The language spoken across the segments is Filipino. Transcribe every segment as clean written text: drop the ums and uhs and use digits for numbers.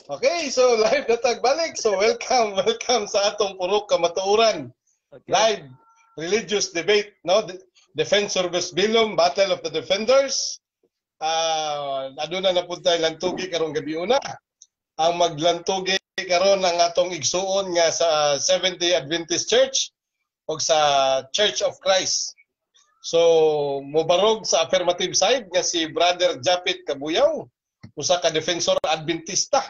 Okay, so live na tagbalik. So welcome sa atong purok kamatuoran. Okay. Live religious debate, no? Defense versus Bilom, Battle of the Defenders. Aduna na punta lantugi karong gabi una. Ang maglantugi karon ang atong igsuon nga sa Seventh-day Adventist Church o sa Church of Christ. So mobarog sa affirmative side nga si Brother Japit Kabuyaw, usa ka defensor adventista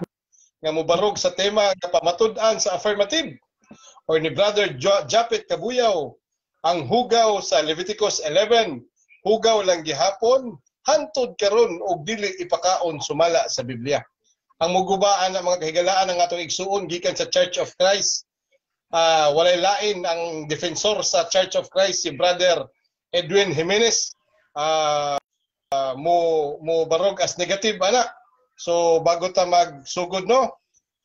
nga mobarog sa tema nga pamatud-an sa affirmative, or ni Brother Japit Kabuyaw ang hugaw sa Leviticus 11, hugaw lang gihapon hantod karon og dili ipakaon sumala sa Biblia. Ang mugubaan ng mga kahigalaan ng atong igsuon gikan sa Church of Christ, walay lain ang defensor sa Church of Christ si Brother Edwin Jimenez, mo barog as negative ana. So bago ta magsugod, no,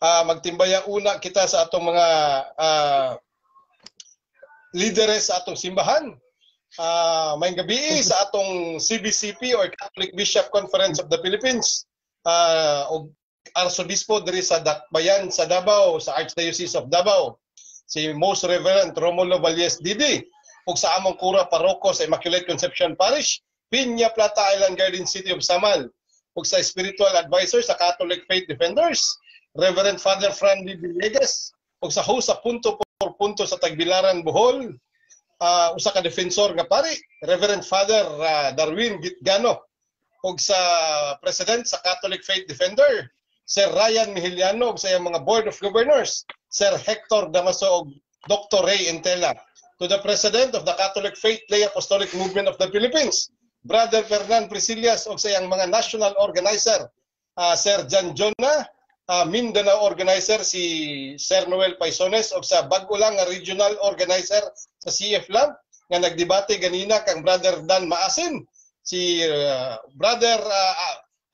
magtimbaya una kita sa atong mga leaders sa atong simbahan. May gabi sa atong CBCP or Catholic Bishop Conference of the Philippines, og Arsobispo diri sa Dakbayan sa Davao, sa Archdiocese of Davao, si Most Reverend Romulo Valles Didi, ug sa among kura paroko sa Immaculate Conception Parish, Piña Plata Island Garden City of Samal, ug sa spiritual advisor sa Catholic Faith Defenders, Reverend Father Frandy Villegas, ug sa host sa punto por punto sa Tagbilaran, Bohol, usa ka defensor nga pari, Reverend Father Darwin Gitgano, ug sa president sa Catholic Faith Defender, Sir Ryan Mihiliano, ug sa iyang mga Board of Governors, Sir Hector Damaso ug Dr. Ray Entela. To the President of the Catholic Faith Lay Apostolic Movement of the Philippines, Brother Fernan Priscillas, ug sa iyang mga national organizer, Sir John Jona, Mindanao organizer si Sir Noel Paisones, ug sa bag-o lang nga regional organizer sa CFLAB nga nagdebate ganina kang Brother Dan Maasin, si Brother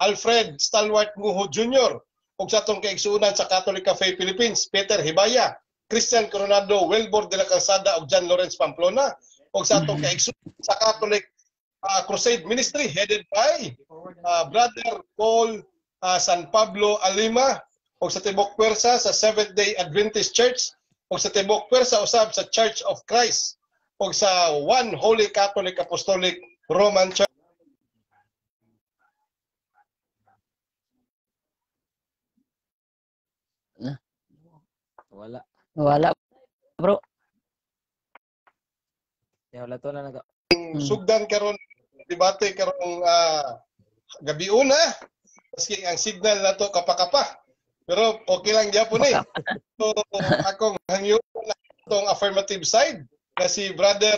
Alfred Stalwart Nguho Jr., ug sa atong kaigsuunan sa Catholic Cafe Philippines, Peter Hibaya, Christian Coronado, Wilbur de la Calzada ug John Lawrence Pamplona, ug sa atong kaigsuunan sa Catholic Crusade Ministry headed by Brother Paul San Pablo Alima, ug sa tibok pwersa sa Seventh-day Adventist Church, ug sa tibok pwersa usab sa Church of Christ, ug sa One Holy Catholic Apostolic Roman Church. Wala, bro. Wala to na naga. Sugdan karon debate karong gabi una, maski ang signal na to kapakapa. Pero okay lang gyapon eh. So akong hangyo na tong affirmative side na si Brother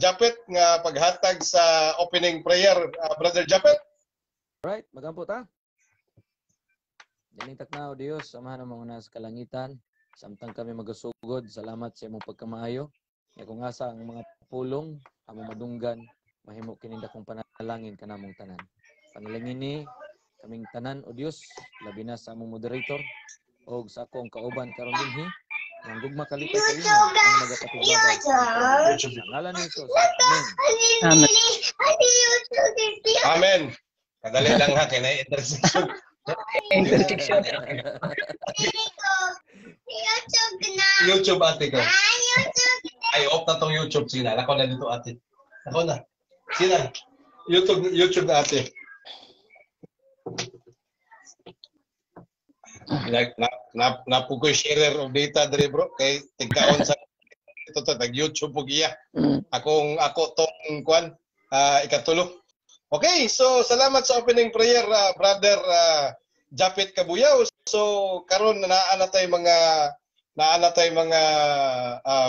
Japet nga paghatag sa opening prayer. Brother Japet. Right, magampo ta. Dinitak na o Dios, samahan ang mga nasa kalangitan. Samtang kami magasugod, salamat sa imong pagkamaayo. Nga kung asa ang mga pulong, among madunggan, mahimo kininda kong panalangin kanamong tanan. Panalangin ni kaming tanan o Dios, labi na sa among moderator o sa akong kauban karon dinhi. Ang gugma kalipay sa imo ang magapatubay. Ngalan ni Jesus. Amen. Amen. Kadali lang ha, kay na intersection. Intersection. YouTube ate ko. Ay, off na tong YouTube. Sina, ako na dito ate. Ako na. Sina, YouTube na ate. Napukoy sharer of data dre bro. Kay tigkaon sa ito nag-YouTube po giya. Ako tong kwan, ikatulo. Okay, so salamat sa opening prayer, Brother Japit Kabuyaw. So karon naa tay mga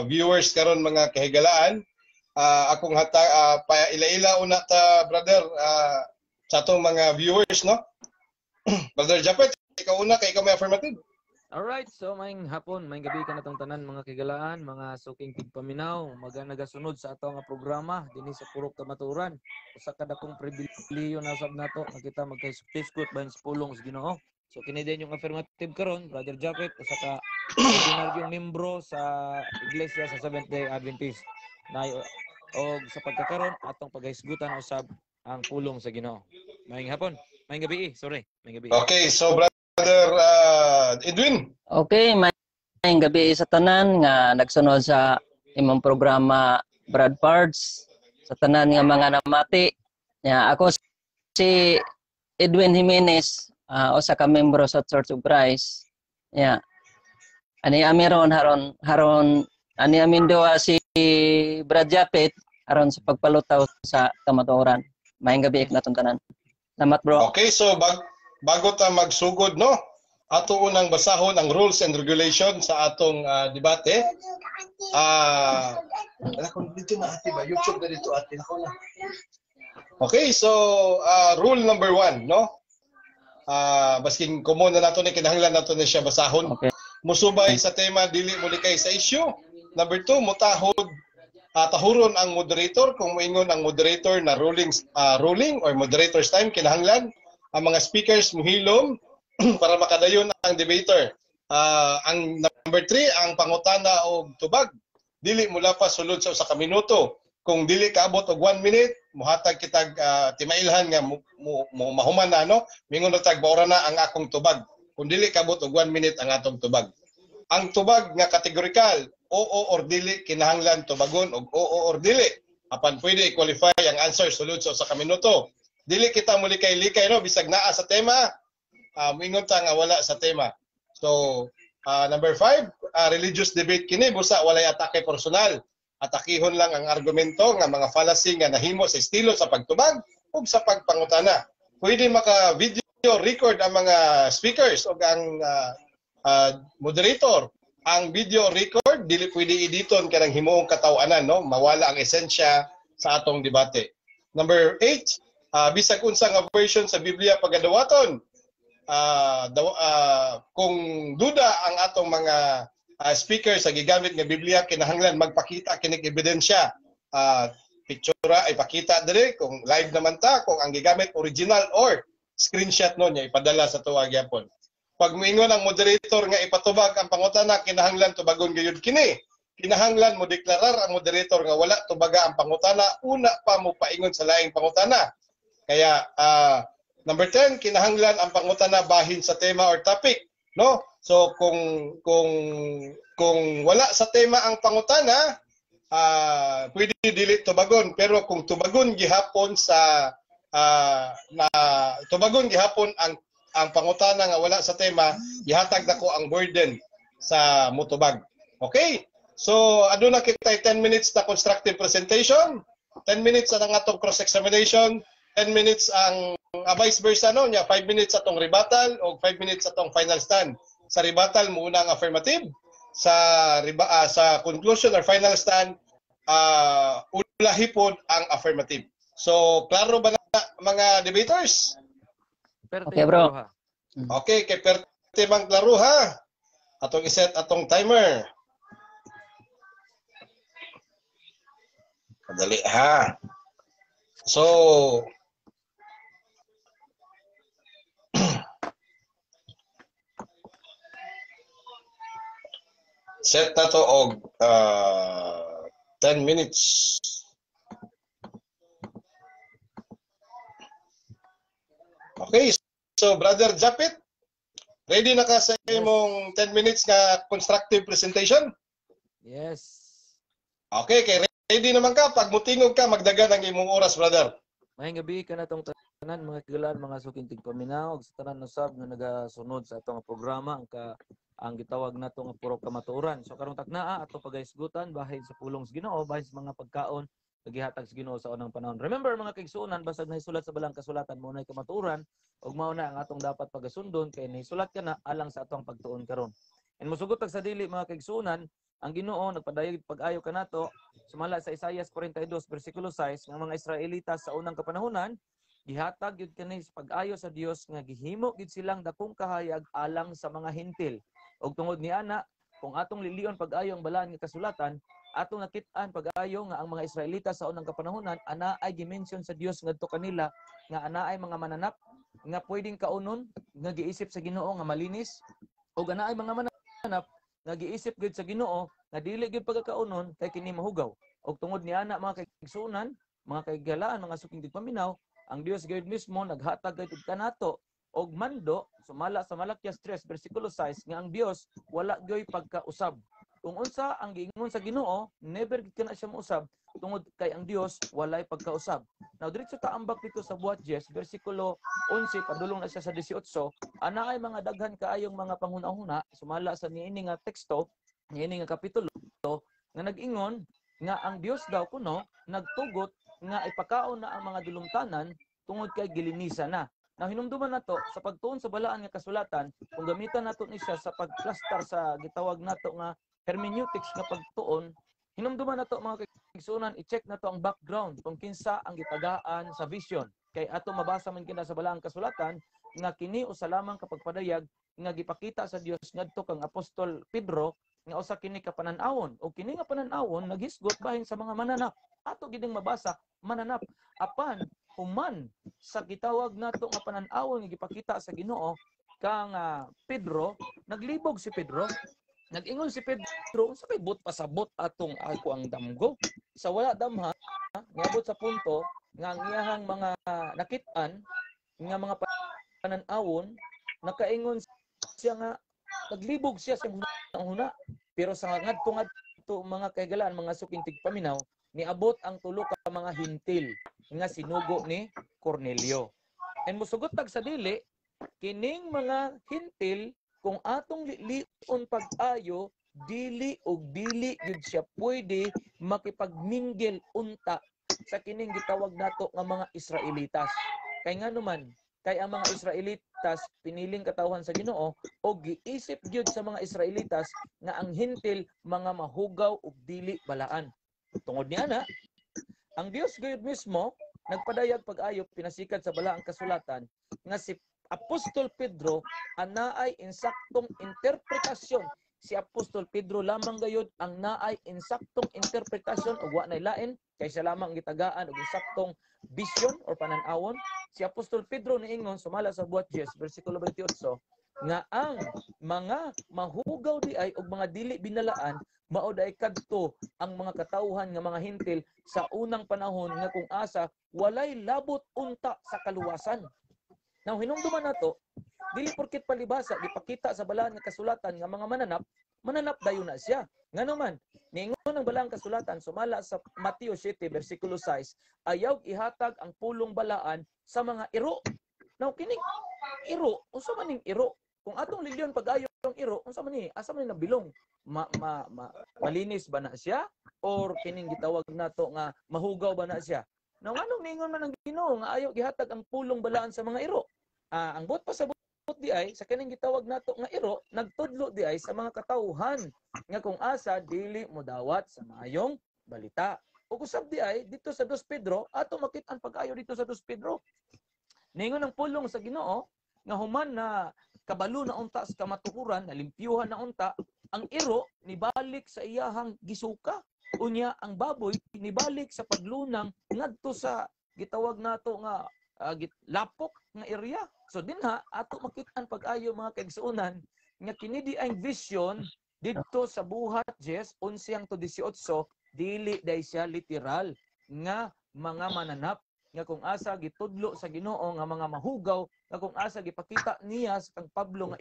viewers karon, mga kahigalaan. Akong ila-ila una ta brother sa atong mga viewers, no. Brother Japit, ikaw una kay ikaw may affirmative. Alright, so maayong hapon, maayong gabi ka natong tanan mga kahigalaan, mga suking tigpaminaw, nagasunod sa ato nga programa dinhi sa Purok Kamatuoran. Usa ka dakong pribilehyo na sab nato nga kita magka-diskut bahin sa pulong sa Ginoo. So kini din yung affirmative karon, Brother Japet, usa ka ordinaryong membro sa iglesia sa Seventh-day Adventist. Og sa pagkakaron atong paghisgutan usab ang pulong sa Ginoo. Maayong hapon, maayong gabi, sorry, maayong gabi. Okay, so Brother Brother Edwin. Okay, may gabi sa tanan nga nagsunod sa imong programa Brad Pards sa tanan nga mga namati. Ako si Edwin Jimenez, usa ka membro sa Church of Christ. Ani amiron haron ani amin doa si Brad Japet aron sa pagpalutaw sa kamatuoran. Maayong gabi na tanan. Salamat bro. Okay, so bago ta magsugod no, ato unang basahon ang rules and regulation sa atong debate. Kung dito na ati ba YouTube na dito ati nako na. Okay, so rule number 1 no. Basking common na nato ni kinahanglan nato na siya basahon. Okay. Musubay sa tema dili mo likay sa issue. Number 2, mutahod tahuron ang moderator kung moingon ang moderator na ruling or moderator's time kinahanglan ang mga speakers muhilom para makadayon ang debater. Ang number 3, ang pangutana og tubag dili mula pa sulod sa usa ka minuto. Kung dili kaabot og 1 minute, muhatag kitag timailhan nga mahuman na no, mingon na tag baura na ang akong tubag. Kung dili kaabot og 1 minute ang atong tubag. Ang tubag nga kategorikal, oo or dili kinahanglan tubagon og oo or dili. Apan pwede i-qualify ang answer sulod sa usa ka minuto. Dili kita mulikay-likay no bisag naa sa tema, mingon ta nga wala sa tema. So, number 5, religious debate kini busa walay atake personal. Atakihon lang ang argumento nga mga fallacy nga nahimo sa estilo sa pagtubag ug sa pagpangutana. Pwede maka-video record ang mga speakers ug ang moderator. Ang video record dili pwede editon kanang himuong kataw-anan no, mawala ang esensya sa atong debate. Number 8, bisag unsa nga version sa Biblia pagadawaton. Kung duda ang atong mga speaker sa gigamit nga Biblia kinahanglan magpakita kining ebidensya. Pictura ay pakita diri kung live naman ta kung ang gigamit original or screenshot no niya ipadala sa tuwa gyapon. Pag moingon ang moderator nga ipatubag ang pangutana kinahanglan tubagon gayud kini. Kinahanglan mo deklarar ang moderator nga wala tubaga ang pangutana una pa mo paingon sa laing pangutana. Kaya number 10, kinahanglan ang pangutana bahin sa tema or topic, no? So kung wala sa tema ang pangutana, pwede dili tubagon, pero kung tubagon gihapon sa tubagon gihapon ang pangutana nga wala sa tema, ihatag nako ang burden sa mutubag. Okay? So aduna kita 10 minutes na constructive presentation, 10 minutes ang atong cross examination, 10 minutes ang vice versa no nya, 5 minutes atong rebuttal o 5 minutes atong final stand. Sa rebuttal muna ang affirmative, sa conclusion or final stand ulahipon ang affirmative. So klaro ba na mga debaters? Okay bro. Okay, kay perte bang klaro ha. Atong iset atong timer. Kadali ha. So set na to og 10 minutes. Okay, so Brother Japit, ready na ka sa imong 10 minutes nga constructive presentation? Yes. Okay, kay ready naman ka. Pag mutingog ka, magdagan ang imong oras, brother. Maayong gabi ka na tong tanan mga kagalaan, mga sukintig paminaw, sa tanan usab nga nagasunod sa atong programa ang gitawag nato nga puro kamatuoran. So karong taknaa ato pagahisgutan bahin sa pulong sa Ginoo, bahin sa mga pagkaon nagihatag sa Ginoo sa unang panahon. Remember mga kaigsuonan, basta nahisulat sa balang kasulatan mo na kamatuoran ug mao na ang atong dapat pagasundon kay nahisulat ka na alang sa atong pagtuon karon. And mosugot sa dili mga kaigsuonan, ang Ginoo nagpadayag pag-ayo kanato sumala sa Isaias 42 bersikulo 6 nga mga Israelita sa unang kapanahonan gihatag gyud kani sa pag-ayo sa Dios nga gihimo gid silang dakong kahayag alang sa mga hintil. Og tungod ni ana, kung atong lilion pag-ayo ang balaan nga kasulatan, atong nakit-an pag-ayo nga ang mga Israelita sa unang kapanahonan ana ay gimension sa Dios ngadto kanila nga ana ay mga mananap nga pwedeng kaunon nga giisip sa Ginoo nga malinis ug ana ay mga mananap nga giisip gid sa Ginoo nga dili gid pagkakaunon kay kini mahugaw. Og tungod ni ana mga kaigsuonan, mga kaigalaan, mga suking paminaw, ang Dios gayud mismo naghatag gayud kanato og mando sumala sa Malakias 3 bersikulo 6 nga ang Dios wala gyoy pagkausab. Kung unsa ang giingon sa Ginoo, never gid kana siya mousab tungod kay ang Dios walay pagkausab. Now diretso ta ambak dito sa buhat Jes bersikulo 11 padulong na siya sa 18, ana ay mga daghan kaayong mga panghuna-huna sumala sa niini nga teksto, niini nga kapitulo nga nag-ingon nga ang Dios daw kuno nagtugot nga ipakaon na ang mga dulumtanan tungod kay gilinisan na. Now hinumduman nato sa pagtuon sa balaan nga kasulatan, kung gamitan nato ni siya sa pagklastar sa gitawag nato nga hermeneutics nga pagtuon, hinumduman nato mga kaigsunan, i-check nato ang background kung kinsa ang gitagaan sa vision. Kay ato mabasa man kina sa balaang kasulatan nga kini usa lamang kapag padayag nga gipakita sa Dios ngadto kang Apostol Pedro nga usa kini ka panan-awon o kini nga panan-awon naghisgot bahin sa mga mananap. Ato giding mabasa mananap apan human sa gitawag nato nga panan-awon nga gipakita sa Ginoo kang Pedro, naglibog si Pedro. Nag-ingon si Pedro, sa kay but pasabot atong ako ang damgo. Sa wala damha, niabot sa punto nga ang iyahang mga nakit-an nga mga panan-awon, nakaingon siya nga naglibog siya sa huna. Pero sa ngadto mga kaigalaan, mga suking tigpaminaw, niabot ang tulo ka mga hintil nga sinugo ni Cornelio. And musugot tag sa dili, kining mga hintil kung atong lion pag-ayo, dili og dili yun siya pwede makipagminggil unta sa kining gitawag nato nga mga Israelitas. Kay nga naman, kay ang mga Israelitas piniling katawhan sa Ginoo o giisip gyud sa mga Israelitas nga ang hintil mga mahugaw ug dili balaan. Tungod niya na, ang Dios gayud mismo nagpadayag pag-ayo pinasikat sa balaang kasulatan nga si Apostol Pedro anaay insaktong interpretasyon. Si Apostol Pedro lamang gayud ang naay insaktong interpretasyon ug wa nay lain kaysa lamang gitagaan og insaktong vision or panan-awon. Si Apostol Pedro niingon sumala sa buhat Jes bersikulo 28 nga ang mga mahugaw di ay og mga dili binalaan mao day kadto ang mga katawhan nga mga hintil sa unang panahon nga kung asa walay labot unta sa kaluwasan. Now hinumduman nato dili porket palibasa gipakita sa balaan nga kasulatan nga mga mananap dayon na siya. Ngano man niingon ang balaang kasulatan sumala sa Mateo 7 bersikulo 6 ayaw ihatag ang pulong balaan sa mga iro. Now kining iro, unsa man ning iro? Kung atong reliyon pag-ayo ang iro, unsa man ni? Asa man ni nabilong? Malinis ba na siya or kining gitawag nato nga mahugaw ba na siya? Now anong niingon man ang Ginoo nga ayaw gihatag ang pulong balaan sa mga iro? Ang buot pasabot di ay sa kining gitawag nato nga iro nagtudlo di ay sa mga katawhan nga kung asa dili mo dawat sa maayong balita. Ug usab di ay dito sa 2 Pedro ato makit-an pag-ayo dito sa 2 Pedro. Ningon ang pulong sa Ginoo nga human na kabalo na unta sa kamatukuran, nalimpyuhan na unta, ang iro nibalik sa iyahang gisuka. Unya ang baboy nibalik sa paglunang ngadto sa gitawag nato nga lapok nga area. So dinha ato makit-an pag-ayo mga kaigsuonan nga kini di ang vision didto sa buhat Jes 11 to 18 dili day siya literal nga mga mananap nga kung asa gitudlo sa Ginoo nga mga mahugaw nga kung asa gipakita niya sa kang Pablo nga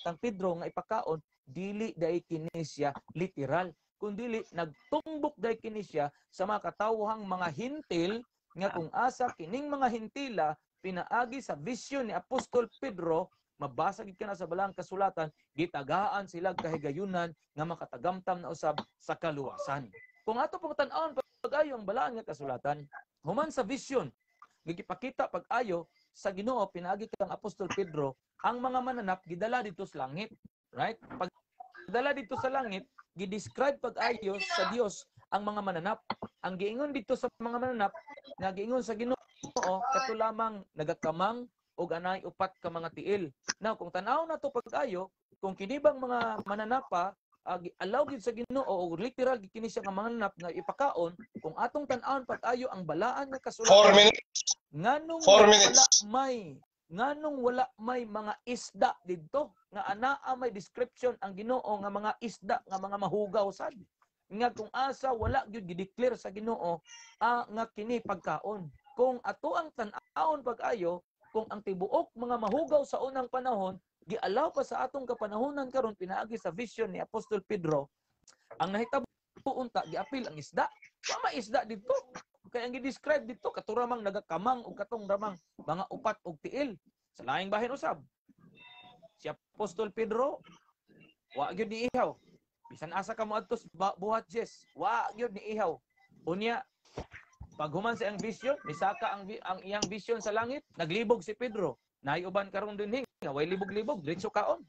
kang Pedro nga ipakaon dili day kini siya literal kundi nagtumbok day kini siya sa mga katawhang mga hintil nga kung asa kining mga hintila pinaagi sa vision ni Apostol Pedro mabasa gid kana sa balaang kasulatan gitagaan sila kahigayunan nga makatagamtam na usab sa kaluwasan. Kung ato pong tan-awon pag-ayo ang balaang nga kasulatan human sa vision gipakita pag-ayo sa Ginoo pinaagi kang Apostol Pedro ang mga mananap gidala dito sa langit, right? Pagdala dito sa langit gidescribe pag-ayo sa Dios ang mga mananap. Ang giingon dito sa mga mananap nga giingon sa Ginoo kato lamang nagakamang og anay upat ka mga tiil. Now kung tan-aw na to pag-ayo kung kinibang mga mananapa allow gid sa Ginoo o literal gid kini siya nga mananap nga ipakaon kung atong tan-awon pag-ayo ang balaan nga kasulatan 4 minutes. nganong wala may mga isda didto nga anaa may description ang Ginoo nga mga isda nga mga mahugaw sad nga kung asa wala gyud gi-declare sa Ginoo nga kini pagkaon. Kung ato ang tan-awon pag-ayo kung ang tibuok mga mahugaw sa unang panahon gialaw pa sa atong kapanahonan karon pinaagi sa vision ni Apostol Pedro, ang nahitabo unta giapil ang isda. Wa may isda dito. Kaya ang gi-describe dito katuramang nagakamang og katong ramang mga upat og tiil. Sa laing bahin usab. Si Apostol Pedro wa gyud ni ihaw. Bisan asa ka moadto buhat Jes, wa gyud ni ihaw. Unya pag human sa iyang vision, nisaka ang iyang vision sa langit, naglibog si Pedro. Naay uban karon dinhi nga way libog-libog diretso kaon.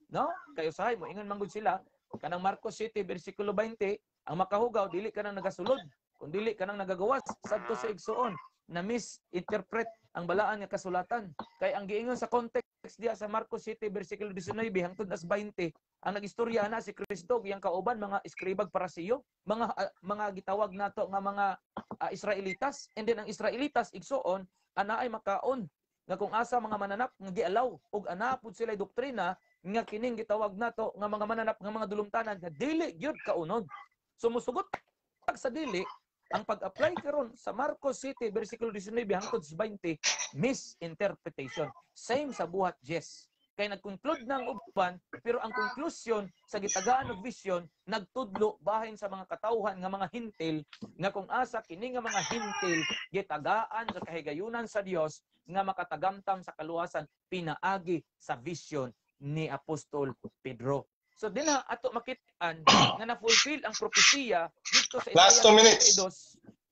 No? Kayo sahay mo ingon manggod sila kanang Marcos 7 bersikulo 20, ang makahugaw dili ka nang nagasulod, kun dili ka nang nagagawas sadto sa igsuon na misinterpret ang balaan nga kasulatan. Kay ang giingon sa context diya sa Marcos 7 bersikulo 19 hangtod as 20, ang nagistorya na si Kristo iyang kauban mga eskribag parasiyo, mga gitawag nato nga mga Israelitas, and then ang Israelitas igsuon ana ay makaon nga kung asa mga mananap nga gialaw ug ana pud sila doktrina nga kining gitawag nato nga mga mananap nga mga dulumtanan nga dili gyud kaunod. So musugot sa dili ang pag-apply karon sa Marcos 7 bersikulo 19 hangtod sa 20, misinterpretation. Same sa buhat Jes. Kay nag-conclude ng uban, pero ang conclusion sa gitagaan og vision nagtudlo bahin sa mga katawhan nga mga hintil nga kung asa kini nga mga hintil gitagaan sa kahigayunan sa Dios nga makatagamtam sa kaluwasan pinaagi sa vision ni Apostol Pedro. So dinha ato makit-an nga na-fulfill ang propesiya dito sa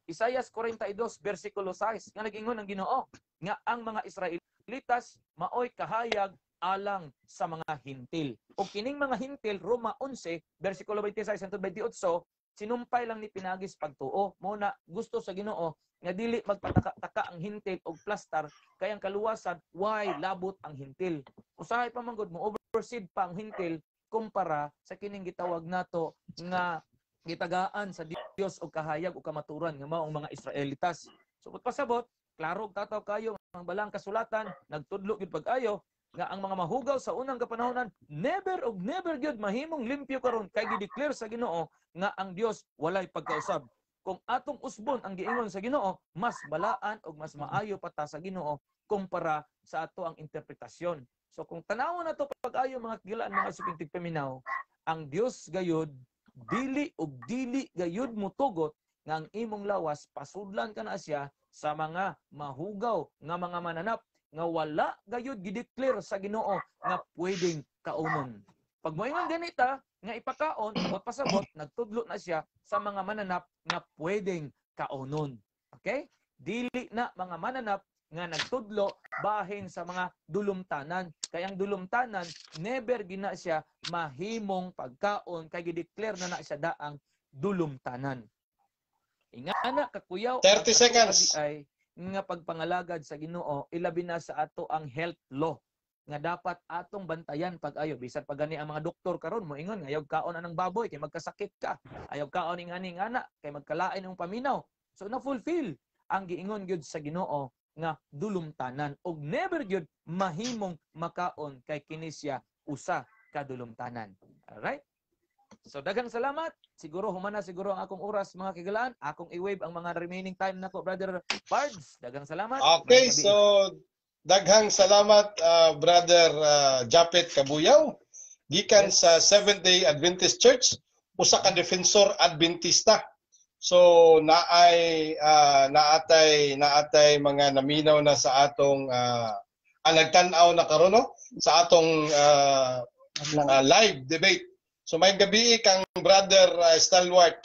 Isaias 42 bersikulo 6 nga nag-ingon ang Ginoo nga ang mga Israelitas maoy kahayag alang sa mga hintil. O kining mga hintil, Roma 11, versikulo 26 hangtod 28, sinumpay lang ni pinagis pagtuo. Muna gusto sa Ginoo nga dili magpataka-taka ang hintil og plastar kay ang kaluwasan why labot ang hintil. Usahay pa manggod mo overseed pa ang hintil kumpara sa kining gitawag nato nga gitagaan sa Dios og kahayag o kamaturan nga mao ang mga Israelitas. So pasabot, klaro tataw kayo ang balang kasulatan, nagtudlo gid pag-ayo nga ang mga mahugaw sa unang kapanahonan never gyud mahimong limpyo karon kay gi-declare sa Ginoo nga ang Dios walay pagkausab. Kung atong usbon ang giingon sa Ginoo, mas balaan og mas maayo pa ta sa Ginoo kumpara sa ato ang interpretasyon. So kung tanawon nato pag-ayo mga kilaan mga supintig paminaw, ang Dios gayud dili gayud mutugot nga ang imong lawas pasudlan kana siya sa mga mahugaw nga mga mananap nga wala gayud gideclare sa Ginoo nga pwedeng kaunon. Pag moingon ganita nga ipakaon o pasabot nagtudlo na siya sa mga mananap nga pwedeng kaunon. Okay? Dili na mga mananap nga nagtudlo bahin sa mga dulumtanan. Kaya ang dulumtanan never gina siya mahimong pagkaon kay gideclare na siya daang dulumtanan. Ingana kakuyaw 30 seconds. Ay nga pagpangalagad sa Ginoo ilabi na sa ato ang health law nga dapat atong bantayan pag-ayo bisan pag gani ang mga doktor karon moingon nga ayaw kaon anang baboy kay magkasakit ka, ayaw kaon ing ani ana kay magkalain ang paminaw. So na fulfill ang giingon gyud sa Ginoo nga dulumtanan og never gyud mahimong makaon kay kini siya usa ka dulumtanan. Alright? So daghang salamat. Siguro humana siguro ang akong oras mga kigalaan. Akong i-wave ang mga remaining time nako Brother Bards. Daghang salamat. Okay, so daghang salamat Brother Japet Kabuyaw gikan sa Seventh-day Adventist Church, usa ka defensor Adventista. So naatay mga naminaw na sa atong nagtan-aw na karon no sa atong live debate. So may gabi kang Brother Stalwart,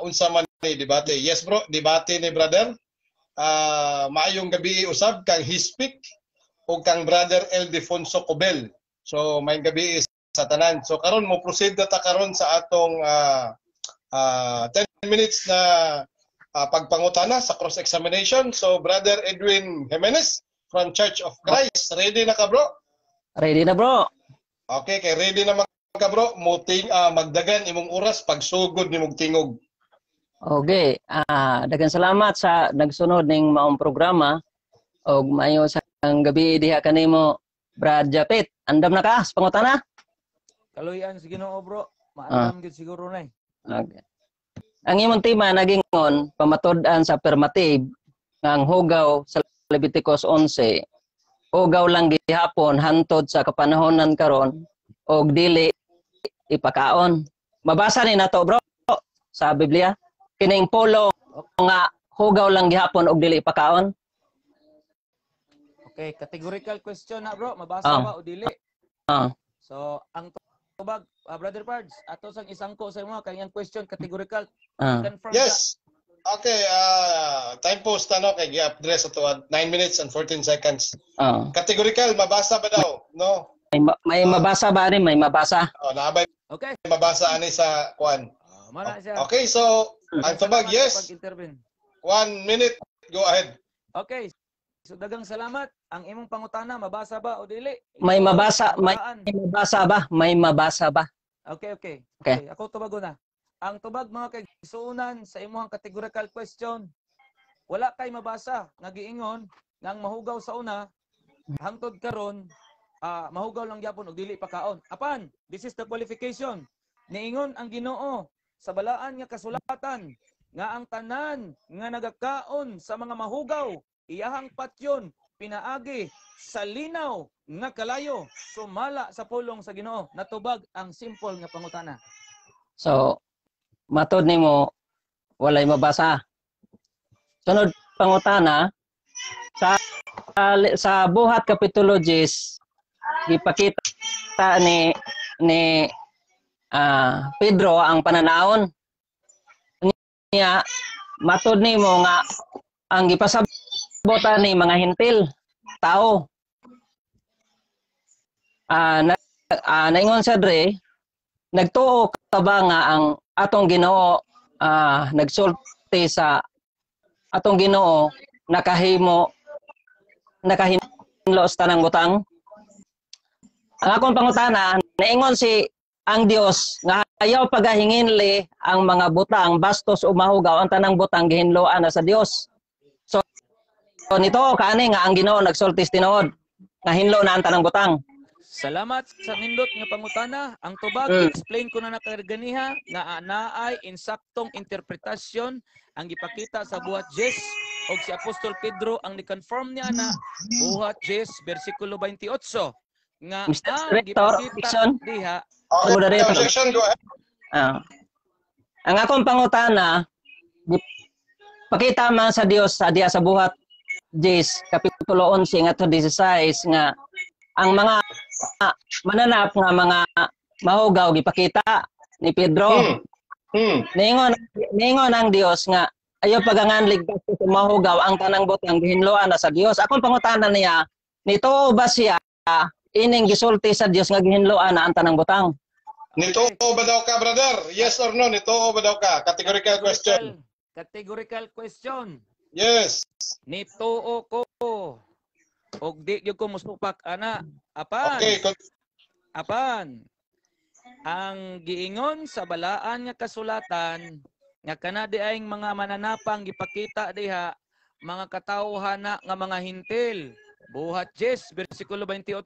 unsa man ni debate? Yes bro, debate ni brother. Maayong gabi usab kang Hispik o kang Brother Eldefonso Cobel. So may gabi sa tanan. So karon mo proceed ta karon sa atong 10 minutes na pagpangutana sa cross-examination. So Brother Edwin Jimenez from Church of Christ, ready na ka bro? Ready na bro. Okay, kay ready na ka bro, magdagan imong oras pagsugod nimong tingog. Okay, daghang salamat sa nagsunod ning maong programa og maayo sa gabi diha kanimo Brad Japet. Andam na ka sa pangutana? Kaluyan sa Ginoo bro. Maandam gid siguro na. Okay. Ang imong tema nagingon pamatud-an sa affirmative nga ang hugaw sa Leviticus 11, ugaw lang gihapon hantod sa kapanahonan karon og dili ipakaon. Mabasa ni nato bro sa Biblia kining polo nga hugaw lang gihapon og dili ipakaon. Okay, categorical question na bro, mabasa ba o dili? So, ang tubag, Brother Pards, ato sang isangko sa imo kanyang question categorical. Confirm yes. Okay, time post kay gi-address ato 9 minutes and 14 seconds. Categorical mabasa ba daw, no? May mabasa ba rin? May mabasa. Naabay. Okay. Mabasa ani sa kuan. Okay, so ang tubag yes. 1 minute, go ahead. Okay. So dagang salamat. Ang imong pangutana mabasa ba o dili? May mabasa ba? May mabasa ba? Okay. Ako tubago na. Ang tubag mga kaigsuunan sa imong categorical question, wala kay mabasa nga giingon nga ang mahugaw sa una hangtod karon mahugaw lang gyapon og dili pakaon. Apan, this is the qualification. Niingon ang Ginoo sa balaan nga kasulatan nga ang tanan nga nagakaon sa mga mahugaw iyahang patyon pinaagi sa linaw nga kalayo sumala sa pulong sa Ginoo. Natubag ang simple nga pangutana. So, matod nimo walay mabasa. Sunod pangutana sa buhat kapitulo 10 gipakita ni Pedro ang pananaon niya. Matod nimo nga ang gipasabotan ni mga hintil tao. Naingon sa dre, nagtuo ka ba nga ang atong Ginoo nagsulti sa atong Ginoo nakahinlo sa tanang butang? Ang akong pangutana, naingon ang Dios nga ayaw pagahinginli ang mga butang bastos umahugaw ang tanang butang gihinloan na sa Dios. So nito kaani nga ang Ginoo nagsulti tinuod nga hinlo na ang tanang butang. Salamat sa nindot nga pangutana. Ang tubag explain ko na nakaganiha nga naay insaktong interpretasyon ang gipakita sa buhat 10 og si Apostol Pedro ang ni-confirm niya na buhat 10 bersikulo 28 nga ang gipakita diha. Objection, go ahead. Ang akong pangutana, pakita man sa Dios sa diya sa buhat 10 kapitulo 11 ngadto 16 nga ang mga mananap nga mga mahugaw gipakita ni Pedro. Ningon ang Dios nga ayo paganganlig bastos mahugaw ang tanang butang gihinloan na sa Dios. Akong pangutana niya, nito ba siya ining gisulti sa Dios nga gihinloan na ang tanang butang? Nito ba daw ka, brother? Yes or no? Nito ba daw ka? Categorical question. Categorical question. Yes. Nito ko. Og di gyud ko musupak ana. Apan. Okay. Apan. Ang giingon sa balaan nga kasulatan nga kana diayng mga mananapang gipakita diha mga katawhana nga mga hintil. Buhat 10 bersikulo 28.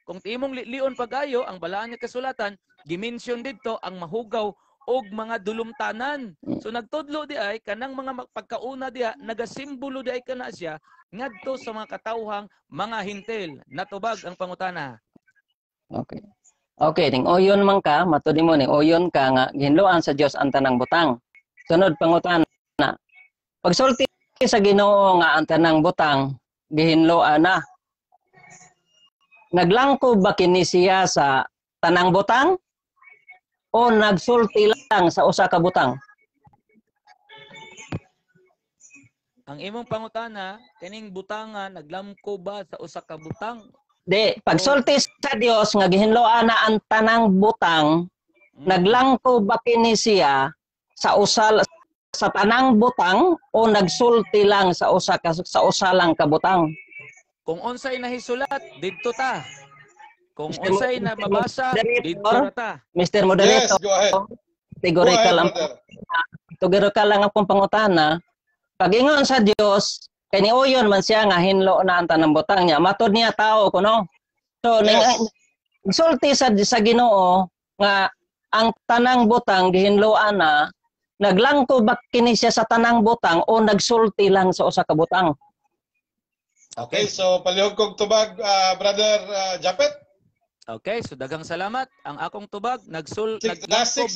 Kung timong lion pagayo ang balaan nga kasulatan, gimension didto ang mahugaw og mga dulumtanan. So nagtudlo di ay kanang mga pagkauna diha nagasimbolo di ay kana siya ngadto sa mga katawhang mga hintil. Natubag ang pangutana. Okay, ting oyon man ka, matudi mo ni oyon ka nga gihinloan sa Dios ang tanang butang. Sunod pangutana. Pagsulti sa Ginoo nga ang tanang butang gihinloan na. Naglangkob ba kini siya sa tanang butang o nagsulti lang sa usa ka butang? Ang imong pangutana, kining butangan naglamko ba sa usa ka butang? Di, pagsulti sa Dios nga gihinloan na ang tanang butang, naglangkob ba kini siya sa tanang butang o nagsulti lang sa usa lang ka butang? Kung unsay nahisulat didto ta. Kung unsay na mabasa didto ra ta. Mr. Moderator. Yes, go ahead. Categorical lang akong pangutana. Pag-ingon sa Dios, kay niuyon man siya nga hinlo na ang tanang butang niya. Matod niya tao kuno. So sulti sa Ginoo nga ang tanang butang gihinloan na, naglangko ba kini siya sa tanang butang o nagsulti lang sa usa ka butang? Okay, so palihog kong tubag, Brother Japet. Okay, so daghang salamat. Ang akong tubag Last 6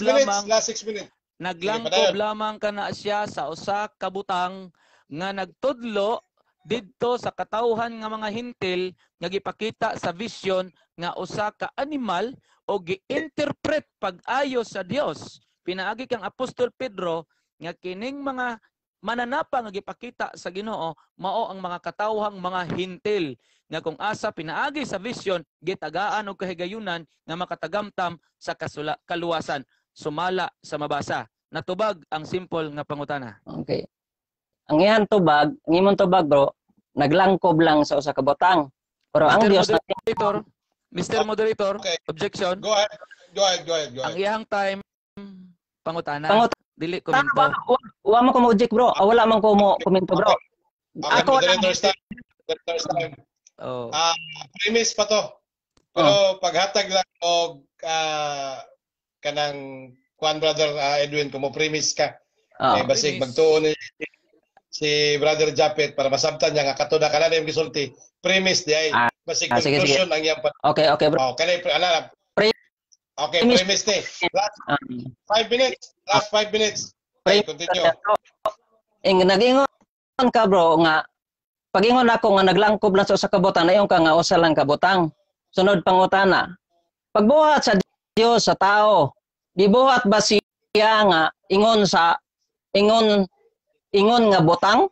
minutes, last 6 minutes. Naglangkob lamang kana siya sa usa ka butang nga nagtudlo didto sa katawhan nga mga hintil nga gipakita sa vision nga usa ka animal o gi-interpret pag-ayo sa Dios. Pinaagi kang Apostol Pedro nga kining mga mananapa nga gipakita sa Ginoo mao ang mga katawhang mga hintil nga kung asa pinaagi sa vision gitagaan og kahigayunan nga makatagamtam sa kaluwasan. Sumala sa mabasa. Natubag ang simple nga pangutana. Okay. Ang iyan tubag, ang imong tubag bro, naglangkob lang sa usa ka butang. Pero ang Dios Mr. Moderator, Okay. objection. Go ahead. Ang iyang time pangutana. Dili komento. Wa mo ko mo-object bro. Wala man ko mo komento bro. Okay, Ako moderator's time. Oh. Premise pa to. Pero paghatag lang og kanang Juan Brother Edwin kung mo premise ka. Oh. Basig Premise. magtuon ni si Brother Japet para masabtan niya nga katuda kana yung gisulti. Premise di ay basig sige, conclusion ang iyang Okay bro. kanay Okay, Premise. premise ni. Last 5 minutes. Last 5 minutes. Okay, continue. Nag-ingon ka bro nga pag-ingon ako nga naglangkob lang sa usa ka butang nayon ka nga usa lang ka butang. Sunod pangutana. Pagbuhat sa Dios sa tao, gibuhat ba siya nga ingon nga butang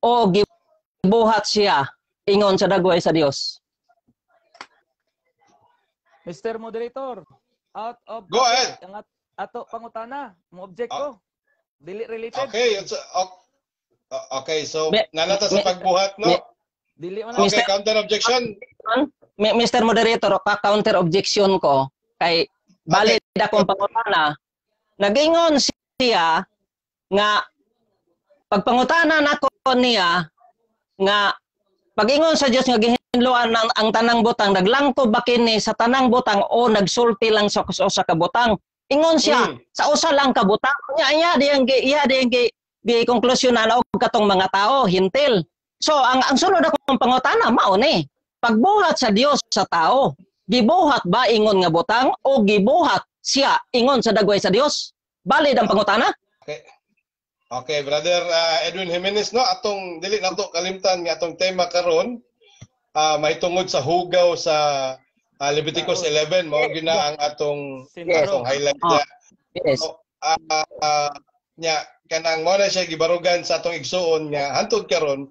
o gibuhat siya ingon sa dagway sa Dios? Mr. Moderator, out of Go ahead. ang ato pangutana, mo object ko. Dili related. Okay, so nanata sa pagbuhat, no? Dili man. Okay, counter objection. Mr. Moderator, counter objection ko kay valid akong pangutana. Nagingon siya nga pagpangutana nako niya nga pag-ingon sa Dios nga gihinluan ang tanang butang naglangkob ba kini sa tanang butang o nagsulti lang sa usa ka butang. Ingon siya sa usa lang ka butang. Iya diyang gi-konklusyonan og katong mga tao hintil. So ang sulod akong pangutana mao ni pagbuhat sa Dios sa tao, gibuhat ba ingon nga butang o gibuhat siya ingon sa dagway sa Dios? Valid ang pangutana? Okay, Brother Edwin Jimenez, no? Atong dili nato kalimtan nga atong tema karon mahitungod sa hugaw sa Leviticus 11 mao gyud na ang atong highlight niya. Yes. So, nya kanang mo na siya gibarugan sa atong igsuon nga hantod karon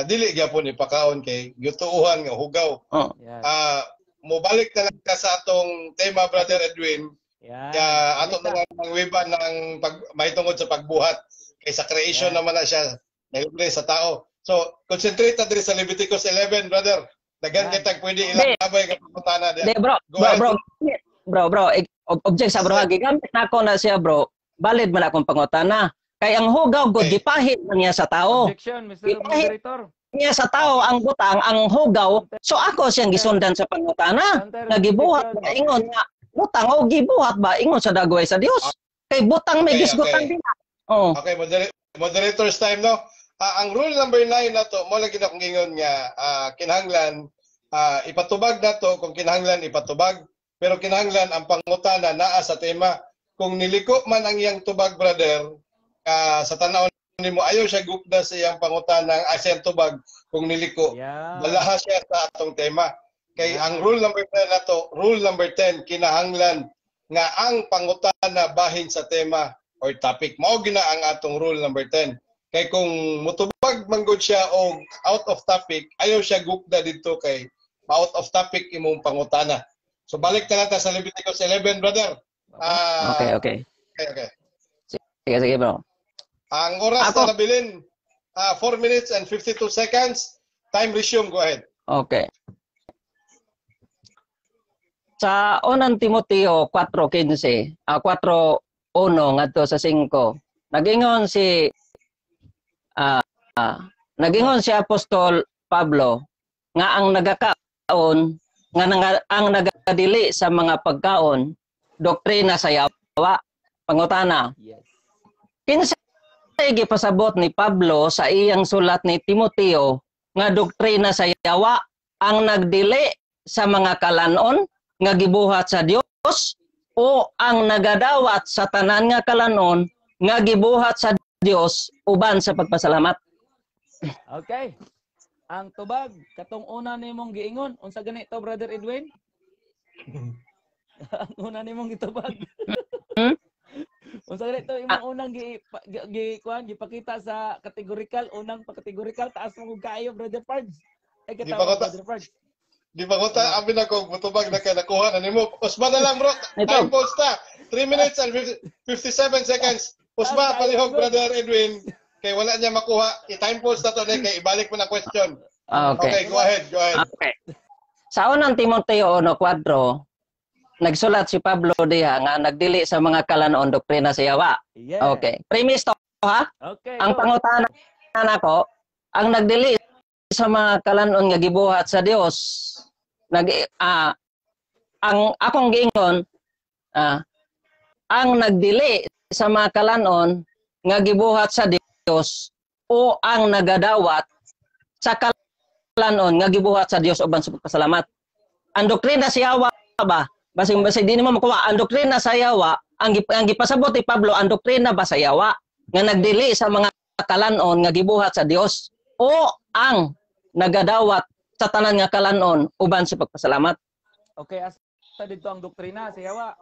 dili gyapon ipakaon kay yutuuhan nga hugaw. Mobalik na lang ka sa atong tema, Brother Edwin. Ato na lang wiban ng mahitungod sa pagbuhat kay sa creation naman na siya nalibre sa tao. So concentrate na diri sa Leviticus 11, brother. Dagan kitag pwede ilang abay ka pangutana diya. Bro, object sa bro gigamit nako na siya bro. Valid man akong pangutana. Kay ang hugaw gud gipahit man niya sa tao. Objection, Mr. Moderator. Niya sa tao ang butang, ang hugaw. So ako siyang gisundan sa pangutana. Nagibuhat ba ingon nga butang o gibuhat ba ingon sa dagway sa Dios. Kay butang may gisgutan din. Okay, moderator's time no. Ang rule number 9 nato mo lagi na kong ingon nga kinahanglan ipatubag nato kung kinahanglan ipatubag pero kinahanglan ang pangutana naa sa tema. Kung niliko man ang iyang tubag, brother, sa tanaw nimo ayaw siya gugda sa iyang pangutana sa iyang tubag kung niliko. Balaha siya sa atong tema. Kay ang rule number 10 nato, rule number 10 kinahanglan nga ang pangutana bahin sa tema or topic. Mao gina ang atong rule number 10. Kay kung mutubag man gud siya o out of topic, ayaw siya gugda dito kay out of topic imong pangutana. So balik na natin sa Leviticus 11, brother. Okay. Sige bro. Ang oras na nabilin 4 minutes and 52 seconds. Time resume, go ahead. Okay. Sa unang Timoteo 4:15, 4:1 ngadto sa 5. Nagingon si Apostol Pablo nga ang nagakaon ang nagadili sa mga pagkaon doktrina sa yawa. Pangutana. Yes. gipasabot ni Pablo sa iyang sulat ni Timoteo nga doktrina sa yawa ang nagdili sa mga kalanon nga gibuhat sa Dios o ang nagadawat sa tanan nga kalanon nga gibuhat sa Dios uban sa pagpasalamat. Okay. Ang tubag katong una nimong giingon unsa ganito Brother Edwin? Ang una nimong gitubag. Unsa ganito imong unang gipakita sa categorical, unang pa-categorical taas mo kaayo Brother Pards. Ay kita Brother Pards. Di ba ko ta abi na ko mutubag na kay nakuha na nimo. Usman na lang bro. Time pause ta. 3 minutes and 57 seconds. Usman palihog Brother Edwin kay wala niya makuha. I-time pause na to kay ibalik mo na question. Okay, go ahead. Okay. Sa unang Timoteo 1:4, nagsulat si Pablo diha nga nagdili sa mga kalanon doktrina sa yawa. Yeah. Okay. Premise to ha? Okay. Ang pangutana nako, ang nagdili sa mga kalanon nga gibuhat sa Dios. Ang akong giingon ang nagdili sa mga kalanon nga gibuhat sa Dios o ang nagadawat sa kalanon nga gibuhat sa Dios uban sa pagpasalamat. Ang doktrina sa yawa ba? Basing di mo makuha ang doktrina sa yawa, ang gipasabot ni Pablo ang doktrina ba sa yawa nga nagdili sa mga kalanon nga gibuhat sa Dios o ang nagadawat sa tanan nga kalanon uban sa pagpasalamat. Okay, asa dito ang doktrina sa yawa.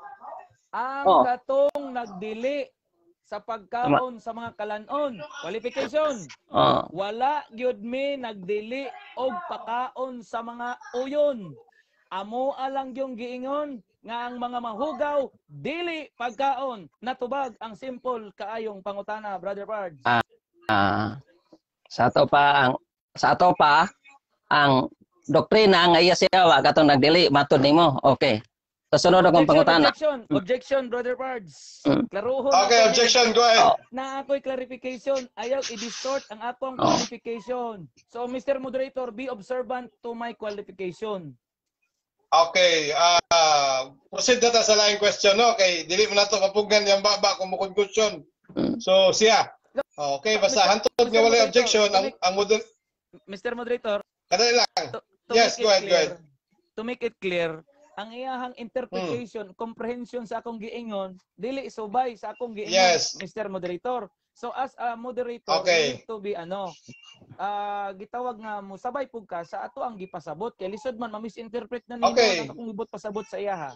Ang katong nagdili sa pagkaon sa mga kalanon. Qualification. Wala gyud mi nagdili og pakaon sa mga uyon. Amo alang yung giingon nga ang mga mahugaw dili pagkaon. Natubag ang simple kaayong pangutana, Brother Pards. Sa ato pa ang doktrina nga iya siya katong nagdili matud nimo. Okay. Kasunod akong pangutana. Objection, Brother Pards. Klaruhon. Okay, objection, go ahead. Na ako'y clarification. Ayaw i-distort ang akong qualification. So, Mr. Moderator, be observant to my qualification. Okay, proceed na ta sa laing question, no? Okay, dili mo na to mapugan yung baba kung mukod question. So, siya. Okay, basta hantod nga wala objection ang Mr. Moderator. Kadali lang. Yes, go ahead. To make it clear, ang iyahang interpretation, comprehension sa akong giingon, dili subay sa akong giingon, yes. Mr. Moderator. So as a moderator, okay. You need to be gitawag nga mo sabay pug ka sa ato ang gipasabot kay lisod man ma-misinterpret na nimo ang akong gibot pasabot sa iyaha.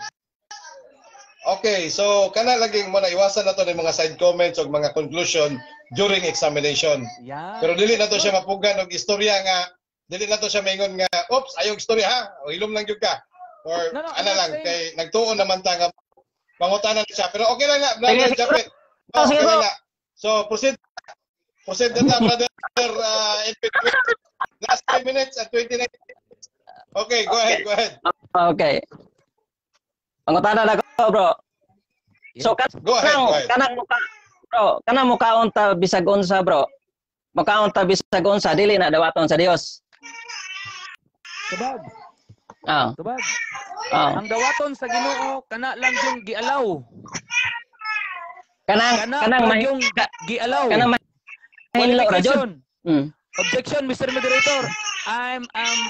Okay, so kana laging mo na iwasan nato ng mga side comments o mga conclusion during examination. Yeah. Pero dili nato siya mapugan og istorya nga dili nato siya maingon nga oops ayaw istorya ha o ilom lang gyud ka. Or lang kay nagtuon naman ta nga pangutanan siya pero okay lang na brother Japet. Okay lang na. So proceed na brother last 5 minutes and 29 minutes. Okay, go ahead. Okay. Pangutanan ako bro. So kanang mukaon ta bisag unsa bro. Mukaon ta bisag unsa dili na dawaton sa Dios. Tubag. Tubag. Ang dawaton sa Ginoo kana lang yung gialaw. Kanang yung gialaw. Kanang mahinlo ra jud. Objection, Mr. Moderator.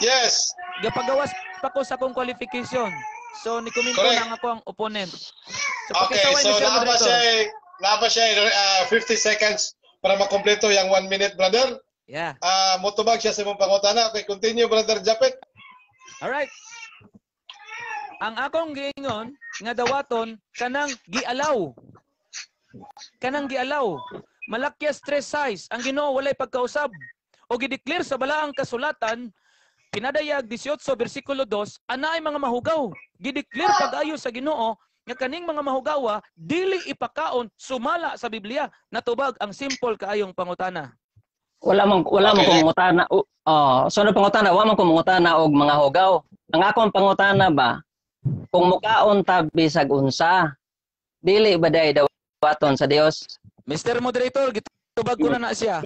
Yes. Gapagawas pa ko sa akong qualification. So ni komento lang ako ang opponent. So, okay, so napa siya 50 seconds para makompleto yung 1 minute, brother. Yeah. Motubag siya sa imong pangutana. Okay, continue, brother Japet. Alright. Ang akong giingon nga dawaton kanang gialaw. Kanang gialaw. Malakya stress size. Ang Ginoo walay pagkausab. O gideclare sa balaang kasulatan pinadayag 18 bersikulo 2 anay mga mahugaw. Gideclare pag-ayo sa Ginoo nga kaning mga mahugawa dili ipakaon sumala sa Biblia. Natubag ang simple kaayong pangutana. Wala man kumungutana. Sunod pangutana, wala man kumungutana og mga hugaw. Ang akong pangutana ba, kung mukaon ta bisag unsa, dili ba day dawaton sa Dios? Mr. Moderator, gitubag ko na siya.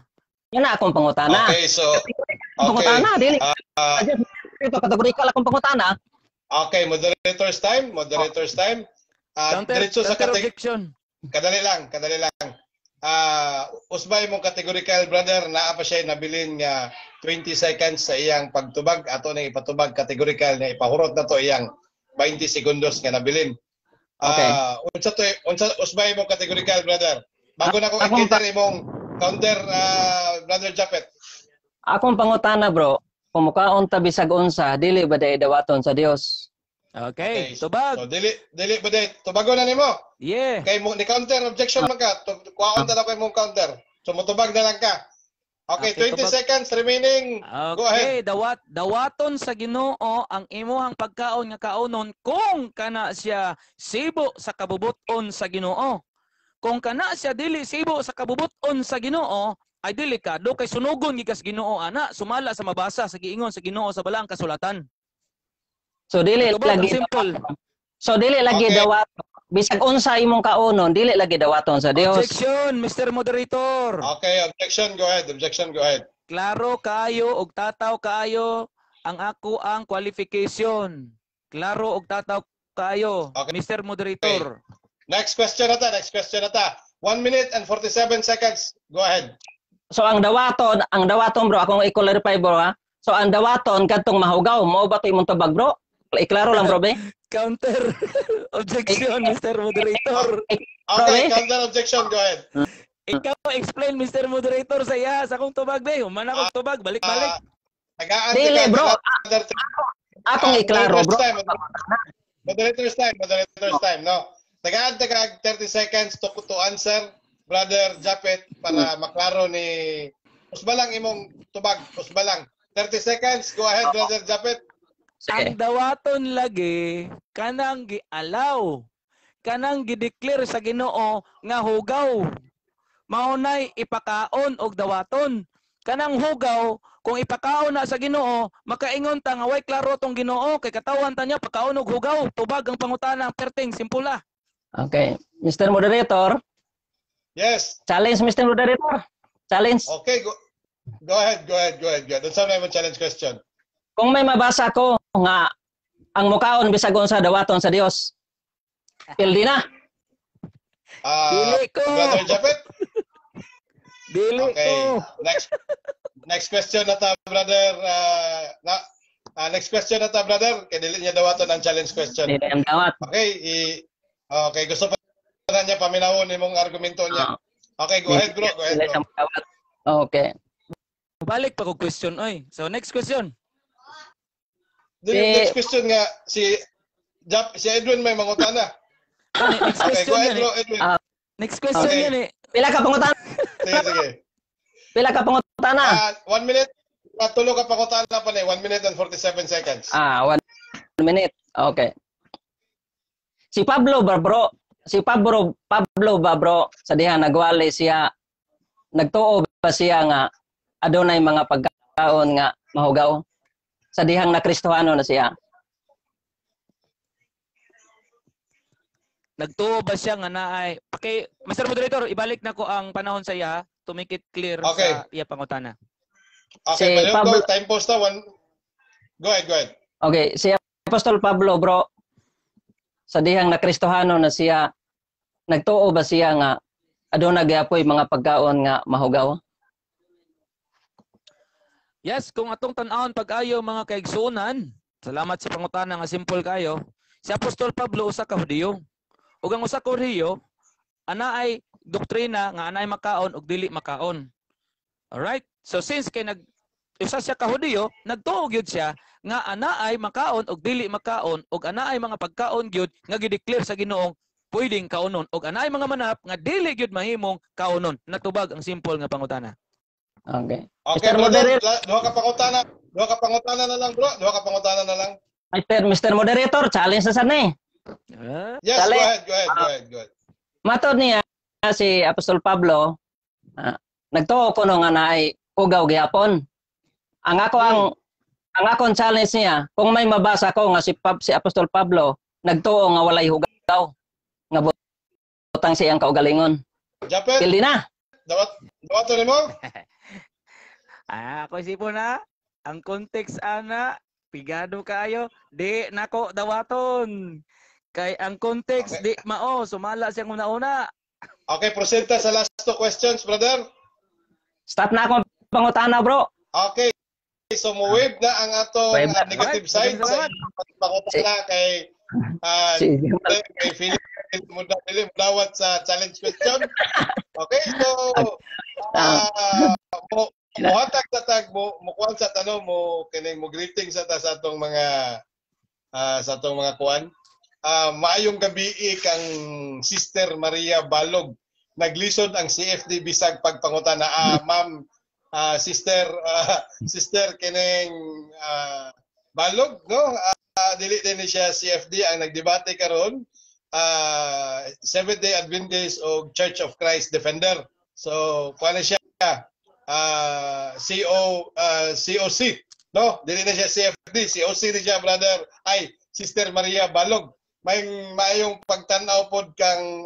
Yan na akong pangutana. Okay, so pangutana dili. Ito kategorikal akong pangutana. Okay, moderator's time. Diretso sa objection. Kadali lang. usbay mong categorical brother naa pa siya nabilin nga 20 seconds sa iyang pagtubag ato ning ipatubag categorical nga ipahurot na to iyang 20 segundos nga nabilin. Okay. Unsa usbay mong categorical brother? Bago na ko i-cater imong counter brother Japet. Akong pangutana bro, kumukaon ta bisag unsa dili ba day dawaton sa Dios? Okay, tubag. So dili ba day tubagon na nimo? Yeah. Kay mo ni counter objection man ka. Kuhaon ta na ko imong counter. So motubag na lang ka. Okay, 20 tubag. seconds remaining. Go ahead. Okay, dawaton sa Ginoo ang imuhang pagkaon nga kaunon kung kana siya sibo sa kabubuton sa Ginoo. Kung kana siya dili sibo sa kabubuton sa Ginoo, ay delikado kay sunugon gikas Ginoo ana sumala sa mabasa sa giingon sa Ginoo sa balaang kasulatan. So dili Tubag, lagi simple. So dili lagi Okay. dawaton. Bisag unsa imong kaunon, dili lagi dawaton sa Dios. Objection, Mr. Moderator. Okay, objection, go ahead. Objection, go ahead. Klaro kaayo og tataw kaayo ang ako ang qualification. Klaro og tataw kaayo, Okay. Mr. Moderator. Next question na ta. 1 minute and 47 seconds. Go ahead. So ang dawaton bro, akong i-clarify bro ha. So ang dawaton kadtong mahugaw, mao ba to imong tubag bro? Iklaro lang bro be. Counter. Objection, Mr. Moderator. Okay, counter objection, go ahead. Ikaw explain, Mr. Moderator, sa iya sa akong tubag be. Humana akong tubag, balik-balik. Tagaan Dili bro. Akong iklaro bro. Moderator's time, no? Tagaan 30 seconds to answer, brother Japet, para maklaro ni Usbalang imong tubag, Usbalang. 30 seconds, go ahead, brother Japet. Sige. Ang dawaton lagi kanang gialaw, kanang gideclare sa Ginoo nga hugaw. Maunay ipakaon og dawaton. Kanang hugaw kung ipakaon na sa Ginoo, makaingon ta nga way klaro tong Ginoo kay katawan ta niya pakaon og hugaw. Tubag ang pangutana, perting simpula. Okay. Mr. Moderator, Yes. challenge Mr. Moderator. Challenge. Okay, go ahead. Don't sound like a challenge question. Kung may mabasa ko nga ang mukaon bisag unsa dawaton sa Dios. Pildi na. Dili ko. Brother Japet? Dili Okay. ko. Next question na ta, brother. Next question na ta, brother. Kaya dili niya dawaton ang challenge question. Dili ang dawat. Okay, okay, gusto pa na niya paminawon imong argumento niya. Okay, go ahead, bro. Dili ang dawat. Okay. Balik pa ko question oy. So next question. Next question nga si Edwin may mangutana. Next Okay, question go ahead, yan bro, eh. Edwin. Next question Okay. yan eh. Pila ka pangutana? Sige. Pila ka pangutana? 1 minute. Tulo ka pangutana pa ni 1 minute and 47 seconds. 1 minute. Okay. Si Pablo ba bro? Pablo ba bro? Sa diha nagwali siya. Nagtuo ba siya nga adunay mga pagkaon nga mahugaw? Sa dihang na Kristohano na siya. Nagtuo ba siya nga naay? Okay, Mr. Moderator, ibalik na ko ang panahon sa iya to make it clear Okay. sa iya pangutana. Okay, Si Pablo, Pablo- time post na. Go ahead. Okay, si Apostol Pablo bro. Sa dihang na Kristohano na siya. Nagtuo ba siya nga adunay gyapon mga pagkaon nga mahugaw? Yes, kung atong tan-awon pag-ayo mga kaigsunan, salamat sa pangutana nga simple kayo. Si Apostol Pablo usa ka Hudiyo. Ug ang usa ka Hudiyo, ana ay doktrina nga anay makaon ug dili makaon. Alright? So since kay usa siya ka Hudiyo, nagtuo gyud siya nga ana ay makaon ug dili makaon ug ana ay mga pagkaon gyud nga gideclare sa Ginoong pwedeng kaonon ug ana ay mga manap nga dili gyud mahimong kaonon. Natubag ang simple nga pangutana. Okay. Okay, Mr. brother. Moderator, Duha ka pangutana na lang, bro. Duha ka pangutana na lang. Mr. Moderator, challenge na sana eh. Yes, Dali. go ahead. Matod niya si Apostol Pablo, nagtuo ko nga naay ugaw gyapon. Ang akong challenge niya, kung may mabasa ko nga si Apostol Pablo nagtuo nga walay hugaw nga butang siyang kaugalingon. Japet, Pildi na. dawato nimo? Ako isipon na, ang context ana, pigado kayo, di nako dawaton. Kay ang context Okay. di mao, sumala siyang una-una. Okay, proceed ta sa last 2 questions, brother. Stop na akong pangutana, bro. Okay. So, mo-wave na ang atong Wave na. negative side sa inyong pagpangutana kay Sige. kay Philip mudawat sa challenge question. Okay, so muhatag sa tag mo kuan sa tanong mo kining mo greeting sa atong mga kuan. Maayong gabi kang Sister Maria Balog. Naglisod ang CFD bisag pagpangutana. Ma'am Sister kining Balog, no? Dili din siya CFD ang nagdebate karon. Seventh-day Adventist o Church of Christ Defender. So, kuan siya COC, no? Dili na siya CFD, COC ni siya, brother. Ay, Sister Maria Balog. Maayong pagtanaw pod kang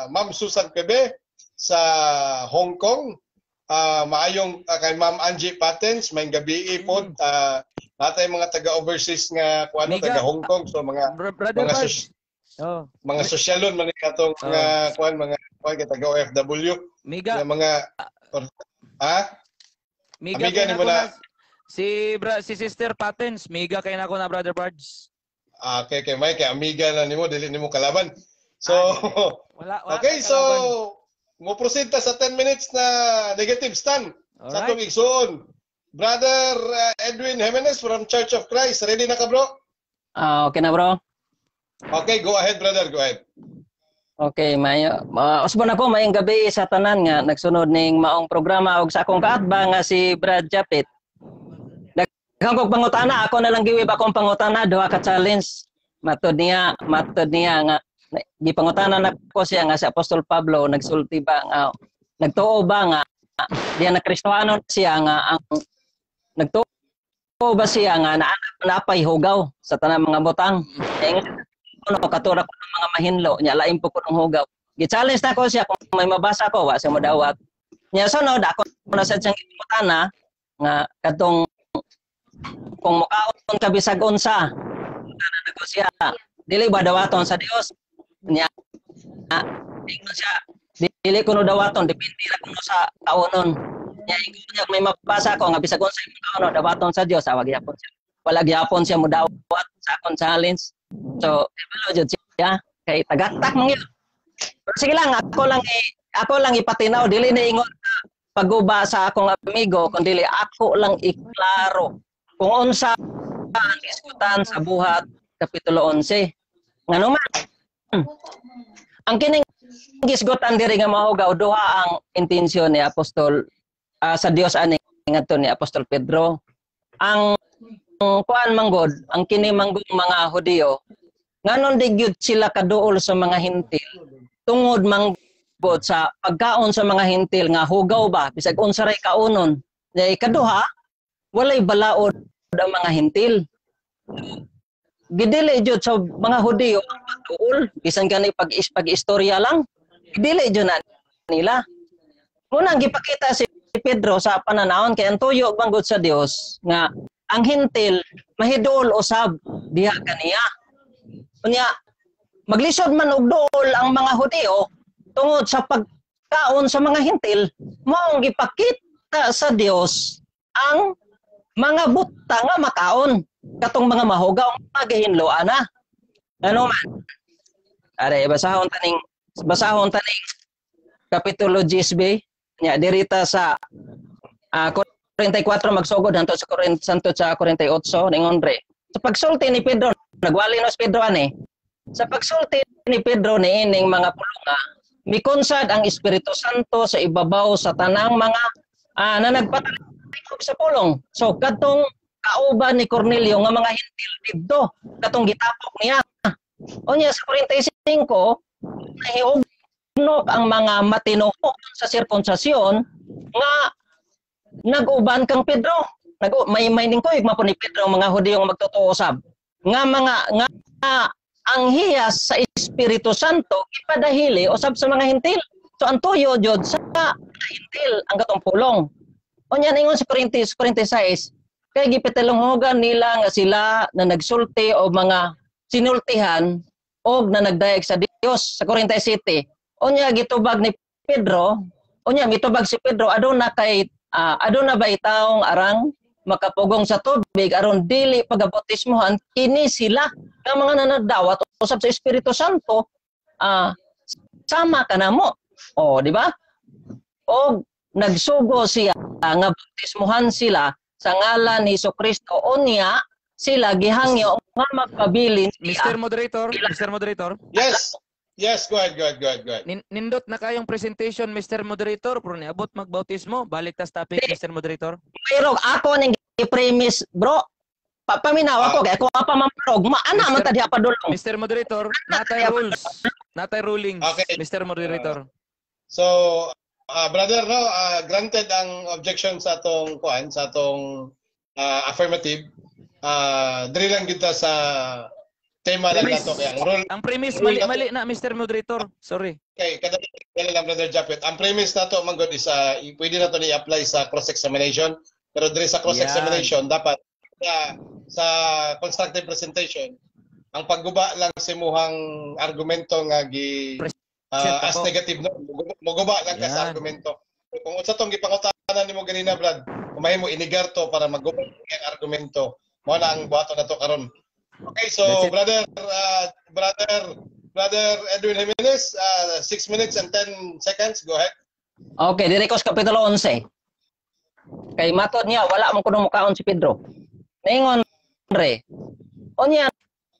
Ma'am Susan Pebe sa Hong Kong. Maayong kay Ma'am Angie Patens, may gabi pod. Natay mga taga-overseas nga kuano taga Hong Kong, so mga mga sosyalon man katong mga taga OFW. Miga mga Miga ni mo na si Sister Patens, miga kay nako na Brother Bards. Okay, may kay amiga na nimo, dili nimo kalaban. So wala okay, so mo proceed ta sa 10 minutes na negative stand sa atong igsoon. Brother Edwin Jimenez from Church of Christ, ready na ka, bro? Okay na, bro. Okay, go ahead, brother, go ahead. Okay, mayo. Usbon ako maayong gabi sa tanan nga nagsunod ning maong programa og sa akong kaatba nga si Brad Japit. Daghang kog pangutana, ako na lang giwib akong pangutana, duha ka challenge. Matod niya nga gipangutana nako siya nga si Apostol Pablo nagsulti ba nga nagtuo ba nga diya na Kristohano siya nga ang nagtuo ba siya nga napay hugaw sa tanang mga butang. Ano katura ko ng mga mahinlo nya lain po ko ng hugaw. Gi-challenge na ko siya kung may mabasa ko wa siya modawat. Nya sunod ako na sa siyang gipangutana nga kadtong kung mukaon ka bisag unsa kana nako siya dili ba dawaton sa Dios nya ingon siya dili kuno dawaton depende ra kuno sa kaunon nya ingon niya may mabasa ko nga bisag unsa imong kauno dawaton sa Dios awag gyapon siya wala gyapon siya modawat sa akong challenge so ebalo jud siya kay tagaktak man gyud sige lang ako lang ipatinaw dili na ingon paguba sa akong amigo kundi ako lang iklaro kung unsa ang isgutan sa buhat kapitulo 11 ngano man ang kining gisgutan diri nga mahugaw duha ang intensyon ni apostol sa Dios ani ngadto ni Apostol Pedro ang kuan manggod ang kini manggod mga Hudiyo nganon di gyud sila kaduol sa mga hintil tungod manggod sa pagkaon sa mga hintil nga hugaw ba bisag unsa ray kaunon day kaduha walay balaod ang mga hintil. Gidili jud sa mga Hudiyo ang pagduol bisan kanay pag-istorya lang. Gidili jud na nila. Muna gipakita si Pedro sa pananawon kay ang tuyo manggod sa Dios nga ang hintil mahidol usab diha kaniya. Unya maglisod man og duol ang mga Hudiyo tungod sa pagkaon sa mga hintil maong gipakita sa Dios ang mga buta nga makaon katong mga mahugaw nga gahinloan na ano man are basahon taning kapitulo 10b nya dirita sa 44 magsugod hanto sa Santo sa 48 ningon re sa pagsulti ni Pedro nagwali no si Pedro ani sa pagsulti ni Pedro niining mga pulunga mikonsad ang Espiritu Santo sa ibabaw sa tanang mga na nagpatalig sa pulong. So katong kauban ni Cornelio nga mga hintil didto katong gitapok niya. Unya sa 45 nahiugnok ang mga matinuo sa sirkunsasyon nga nag-uban kang Pedro. May ningkoy mapo ni Pedro mga Hudiyo nga magtotoo usab. Nga ang hiyas sa Espiritu Santo ipadahili usab sa mga hintil. So ang tuyo jud sa hintil ang katong pulong. Unya ningon sa 46 kay gipitalunghogan nila nga sila na nagsulti o mga sinultihan o na nagdayeg sa Dios sa 47 Unya gitubag ni Pedro, unya mitubag si Pedro aduna kay aduna ba itaong arang makapugong sa tubig aron dili pagabautismohan kini sila nga mga nanadawat usab sa Espiritu Santo sama kanamo. O di ba? O nagsugo siya nga bautismohan sila sa ngalan ni Jesucristo unya sila gihangyo nga magpabilin Mr. Moderator, Mr. Moderator. Yes. Yes, go ahead. Nindot na kayong presentation, Mr. Moderator, pero niabot magbautismo. Balik tas topic, Mr. Moderator. Pero ako ning i-premise, bro. Paminaw ako kay ako pa mamprog. Maana man ta diha padulong. Mr. Moderator, natay rules. Natay rulings, Okay. Mr. Moderator. So, brother, no, granted ang objection sa atong kuan, sa atong affirmative. Diri lang kita sa tema lang nato kaya ang rule. Ang premise rule mali na, Mr. Moderator. Sorry. Okay, kadali lang brother Japet. Ang premise nato manggod is pwede nato ni apply sa cross-examination, pero diri sa cross-examination dapat sa constructive presentation ang pagguba lang sa imuhang argumento nga as negative no. Muguba lang ka sa argumento. Kung unsa tong gipangutanan nimo ganina Brad, kumahay mo inigarto para magguba ang argumento. Mo na ang buhaton nato karon. Okay, so brother Edwin Jimenez, 6 minutes and 10 seconds. Go ahead. Okay, diri ko sa kapitulo 11. Kay matod niya wala man kuno mukaon si Pedro. Ningon re. Unya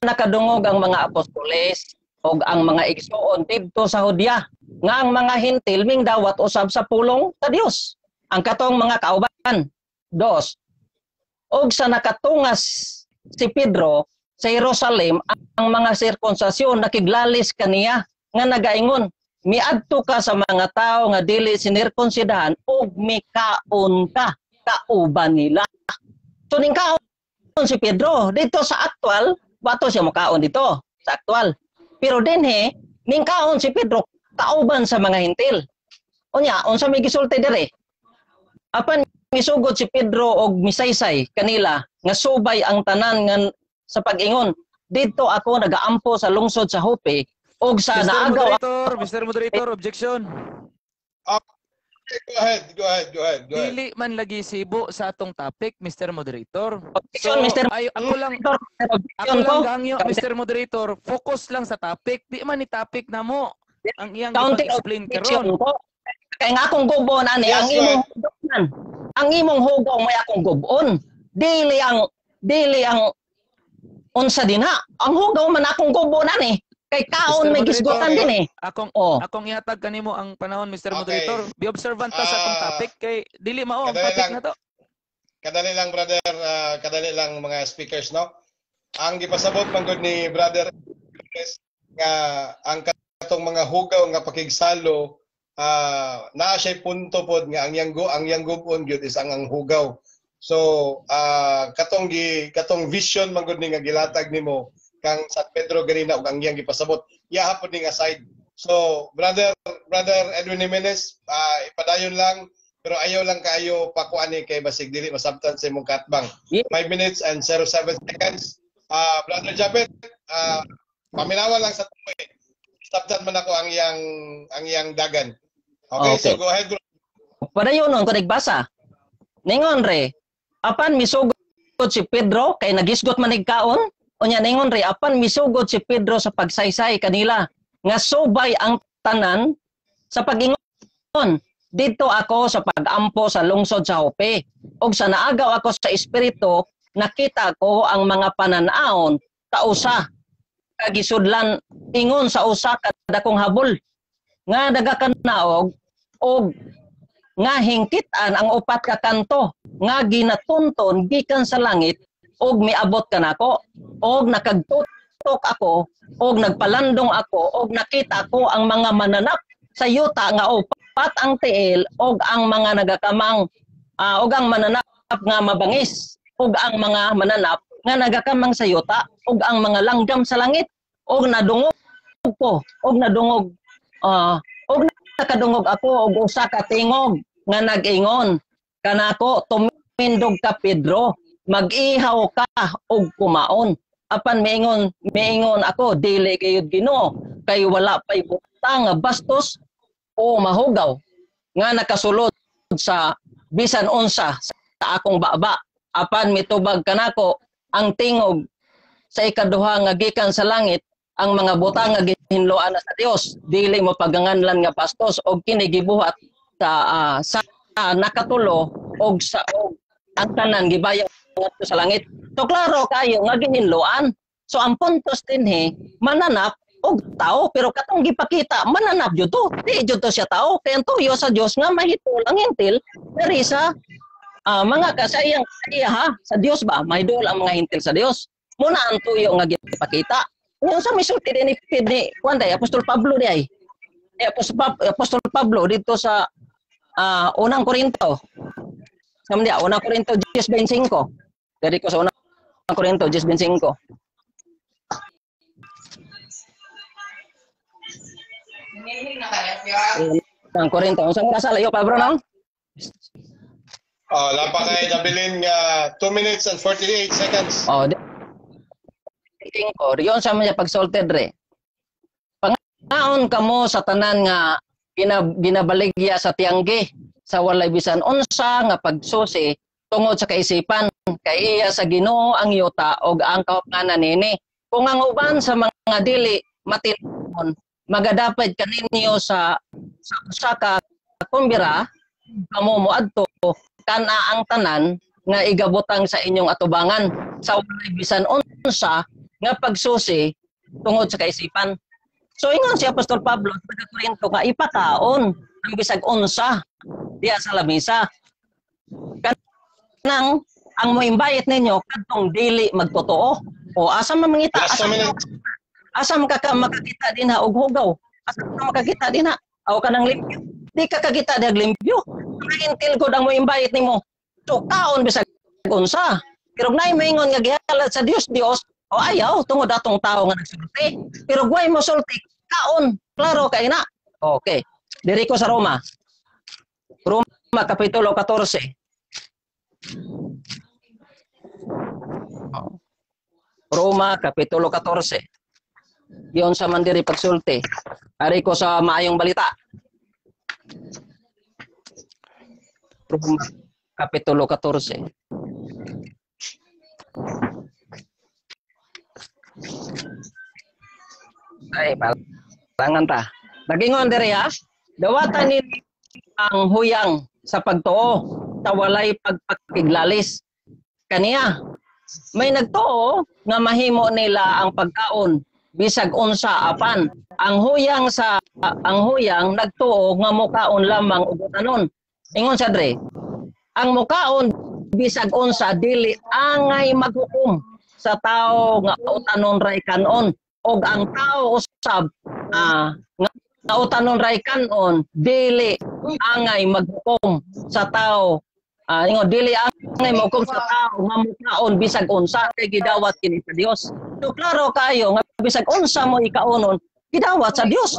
nakadungog ang mga apostoles o ang mga igsoon didto sa Judea nga ang mga Hentil ming dawat usab sa pulong sa Dios. Ang katong mga kauban. 2. Og sa nakatungas si Pedro sa Jerusalem ang mga sirkunsasyon nakiglalis kaniya nga nagaingon miadto ka sa mga tao nga dili sinirkunsidahan ug mikaon ka kauban nila. So ning kaon si Pedro dito sa aktual bato siya mokaon dito sa aktual. Pero dinhi ning kaon si Pedro kauban sa mga Hentil. Unya unsa may gisulti diri? Apan misugod si Pedro og misaysay kanila nga subay ang tanan nga sa pag-ingon dito ako nagaampo sa lungsod sa Joppe og sa naagaw Mr. Moderator, objection. Okay, go ahead. Dili man lagi sibo sa atong topic, Mr. Moderator. Objection, Mr. Ako lang gangyo, Mr. Moderator, focus lang sa topic. Di man ni topic na mo ang iyang i-explain karon. Kaya nga akong gubon ani ang imong hugaw may akong gubon. Dili ang unsa din ha. Ang hugaw man akong gubon ani. Kay kaon may gisgotan din eh. Akong ihatag kanimo ang panahon, Mr. Moderator. Be observant ta sa atong topic kay dili mao ang topic na to. Kadali lang brother, kadali lang mga speakers no. Ang gipasabot man gud ni brother nga ang katong mga hugaw nga pakigsalo naa siya punto pod nga ang yang gubon gyud is ang hugaw. So katong vision man gud ni nga gilatag nimo kang San Pedro ganina ug ang yang gipasabot iya hapon ning aside. So brother Edwin Jimenez ipadayon lang pero ayaw lang kayo pakuan ni kay basig dili masabtan sa imong katbang. 5 minutes and 07 seconds. Brother Japet paminawa lang sa tuloy. Sabtan man ako ang yang dagan. Okay, so go ahead bro. Padayon ko nagbasa. Ningon re, apan misugod si Pedro kay nagisgot man kaon. Unya ningon re, apan misugod si Pedro sa pagsaysay kanila nga subay ang tanan sa pag-ingon. Dito ako sa pag-ampo sa lungsod sa Joppe. Og sa naagaw ako sa espiritu, nakita ko ang mga pananaon kausa kagisudlan ingon sa usa kada kong habol nga nagakanaog og nga hingkitan ang upat ka kanto nga ginatunton gikan sa langit og miabot kanako og nakagtutok ako og nagpalandong ako og nakita ko ang mga mananap sa yuta nga upat ang tiil og ang mga nagakamang og ang mananap nga mabangis og ang mga mananap nga nagakamang sa yuta og ang mga langgam sa langit og nadungog ko og nadungog og nakadungog ako og usa ka tingog nga nag-ingon kanako tumindog ka Pedro mag-ihaw ka og kumaon apan miingon ako dili kayud Ginoo kay wala pay nga bastos o mahugaw nga nakasulod sa bisan unsa sa akong baba apan mitubag kanako ang tingog sa ikaduha nga gikan sa langit ang mga butang nga gihinloan sa Dios dili mo paganganlan nga bastos og kini gibuhat sa nakatulo og ang tanan gibayang ngadto sa langit. So klaro kayo nga gihinloan. So ang puntos dinhi mananap og tao pero katong gipakita mananap jud to. Di jud to siya tao kay ang tuyo sa Dios nga mahitol ang hintil diri sa mga kasayang ha sa Dios ba mahidol ang mga hintil sa Dios. Muna ang tuyo nga gipakita. Yung sa misulti din ni kuanday Apostol Pablo di ay. Apostol Pablo dito sa unang Korinto. Samdia unang Korinto 10:25. Dari ko sa unang Korinto 10:25. Unang Korinto. Unsa nga sa layo pa bro no? Lapa kay nabilin nga 2 minutes and 48 seconds. Riyon sa mga pagsolted re. Pangaon kamo sa tanan nga ginabaligya sa tiangge sa walay bisan unsa nga pagsusi tungod sa kaisipan kay iya sa Ginoo ang yuta og ang kahupanan nini. Kung ang uban sa mga dili matinon magadapad kaninyo sa usa ka kumbira kamo moadto kana ang tanan nga igabutang sa inyong atubangan sa walay bisan unsa nga pagsusi tungod sa kaisipan. So ingon si Apostol Pablo sa Korinto nga ipakaon ang bisag unsa diya sa lamisa. Kanang ang moimbayit ninyo kadtong dili magtotoo o asa mamangita asa makakita din ha og hugaw. Asa makakita din ha aw kanang limpyo. Di ka kakita dag limpyo. Intil gud ang moimbayit nimo. So kaon bisag unsa. Pero nay maingon nga gihalad sa Dios o ayaw tungod atong tao nga nagsulti. Pero guay mo sulti kaon. Klaro kay na. Okay. Diri ko sa Roma. Roma kapitulo 14. Roma kapitulo 14. Diyon sa man diri pagsulti. Ari ko sa maayong balita. Roma kapitulo 14. Ay, palangan ta. Nagingon diri ha. Dawatan ni ang huyang sa pagtuo sa walay pagpakiglalis. Kaniya may nagtuo nga mahimo nila ang pagkaon bisag unsa apan ang huyang nagtuo nga mukaon lamang og utanon. Ingon sa dre. Ang mukaon bisag unsa dili angay maghukom sa tao nga utanon ray kanon og ang tao usab nga utanon ray kanon dili angay maghukom sa tao dili angay maghukom sa tao nga mukaon bisag unsa kay gidawat kini sa Dios. So klaro kayo nga bisag unsa mo ikaunon gidawat sa Dios.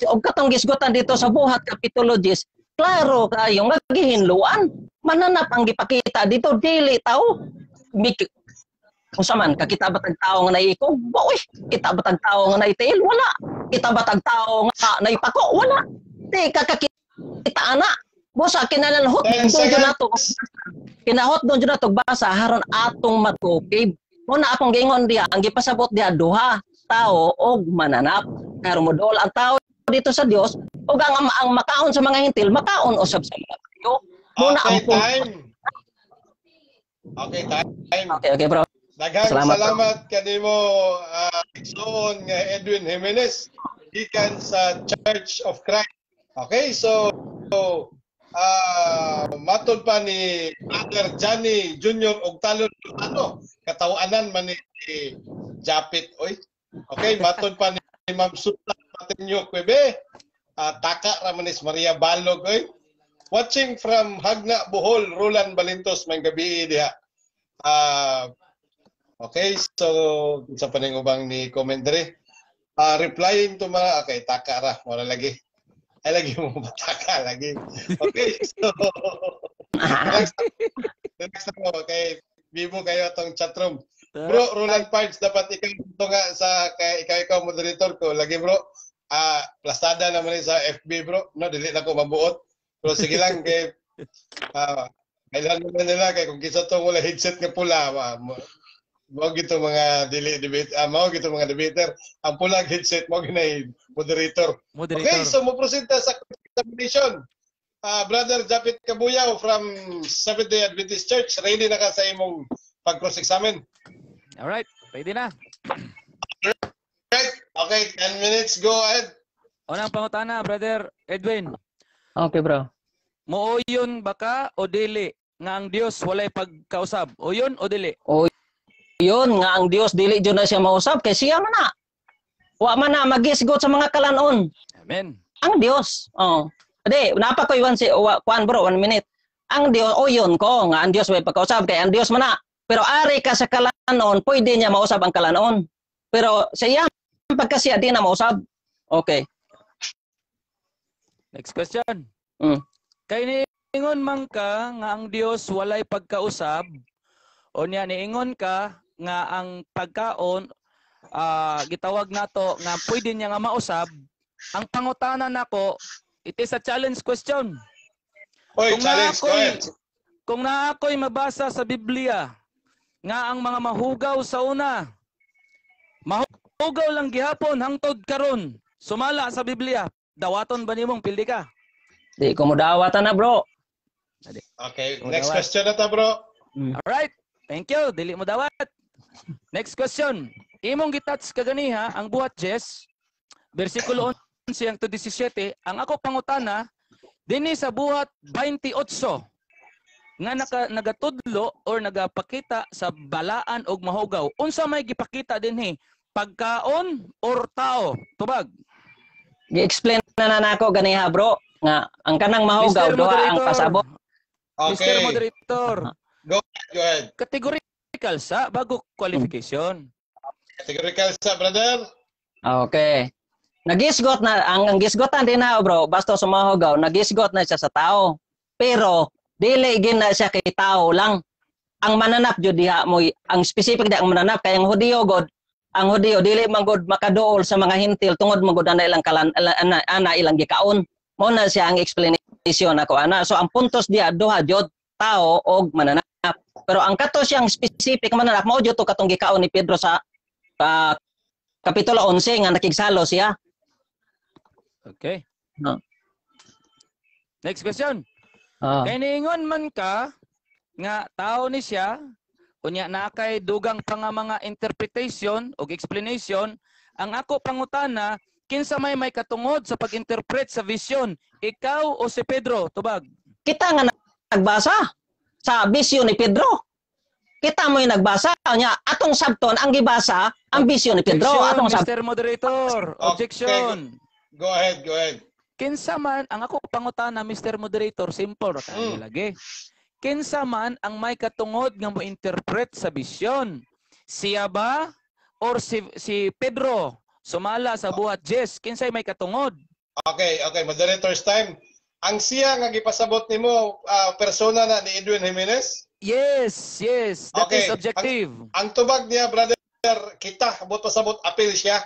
Og katong gisgotan dito sa buhat kapitulo 10 klaro kayo nga gihinluan mananap ang gipakita dito dili tao unsa man kakita batag tao nga naikog boy kita batag tao nga naitail wala kita batag tao nga naipako wala di kakakita ana bosa kinahanglan kinahot don jud nato basa haron atong matukib mo na akong gingon diha ang gipasabot diha duha tao og mananap karon modol ang tao dito sa Dios ug ang makaon sa mga hintil makaon usab sa mga tayo muna ang time. Okay bro. Daghang salamat kanimo igsoon nga Edwin Jimenez gikan sa Church of Christ. Okay, so matod pa ni Brother Johnny Jr. og talon katawanan man ni Japit oy. Okay, matod pa ni Ma'am Sultan Patinyo Quebe. Taka Ramanis Maria Balog oy. Watching from Hagna Bohol, Roland Balintos may gabi diha. Okay, so sa paningubang ni commentary. Replying to mga okay, taka ra wala lagi. Ay lagi mo mataka lagi. Okay, so next mo kay Bibo kayo atong chatroom. Bro, Roland Parts dapat ikaw ito nga sa ikaw moderator ko. Lagi bro, plastada naman sa FB bro. No, dili na ko mabuot. Pero sige lang kay kailan naman nila kay kung kinsa tong wala headset nga pula, mao gito mga mao gito mga debater. Ang pulang headset mao ginay moderator. Okay, so mo proceed sa examination. Brother Japit Kabuyaw from Seventh-day Adventist Church, ready na ka sa imong pag-cross-examine? Alright, ready na. Right. Okay, 10 minutes, go ahead. Unang pangutana, Brother Edwin. Okay, bro. Mooyon ba ka o dili nga ang Dios walay pagkausab? Oyon o dili? Yun nga ang Dios dili jud na siya mausab kay siya man na. Wa man na magisgot sa mga kalanon. Amen. Ang Dios. Oh. Ade, napa ko iwan si kuan bro, 1 minute. Ang Dios oyon ko nga ang Dios way pagkausab kay ang Dios man na. Pero ari ka sa kalanon, pwede niya mausab ang kalanon. Pero siya pagka siya di na mausab. Okay. Next question. Kay niingon man ka nga ang Dios walay pagkausab o niya niingon ka nga ang pagkaon gitawag nato nga pwede niya nga mausab, ang pangutana nako, it is a challenge question. Oy, challenge, go ahead. Kung na ako'y mabasa sa Biblia nga ang mga mahugaw sa una, mahugaw lang gihapon hangtod karon, sumala sa Biblia, dawaton ba nimong pildi ka? Di ko mo dawatan na bro. Okay, next question na ta bro. Alright, thank you. Dili mo dawat. Next question. Imong gitats kaganiha ang buhat Jess, versikulo 11 hangtod 17, ang ako pangutana dinhi sa buhat 28 nga nagatudlo or nagapakita sa balaan og mahugaw. Unsa may gipakita dinhi? Pagkaon or tao? Tubag. Gi-explain na nako ganiha bro nga ang kanang mahugaw duha ang pasabot. Okay. Mr. Moderator. Go ahead. Categorical sa bago qualification. Categorical sa brother. Okay. Nagisgot na ang gisgotan din na bro, basta sa mahugaw, nagisgot na siya sa tao. Pero dili gin na siya kay tao lang. Ang mananap jud diha mo, ang specific di ang mananap kay ang Hudiyo god, ang Hudiyo dili man god makaduol sa mga hintil tungod man god ana ilang ana ilang gikaon. Mao na siya ang explanation ako ana. So ang puntos diha duha jud, tao og mananap. Pero ang kato siyang specific mananap mao jud to katong gikaon ni Pedro sa kapitulo 11 nga nakigsalo siya. Okay. Next question. Kay niingon man ka nga tao ni siya, unya na kay dugang pa nga mga interpretation o explanation, ang ako pangutana, kinsa may katungod sa pag-interpret sa vision, ikaw o si Pedro? Tubag. Kita nga nagbasa sa vision ni Pedro. Kita mo yung nagbasa niya. Atong sabton ang gibasa ang vision ni Pedro. Atong Mr. Moderator. Objection. Okay. Go ahead. Kinsa man ang ako pangutana, Mr. Moderator, simple ra lagi. Kinsa man ang may katungod nga mo interpret sa vision? Siya ba or si Pedro? Sumala sa buhat Jess, kinsay may katungod? Okay, moderator's time. Ang siya nga gipasabot nimo persona na ni Edwin Jimenez? Yes. That is objective. Ang tubag niya, brother, kita abot pasabot appeal siya.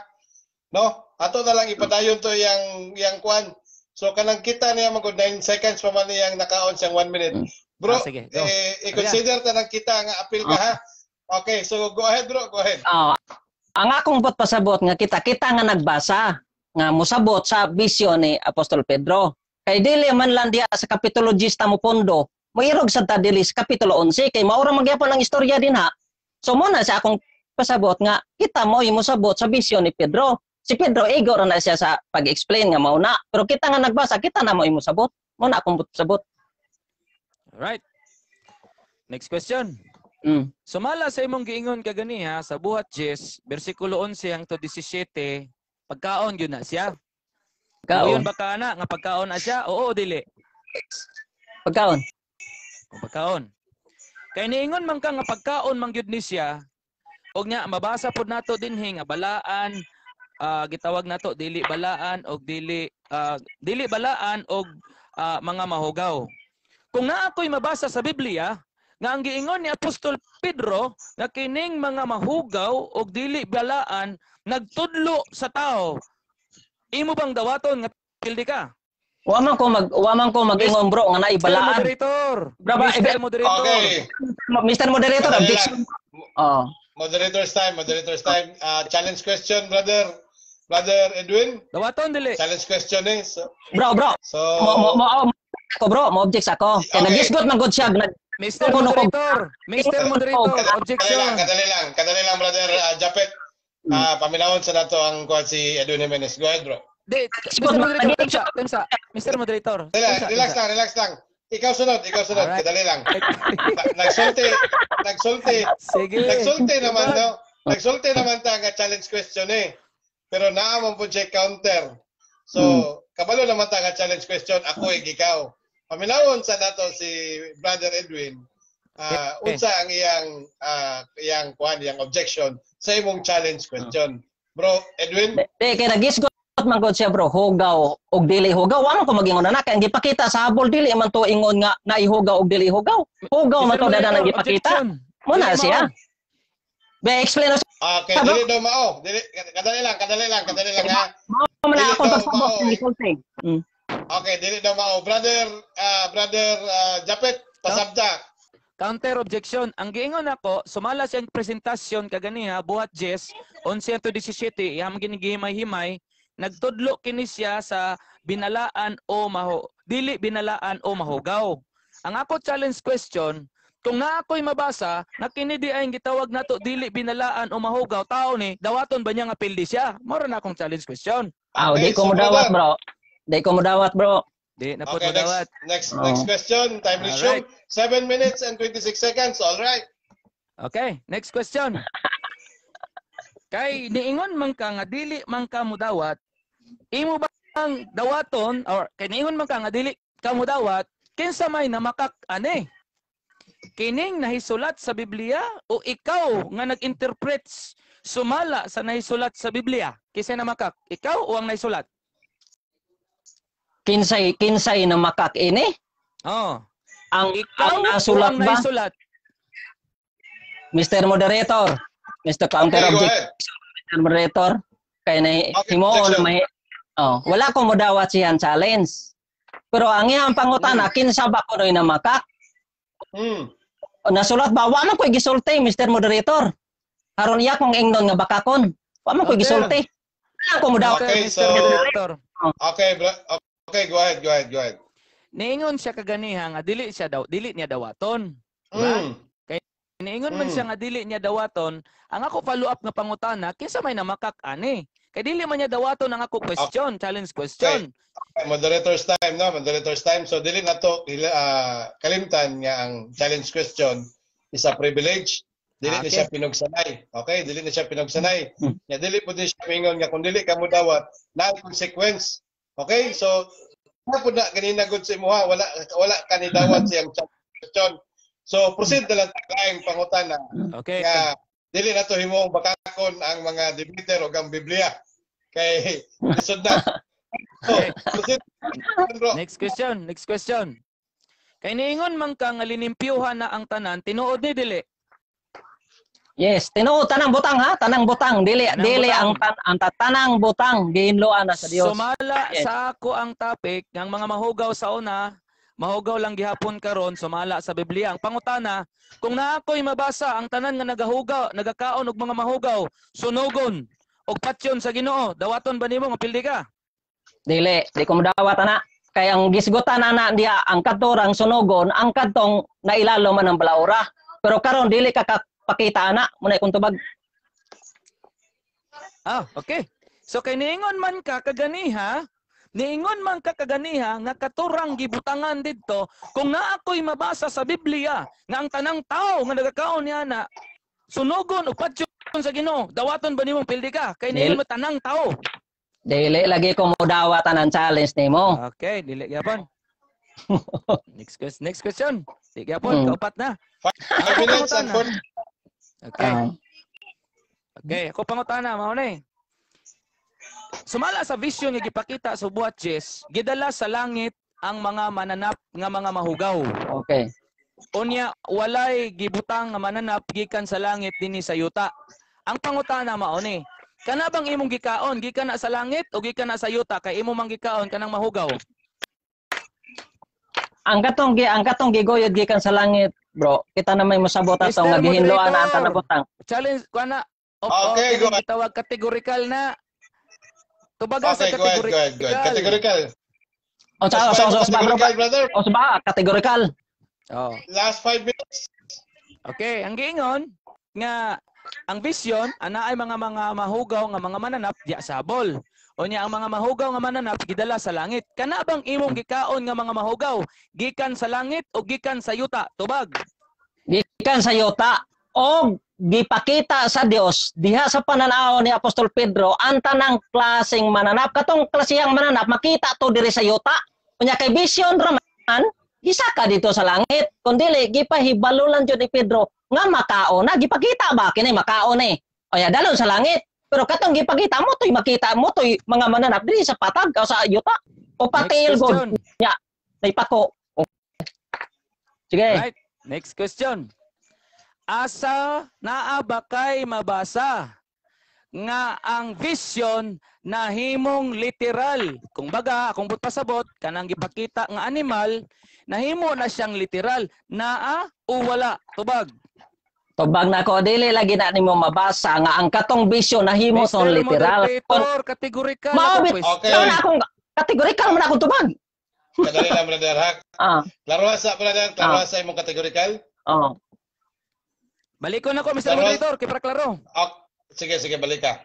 No? Ato na lang ipadayon to yang kwan. So kanang kita niya magod 9 seconds pa man niyang nakaon siyang 1 minute. Bro, sige, i-consider ta nang kita nga appeal ka ha. Okay, so go ahead bro, go ahead. Ang akong pasabot nga kita nga nagbasa nga musabot sa vision ni Apostol Pedro. Kay dili man lang diha sa kapitulo 10 mo pondo, mairog sa ta dili sa kapitulo 11 kay maura magyapon ang istorya din ha. So mo na sa akong pasabot nga kita mo musabot sa vision ni Pedro. Si Pedro ego ra na siya sa pag-explain nga mauna, pero kita nga nagbasa, kita na mo musabot. Mo na akong pasabot. Alright. Next question. Sumala sa imong giingon kaganiha sa buhat Jess, versikulo 11 hangtod 17, pagkaon gyud na siya. Pagkaon ba ka na nga pagkaon na siya? Oo o dili? Pagkaon. Pagkaon. Kay niingon man ka nga pagkaon man gyud ni siya, og nya mabasa pod nato dinhi nga balaan, gitawag nato dili balaan og dili balaan og mga mahugaw. Kung naa ako'y mabasa sa Biblia nga ang giingon ni Apostol Pedro nga kining mga mahugaw og dili balaan nagtudlo sa tao. imo bang dawaton nga pildi ka? Wa man ko mag-ingon bro nga Mr. naibalaan. Moderator. Bro, Mr. Moderator. Okay. Mr. Moderator, Madali objection. lang. Oh. Moderator's time. Challenge question, brother Edwin. Dawaton dili. Challenge question eh. So, Bro. Ako bro, mo-object ako. Kaya Okay. nag-isgot man gud siya. Mr. Moderator. Mr. Moderator. Objection. Kadali lang, brother Japet. Paminawon sa nato ang kuwan si Edwin Jimenez. Go ahead, bro. Di, Mr. Moderator, temsa. Mr. Moderator. Relax lang. Ikaw sunod. Alright. Kadali lang. Nagsulti Sige. naman, no? Nagsulti naman ta nga challenge question eh. Pero naamon po siya counter. So, kabalo naman ta nga challenge question. Ako ikaw. Paminawon sa nato si Brother Edwin. Unsa ang iyang objection sa imong challenge question. Bro, Edwin? Di, kaya nag-isgot man gud siya bro, hugaw og dili hugaw. Wa man ko mag-ingon na kaya gipakita sa habol dili man to ingon nga naihugaw og dili hugaw. Hugaw man to dada nang gipakita. Muna siya. Be explain us. Okay, dili daw mao. Kadali lang ha. Mo na Dili ako daw pagsabot mao. ng consulting. Okay, dili daw mao. Brother Japet, pasabta. Counter objection. Ang giingon ako, sumala siyang presentasyon kaganiha buhat Jess 11-17 iyang ginigihimay-himay nagtudlo kini siya sa binalaan o dili binalaan o mahugaw. Ang ako challenge question, kung na ako'y mabasa, na kini di ay gitawag nato dili binalaan o mahugaw, tao ni dawaton ba niya nga pildi siya? Mora na akong challenge question. Di ko mo dawat bro. Di ko mo dawat bro. Di na po Okay, dawat. next question. Time resume. 7 minutes and 26 seconds. All right. Okay, next question. Kay niingon man ka nga dili man ka mudawat, imo ba ang dawaton or kay niingon man ka nga dili ka mudawat, kinsa may namakak ani? Kining nahisulat sa Biblia o ikaw nga nag-interpret sumala sa nahisulat sa Biblia? Kinsa namakak? Ikaw o ang nahisulat? Kinsay na makak ini? Oh. Ang Ikaw nasulat o ang ba? nahisulat? Mr. Moderator. Mr. Counter Okay, go Object. ahead. Mr. Moderator. Kaya na himuon objection. may wala ko mo dawat siyan challenge. Pero ang iyang pangutana kinsa ba ko na makak? Nasulat ba? Wa man ko gisulti, Mr. Moderator. Aron iya kong ingnon nga bakakon. Wa man ko Okay. gisulti. Wala ko mo dawat. Okay, Mr. so- Moderator. Okay, go ahead. Niingon siya kaganiha nga dili niya dawaton. Diba? Niingon man siya nga dili niya dawaton, ang ako follow up nga pangutana, kinsa may namakak ani? Kay dili man niya dawaton ang ako question, challenge question. Okay, moderator's time, no? Moderator's time. So, dili na to kalimtan nga ang challenge question is a privilege. Dili na Okay. siya pinugsanay. Okay? Dili na siya pinugsanay. Nga dili po din siya mingon nga kung dili ka mo dawat, na consequence. Okay? So, po na ganina gud sa imuha, wala ka ni dawat siyang challenge question. So, proceed na lang taglaing pangutana. Okay. Nga dili na to himong bakakon ang mga debater o ang Biblia. Kay lisod na. So, proceed, bro. Next question. Kay niingon man ka nga linimpyuhan na ang tanan, tinuod ni dili. Yes, tinuod tanang butang ha, tanang butang dili Tanang dili butang. ang tanang butang gihinloan na sa Dios. Sumala Yes. sa ako ang topic ng mga mahugaw sa una, mahugaw lang gihapon karon sumala sa Biblia. Ang pangutana, kung na ako'y mabasa ang tanan nga nagahugaw, nagakaon og mga mahugaw, sunugon og patyon sa Ginoo, dawaton ba nimo nga pildi ka? Dili, di ko modawat ana. Kay ang gisgutan ana diha ang kadtorang sunugon, ang kadtong nailalo man ang balaura. Pero karon dili ka pakita ana, muna kung tubag. Okay. So kay niingon man ka kaganiha nga katurang gibutangan didto kung naa ko'y mabasa sa Biblia nga ang tanang tao nga nagakaon niya na sunugon o patyon sa Ginoo, dawaton ba nimong pildi ka? Kay niingon mo tanang tao. Dili lagi ko modawat ang challenge nimo. Okay, dili gyapon. Next question. Dili gyapon, kaupat na. 5 minutes and 40. Okay. Okay, ako pangutana mao ni. Sumala sa vision nga gipakita sa buhat Jess, gidala sa langit ang mga mananap nga mga mahugaw. Okay. Unya walay gibutang nga mananap gikan sa langit dinhi sa yuta. Ang pangutana mao ni, Kana bang imong gikaon? Gikan na sa langit o gikan na sa yuta kay imo mang gikaon kanang mahugaw? Ang katong gigoyod gikan sa langit, bro. Kita na may mosabot ato Mr. nga gihinloan na ang Moderator. tanabutang. Challenge kana. Okay, go ahead. Gitawag categorical na. Tubaga sa Okay, go ahead. Categorical. O sa bro. Categorical, brother. O sa categorical. Oh. Last 5 minutes. Okay, ang giingon nga ang vision ana ay mga mahugaw nga mga mananap diya sa habol. O niya ang mga mahugaw nga mananap gidala sa langit. Kana bang imong gikaon nga mga mahugaw gikan sa langit o gikan sa yuta? Tubag. Gikan sa yuta o gipakita sa Dios diha sa pananaw ni Apostol Pedro ang tanang klaseng mananap. Katong klaseng mananap makita to diri sa yuta. Unya kay vision raman gisaka dito sa langit. Kundili gipahibalo lang jud ni Pedro nga makaon na gipakita ba kini makaon eh. O ya dalon sa langit. Pero katong gipakita mo to'y makita mo to'y mga mananap diri sa patag o sa yuta o patil god nya nay pako. Sige. Right. Next question. Asa naa ba kay mabasa nga ang vision nahimong literal? Kung baga, kung pasabot kanang gipakita nga animal, nahimo na siyang literal. Naa o wala? Tubag. Tubag na ko dili lagi na nimo mabasa nga ang katong vision nahimo son literal. Moderator, categorical. Okay. Na akong categorical man akong tubag. Kadali lang, brother, ha? Klaro sa, brother. Klaro sa imong categorical. Oo. Balikon ako, Mr. Moderator, kay para klaro. Sige, balik ka.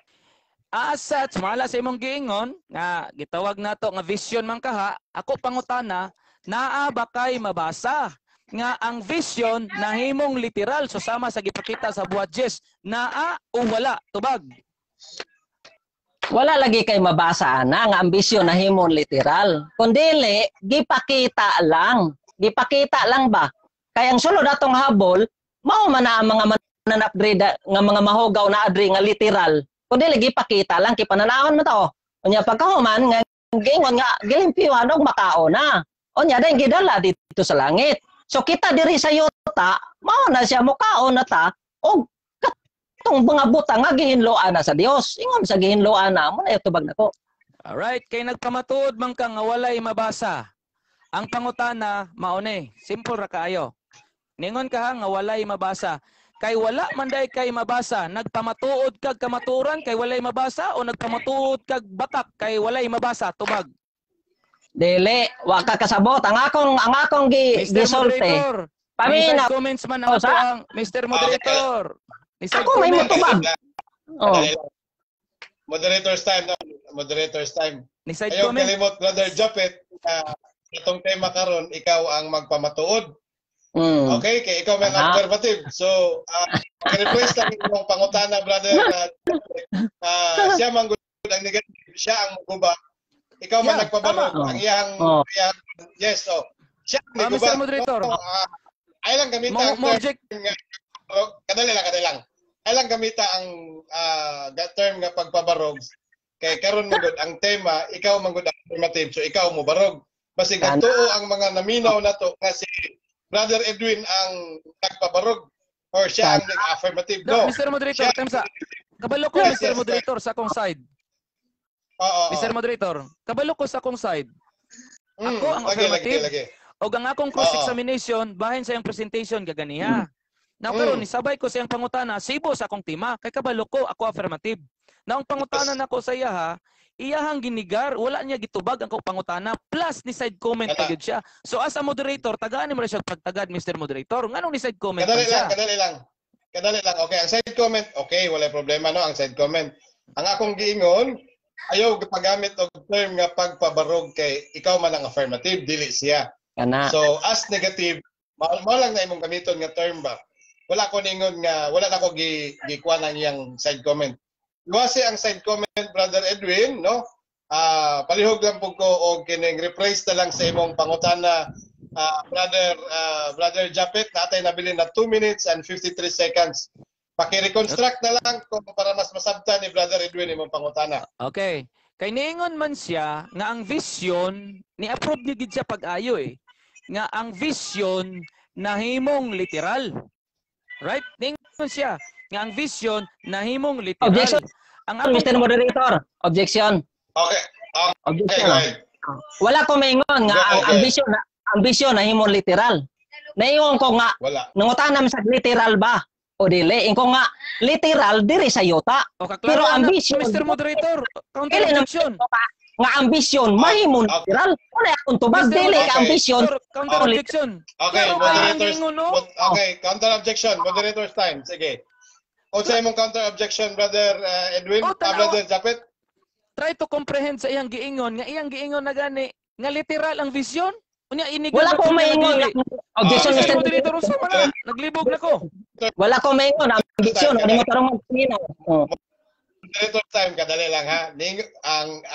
Asa, sumala sa imong giingon, nga gitawag nato nga vision man kaha, ako pangutana, naa ba kay mabasa nga ang vision nahimong literal so sama sa gipakita sa buhat Jes, naa o wala? Tubag. Wala lagi kay mabasa na nga ang vision nahimong literal. Kundili gipakita lang. Gipakita lang ba? Kay ang sulod atong habol, mao man na ang mga mananap nga mga mahugaw na adri nga literal. Kundili gipakita lang kay pananahon mo to. Unya pagkahuman nga gingon nga gilimpiwan og makaon na. Unya dai gidala dito sa langit. So kita diri sa yuta, mao na siya mukaon na ta og katong mga butang nga gihinloan na sa Dios. Ingon sa gihinloan na mo na tubag nako. Alright, kay nagpamatuod man ka nga walay mabasa. Ang pangutana maone, simple ra kaayo. Ningon ka nga walay mabasa. Kay wala man day kay mabasa, nagpamatuod kag kamaturan kay walay mabasa o nagpamatuod kag batak kay walay mabasa? Tubag. Dili, wa ka kasabot. Ang akong gisulti. Paminaw. Comments man ang ato ang Mr. Moderator. Ako may mutubag. Oh. Moderator's time. No? Moderator's time. Ayaw kalimot, Brother Japet, itong tema karon ikaw ang magpamatuod. Okay? Kaya ikaw may affirmative. So, request lang itong pangutana, Brother. Siya man ang negative. Siya ang maguba. Ikaw man nagpabarog. Ang iyang yes, so. Siya ang maguba. Mr. Moderator. Ay lang gamita ang kadali lang. Ay lang gamita ang term nga pagpabarog. Kay karon man ang tema, ikaw man gud affirmative. So ikaw mo barog. Basig tuo ang mga naminaw nato kasi Brother Edwin ang nagpabarog or siya ang nag-affirmative. No, Mr. Moderator, kabalo ko, Mr. Moderator, sa akong side. Mr. Moderator, kabalo ko sa akong side. Ako ang affirmative. O ang akong cross-examination, bahin sa iyong presentation, gaganiha. Now, karon nisabay ko sa iyong pangutana, sibo sa akong tema, kay kabalo ko, ako affirmative. Now, ang pangutana na ko sa iya ha, iyahang ginigar, wala niya gitubag ang pangutana, plus ni side comment kagid siya. So as a moderator, tagaan mo na siya pagtagad, Mr. Moderator. Nganong ni side comment siya? Kadali lang. Okay, ang side comment, okay, wala problema no, ang side comment. Ang akong giingon, ayaw pagamit og term nga pagpabarog kay ikaw man ang affirmative, dili siya. So as negative, mao lang na imong gamiton nga term ba. Wala ko ningon nga wala na ko gikuan ang iyang side comment. Luwasi ang side comment, Brother Edwin, no? Palihog lang po ko o kining rephrase na lang sa imong pangutana, Brother Japet, natay nabili na 2 minutes and 53 seconds. Paki-reconstruct na lang kung para mas masabtan ni Brother Edwin imong pangutana. Okay. Kay niingon man siya nga ang vision, ni-approve ni gid siya pag-ayo nga ang vision nahimong literal. Right? Niingon siya nga ang vision nahimong literal. Objection. ang Mr. Moderator, objection. Okay. Okay, Objection. go ahead. Wala ko maingon nga ang ambisyon na himong literal. Naingon ko nga Wala. nangutanam sa literal ba o dili. Ingon nga literal diri sa yuta. Pero ambisyon Mr. Moderator, counter objection. Nga ambisyon mahimong literal. Wala akong tubag dili ka ambisyon. Counter objection. Okay, Pero moderators. ang Counter objection. Moderators time. Sige. O sa imong counter objection, Brother Edwin, Brother Japet? Try to comprehend sa iyang giingon, nga iyang giingon na gani, nga literal ang vision. Unya inigon Wala ko maingon nga objection Mr. Mr. Moderator, sa man naglibog na ko. Wala ko maingon ambisyon ano mo tarong magpinaw. Moderator time, kadali lang ha.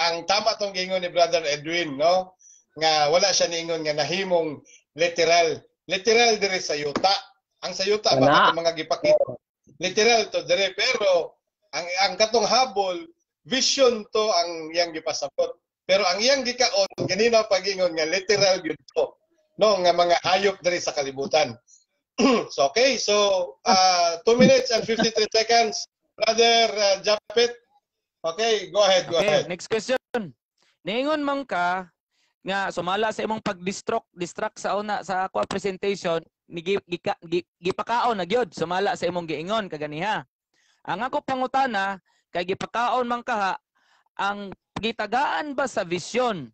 Ang tama tong giingon ni Brother Edwin, no? Nga wala siya niingon nga nahimong literal. Literal diri sa yuta. Ang sa yuta ba mga gipakita. Literal to dire, pero ang katong habol vision to ang iyang gipasabot. Pero ang iyang gikaon ganina pag-ingon nga literal gyud to. No, nga mga hayop diri sa kalibutan. So okay, so 2 minutes and 53 seconds. Brother Japet. Okay, go ahead, go ahead. Next question. Niingon man ka nga sumala sa imong pag-distract sa una sa ako presentation, gipakaon na gyud sumala sa imong giingon kaganiha. Ang ako pangutana kay gipakaon man kaha ang gitagaan ba sa vision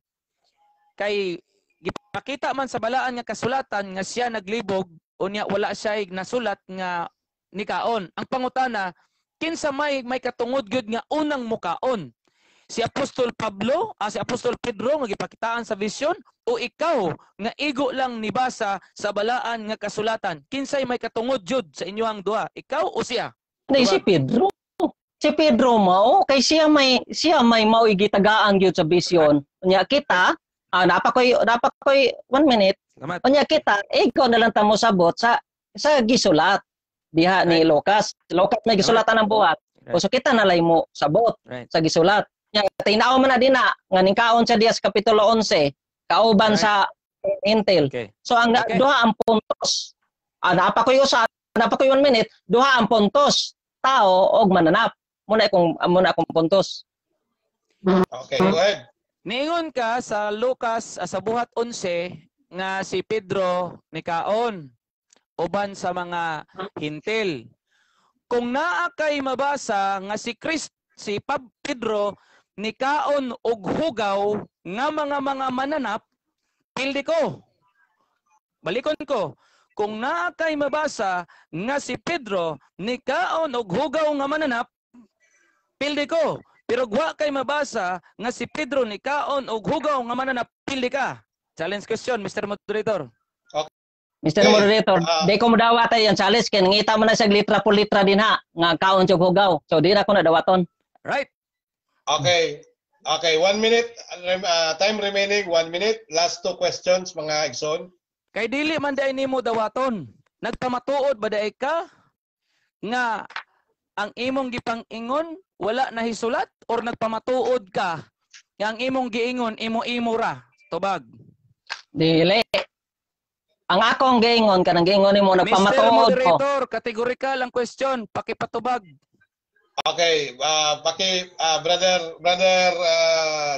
kay gipakita man sa balaan nga kasulatan nga siya naglibog unya wala siya nasulat nga nikaon. Ang pangutana kinsa may katungod gyud nga unang mukaon, si Apostol Pablo, si Apostol Pedro nga gipakitaan sa vision o ikaw nga igo lang nibasa sa balaan nga kasulatan? Kinsay may katungod jud sa inyohang duha, ikaw o siya? Si Pedro. Si Pedro mao kay siya may mao igitagaan gyud sa vision. Unya kita, napakoy 1 minute. Salamat. Unya kita, ikaw na lang tamo sabot sa gisulat diha ni Lucas. Lucas may gisulatan ng buhat. O so kita nalay mo sabot sa gisulat. Nya tinaw man na dinha nga ningkaon sa dias kapitulo 11 kauban sa Intel. Okay. So ang duha ang puntos. Napakoy 1 minute, duha ang puntos. Tao og mananap. Muna akong puntos. Okay, go ahead. Niingon ka sa Lucas sa buhat 11 nga si Pedro nikaon uban sa mga hintil. Kung naa kay mabasa nga si Pedro nikaon og hugaw nga mga mananap, pildi ko. Balikon ko. Kung naa kay mabasa nga si Pedro nikaon og hugaw nga mananap, pildi ko. Pero wa kay mabasa nga si Pedro nikaon og hugaw nga mananap, pildi ka. Challenge question, Mr. Moderator. Okay. Mr. Moderator, di ko madawatay yung challenge kay nangita mo na sa litra po litra din ha nga kaon og hugaw. So di na ko nadawaton. Right. Okay. Okay, 1 minute time remaining, 1 minute. Last 2 questions mga igsoon. Kay dili man day nimo dawaton. Nagpamatuod ba day ka nga ang imong gipang-ingon wala na hisulat or nagpamatuod ka nga ang imong giingon imo-imo ra tubag? Dili. Ang akong giingon kanang giingon nimo Mr. nagpamatuod ko. Moderator, categorical ang question, pakipatubag. Okay, brother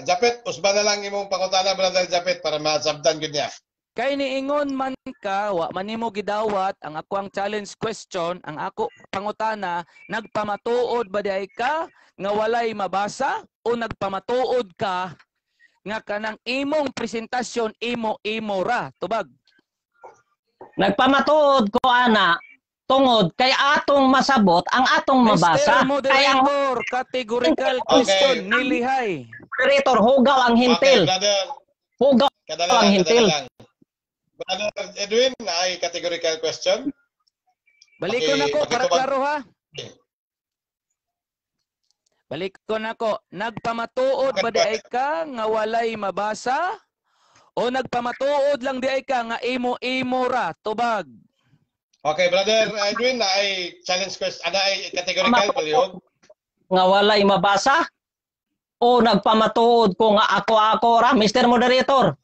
Japet, usba na lang imong pangutana Brother Japet para masabtan gyud niya. Kay niingon man ka, wa man nimo gidawat ang ako ang challenge question, ang ako pangutana, nagpamatuod ba diay ka nga walay mabasa o nagpamatuod ka nga kanang imong presentasyon imo ra tubag? Nagpamatuod ko ana tungod kay atong masabot ang atong mabasa. Mr. Moderator, categorical question, nilihay. Moderator, hugaw ang hintil. Okay, Hugaw ang hintil. Brother Edwin, ay categorical question. Balikon ako para klaro ha. Balikon ako. Nagpamatuod ba di ay ka nga walay mabasa? O nagpamatuod lang di ay ka nga imo ra tubag? Okay, Brother Edwin, ay challenge question, ay categorical palihog. Nga walay mabasa? O nagpamatuod ko nga ako ra, Mr. Moderator?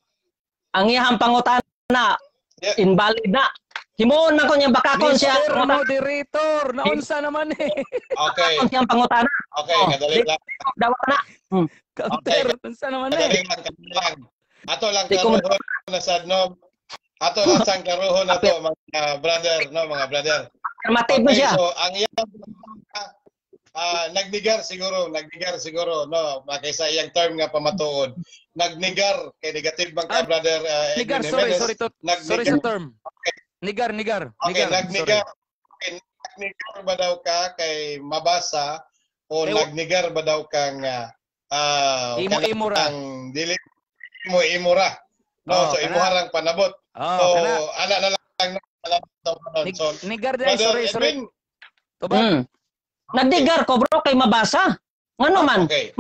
Ang iyang pangutana invalid na. Himuon man ko niyang bakakon siya. Mr. Moderator, naunsa naman eh. Okay. Siyang pangutana. Okay, kadali lang. Dawa na. Counter, naunsa naman Kadali eh. lang. Ato lang karuhon na sad no. Ato lang sang karuhon na to mga brother, no, mga brother. Matib mo siya. So ang iyang nagnigar siguro no, kaysa iyang term nga pamatuod. Nagnigar kay negative bang ka brother Nigar, Edwin sorry Jimenez. sorry sa term. Nigar. Okay, Sorry. nagnigar ba daw ka kay mabasa o nagnigar ba daw kang Imo ra. dili imo ra. No, so imo harang panabot. So ana na lang so Nigar dai, sorry. Edwin, Tubag. Nagdigar ko bro kay mabasa. Ngano man? Okay.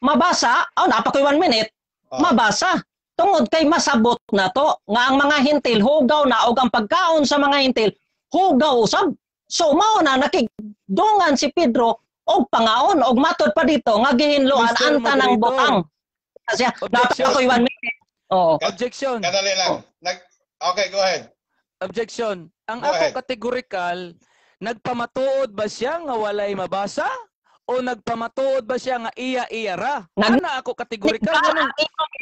Mabasa, napakoy 1 minute. Mabasa. Tungod kay masabot na to nga ang mga hintil hugaw na og ang pagkaon sa mga hintil hugaw usab. So mao na nakigdungan si Pedro og pangaon og matod pa dito nga gihinluan Mr. ang tanang Moderator. butang. Kasi napakoy 1 minute. Oo. Objection. kadali lang. Okay, go ahead. Objection. Ang Go ako ahead. kategorikal, nagpamatuod ba siya nga walay mabasa? O nagpamatuod ba siya nga iya ra? Ana ako kategorikal.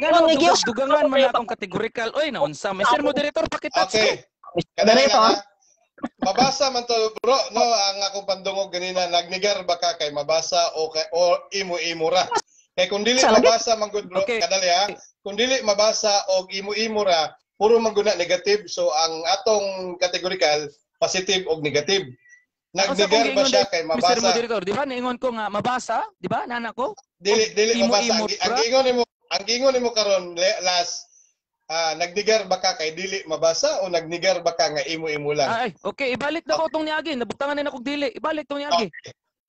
Ganun dugangan man akong kategorikal. Oy, naunsa. Mr. Moderator, pakitats ko. Okay. Kadali lang. Mabasa man to bro, no, ang akong pandungog ganina nagnigar ba ka kay mabasa o imo ra. Kay kung dili mabasa man gud bro, Okay. kadali ha. Kung dili mabasa og imo ra, puro man gud na negative. So ang atong categorical positive og negative. Nagnigar ba siya kay Mr. mabasa? Moderator, di ba niingon ko nga mabasa? Di ba, nana ko? Dili mabasa. Imo Ang gingon nimo karon last nagnigar ba ka kay dili mabasa o nagnigar ba ka nga imo lang? Ay, okay, ibalik na ko tong niagi. Nabutangan na kog dili. Ibalik tong niagi.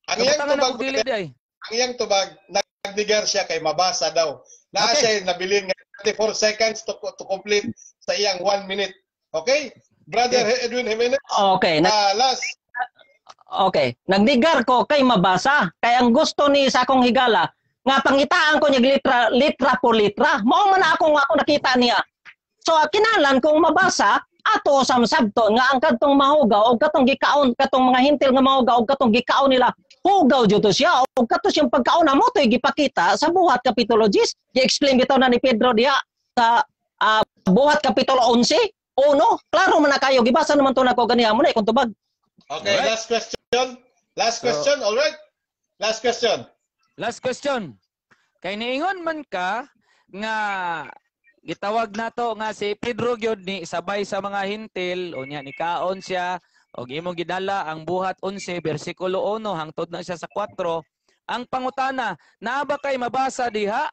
Ang iyang Nabutangan na tubag kog dili di ay. ang iyang tubag nagnigar siya kay mabasa daw. Naa Okay. siya nabilin nga 34 seconds to complete sa iyang 1 minute. Okay? Brother Edwin Jimenez, Okay. last. Okay. Nagdigar ko kay mabasa. Kay ang gusto ni sa akong higala nga pangitaan ko niya litra por litra. Mao man ako nakita niya. So kinahanglan kong mabasa ato sa sabton nga ang kadtong mahugaw o katong gikaon katong mga hintil nga mahugaw o katong gikaon nila hugaw jud to siya o kato siyang pagkaon na mo to'y gipakita sa buhat kapitulo 10. Gi-explain bitaw na ni Pedro diha sa buhat kapitulo 11. O no, klaro man na kayo gibasa naman to nako ganiha mo na kung tubag. Okay, Alright. last question. All right? Last question. Last question. Kay niingon man ka nga gitawag nato nga si Pedro gyud ni sabay sa mga hintil o niya ni kaon siya og imong gidala ang buhat 11 bersikulo 1 hangtod na siya sa 4. Ang pangutana, naa ba kay mabasa diha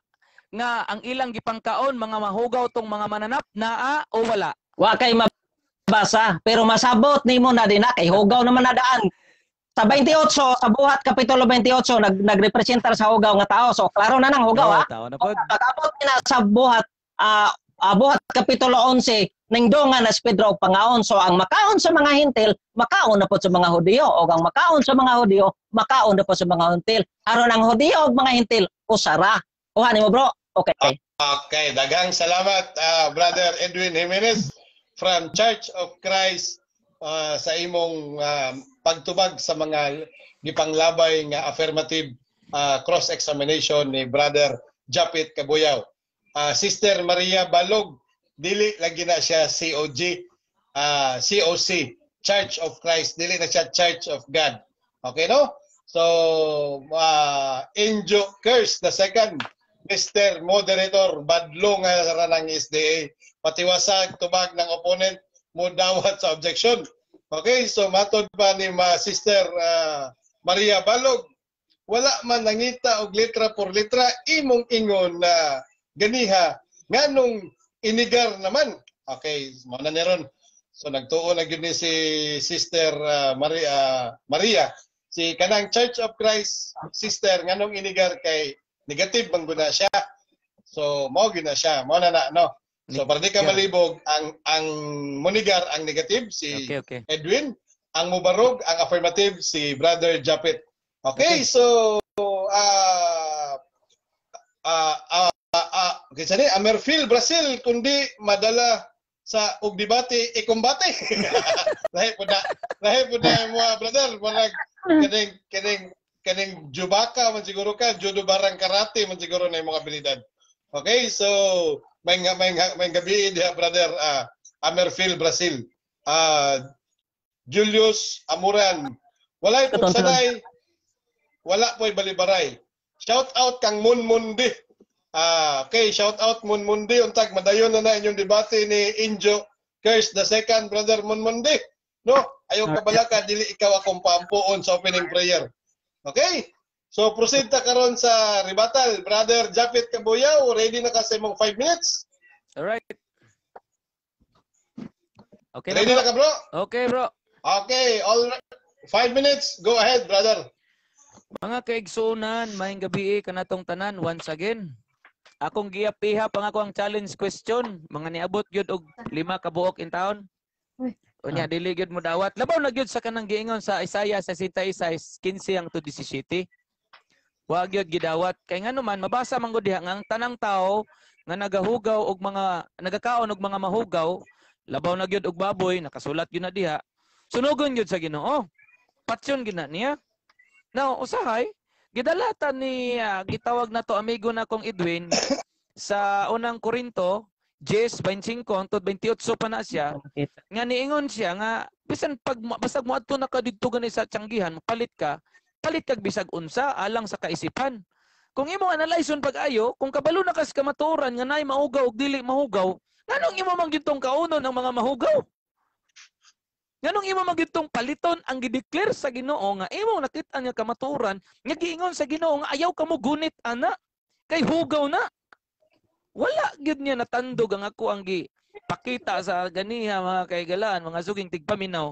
nga ang ilang gipangkaon mga mahugaw tong mga mananap naa o wala? Wa kay mabasa pero masabot nimo na din na kay hugaw naman na daan. Sa 28 sa buhat kapitulo 28 nagrepresentar sa hugaw nga tao. So klaro na nang hugaw ha. Tao na pod. Pag-abot na sa buhat buhat kapitulo 11 ningdongan na si Pedro og pangaon. So ang makaon sa mga hintil, makaon na po sa mga Hudiyo o ang makaon sa mga Hudiyo, makaon na po sa mga hintil. Aron ang Hudiyo og mga hintil usara. Kuha nimo bro. Okay. Okay, daghang salamat Brother Edwin Jimenez from Church of Christ sa imong pagtubag sa mga gipanglabay nga affirmative cross-examination ni Brother Japit Kabuyaw. Sister Maria Balog, dili lagi na siya COC, Church of Christ, dili na siya Church of God. Okay no? So, Injo Curse, the second, Mr. Moderator, badlo nga ranang SDA, patiwasag tubag ng opponent mo dawat sa objection. Okay, so matod pa ni Sister Maria Balog, wala man nangita og litra por litra, imong ingon na ganiha nganong inigar naman. Okay, mo na niron. So nagtuo na gyud ni si Sister Maria, si kanang Church of Christ sister nganong inigar kay negative bang guna siya. So mao gyud na siya, mao na no. So para di ka malibog, ang monigar ang negative si Okay. Edwin, ang mubarog ang affirmative si Brother Japit. Okay, so Amerfil Brazil kundi madala sa og debate ikumbate. Lahi po na mo brother, marag kaning jubaka man siguro ka, judo barang karate man siguro na yung mga abilidad. Okay, so may gabi diha brother Amerfil Brazil. Julius Amuran. Walay po sanay. Wala po'y balibaray. Shout out kang Munmundi. Okay, shout out Munmundi. Untag madayon na inyong debate ni Injo Curse the second brother Munmundi. No, ayaw ka bala ka dili ikaw akong paampuon sa opening prayer. Okay? So proceed ta karon sa rebuttal. Brother Japit Kabuyaw, ready na ka sa imong 5 minutes? All right. Okay ready na ka, bro? Okay, bro. Okay, all right. 5 minutes. Go ahead, brother. Mga kaigsunan, maayong gabi kanatong tanan once again. Akong giyap-ihap ang ako ang challenge question. Mga niabot gyud og 5 ka buok in taon. Unya dili gyud mo dawat. Labaw na gyud sa kanang giingon sa Isaiah 66:15 ang to 17. Wa gyud gidawat kay ngano man mabasa man gud diha nga ang tanang tawo nga nagahugaw og mga nagakaon og mga mahugaw, labaw na gyud og baboy, nakasulat gyud na diha. Sunugon gyud sa Ginoo. Patsyon gyud na niya. Now, usahay, gidalatan ni gitawag na to amigo na kong Edwin sa unang Korinto 10:25 hangtod 28 pa na siya. Nga niingon siya nga bisan pag basag mo adto na ka didto gani sa tiyanggihan, palit kag bisag unsa alang sa kaisipan. Kung imong analyson pag-ayo, kung kabalo na kas kamatuoran nga naay mahugaw ug dili mahugaw, nganong imo man gitong kaunon ang mga mahugaw? Nganong imo magitong paliton ang gideclare sa Ginoo nga imong nakit-an nga kamatuoran nga giingon sa Ginoo nga ayaw kamo gunit ana kay hugaw na. Wala gyud niya natandog ang ako ang gipakita sa ganiha mga kaigalaan, mga suging tigpaminaw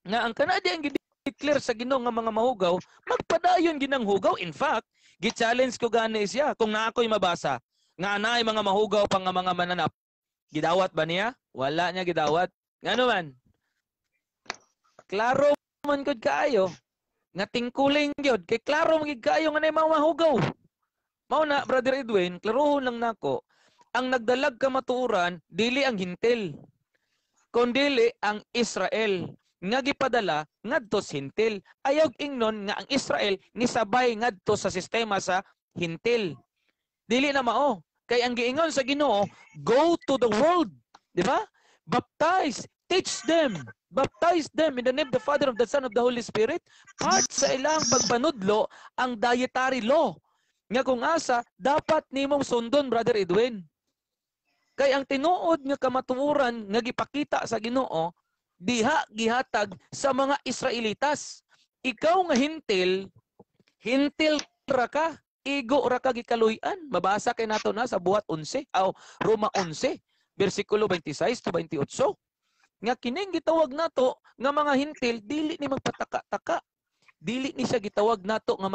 nga ang kanadi ang gideclare sa Ginoo nga mga mahugaw, magpadayon ginang hugaw. In fact, gi-challenge ko gani siya kung naa ko'y mabasa nga naay mga mahugaw pa nga mga mananap. Gidawat ba niya? Wala niya gidawat. Ngano man? Klaro man gud kaayo nga tingkuling gyud kay klaro man gid kaayo nga nay mahugaw. Mao na brother Edwin, klarohon lang nako, ang nagdalag kamatuoran dili ang hintil, kundi ang Israel nga gipadala ngadto sa hintil. Ayaw ingnon nga ang Israel nisabay ngadto sa sistema sa hintil. Dili na mao kay ang giingon sa Ginoo, go to the world, di ba? Baptize, teach them. Baptize them in the name of the Father, of the Son, of the Holy Spirit. Part sa ilang pagpanudlo ang dietary law. Nga kung asa, dapat nimong sundon, Brother Edwin. Kay ang tinuod nga kamatuoran nga gipakita sa Ginoo, diha gihatag sa mga Israelitas. Ikaw nga hintil ra ka, igo ra ka gikaluy-an. Mabasa kay nato na sa Buhat 11, Roma 11, versikulo 26 to 28. Nga kining gitawag nato nga mga hintil dili ni magpataka-taka. Dili ni siya gitawag nato nga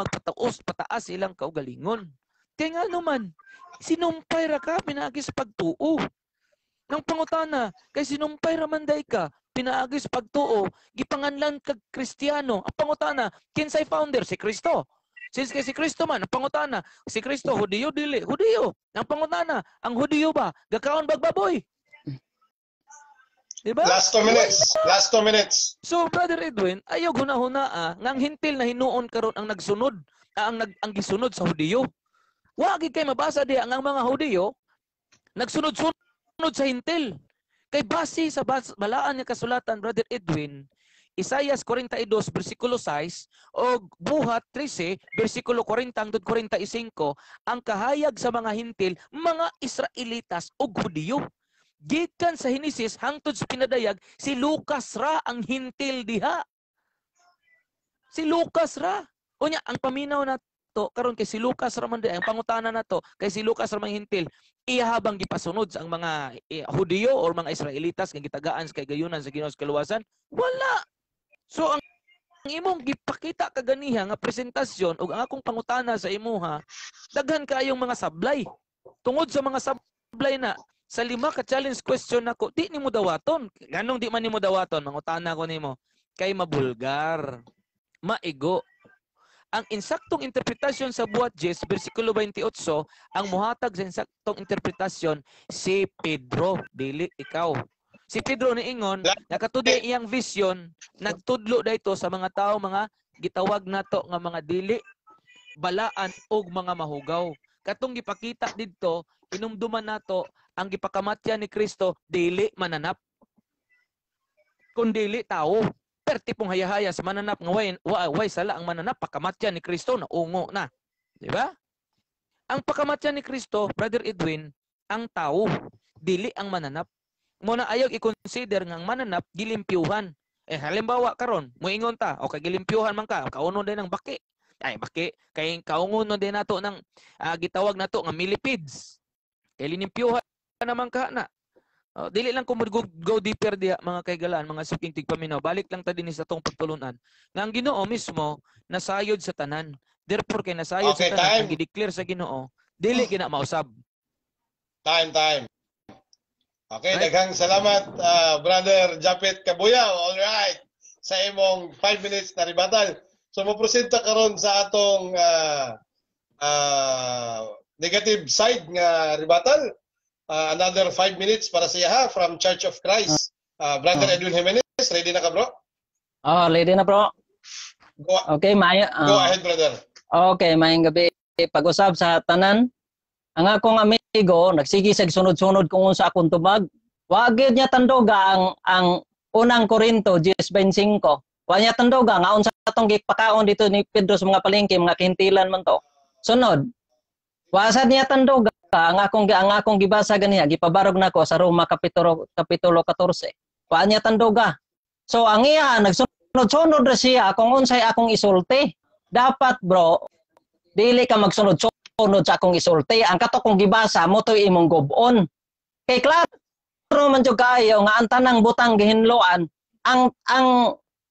pataas ilang kaugalingon. Kay nga naman, sinumpay ra ka pinaagi sa pagtuo. Nang pangutana, kay sinumpay ra man day ka pinaagi sa pagtuo, gipanganlan kag Kristiyano. Ang pangutana, kinsay founder? Si Kristo. Since kay si Kristo man, ang pangutana, si Kristo Hudiyo dili? Hudiyo. Ang pangutana, ang Hudiyo ba gakaon bagbaboy? Diba? Last 2 minutes. Last 2 minutes. So, Brother Edwin, ayaw hunahuna nga ang hintil na hinuon karon ang nagsunod, ang gisunod sa Hudiyo. Wagi kay mabasa diha ang mga Hudiyo nagsunod-sunod sa hintil. Kay base sa balaan nga kasulatan, Brother Edwin, Isaiah 42 bersikulo 6 o Buhat 13 bersikulo 40 hangtod 45 ang kahayag sa mga hintil, mga Israelitas ug Hudiyo. Gikan sa Henesis hangtod sa pinadayag, si Lucas ra ang hintil diha. Si Lucas ra. Unya ang paminaw na to karon kay si Lucas ra man diha, ang pangutana na to kay si Lucas ra man hintil, ihabang gipasunod sa ang mga Hudiyo or mga Israelitas nga gitagaan sa kagayunan sa Ginoo sa kaluwasan? Wala. So ang imong gipakita kaganiha nga presentasyon ug ang akong pangutana sa imuha, daghan kayong mga sablay. Tungod sa mga sablay na sa 5 ka challenge question nako, di nimo dawaton. Ganong di man nimo dawaton, mangutana ko nimo. Kay mabulgar, maigo. Ang insaktong interpretasyon sa Buhat 10, versikulo 28, ang muhatag sa insaktong interpretasyon si Pedro, dili ikaw. Si Pedro niingon, nakatudi iyang vision, nagtudlo dayto sa mga tao, mga gitawag nato nga mga dili, balaan og mga mahugaw. Katong gipakita didto, hinumduman nato ang gipakamatyan ni Kristo dili mananap. Kung dili tao, perti pong hayahaya sa mananap nga way sala ang mananap pakamatyan ni Kristo na ungo na. Di ba? Ang pakamatyan ni Kristo, Brother Edwin, ang tao, dili ang mananap. Muna ayaw i-consider nga ang mananap gilimpyuhan. Halimbawa karon, moingon ta, okay gilimpyuhan man ka, kauno din ng baki. Ay baki kay kaungon din nato ng gitawag nato nga millipedes. Kay linimpyuhan naman ka na. Dili lang ko go deeper diha mga kaigalaan, mga suking tigpaminaw. Balik lang ta din sa tong pagtulunan. Nga ang Ginoo mismo nasayod sa tanan. Therefore kay nasayod sa tanan, ang gi-declare sa Ginoo, dili gina mausab. Time. Okay, Right? daghang salamat, Brother Japet Cabuyao. All right. Sa imong 5 minutes na rebuttal. So, mo-proceed ta karon sa atong negative side nga rebuttal. Another 5 minutes para sa iya from Church of Christ. Brother Edwin Jimenez, ready na ka, bro? Ready na, bro. Okay, go ahead, brother. Okay, mayang gabi. Pag-usab sa tanan, ang akong amigo, nagsigisag sunod-sunod kung sa akong tubag. Wagid niya tandoga ang unang Korinto, 10:25. Wa niya tandoga, nga unsa atong gipakaon dito ni Pedro sa mga palengke, mga kintilan man to. Sunod, wasad niya tandoga, ang akong gibasa ganiya, gipabarog nako sa Roma kapitulo 14. Wa niya tandoga. So ang iya, nagsunod-sunod ra siya kung unsay akong isulti. Dapat bro, dili ka magsunod-sunod sa akong isulti. Ang kato kong gibasa mo to imong gobon. Kay klaro man jud kaayo nga ang tanang butang gihinloan, ang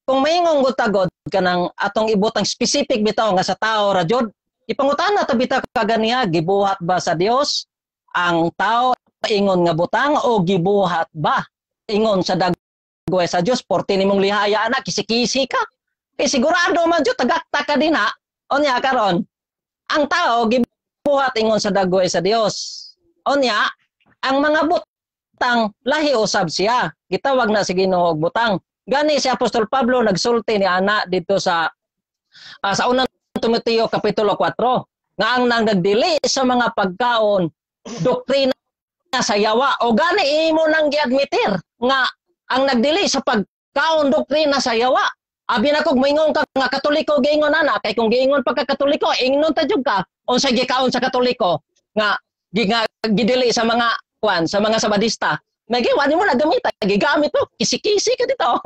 kung mayingong gutagod kanang atong ibutang specific bitaw nga sa tao ra jud, ipangutana ta bitaw kaganiya, gibuhat ba sa Dios ang tao ingon nga butang o gibuhat ba ingon sa dagway sa Dios? Porti nimong lihaya na kisi-kisi ka. Kay sigurado man jud tagakta ka dinha. Onya karon, ang tao buhat ingon sa dagway sa Dios. Onya, ang mga butang lahi usab siya. Gitawag na si Ginoo og butang. Gani si Apostol Pablo nagsulti ni ana dito sa unang Timoteo kapitulo 4 nga ang nagdili sa mga pagkaon doktrina sa yawa, o gani imo nang giadmitir nga ang nagdili sa pagkaon doktrina sa yawa. Abi na kog moingon ka nga Katoliko giingon ana, kay kung giingon pagka Katoliko ingnon ta jud ka unsa gikaon sa Katoliko nga gidili sa mga sa mga Sabadista. May giwan mo na gamit, gigamit to, kisi-kisi ka dito.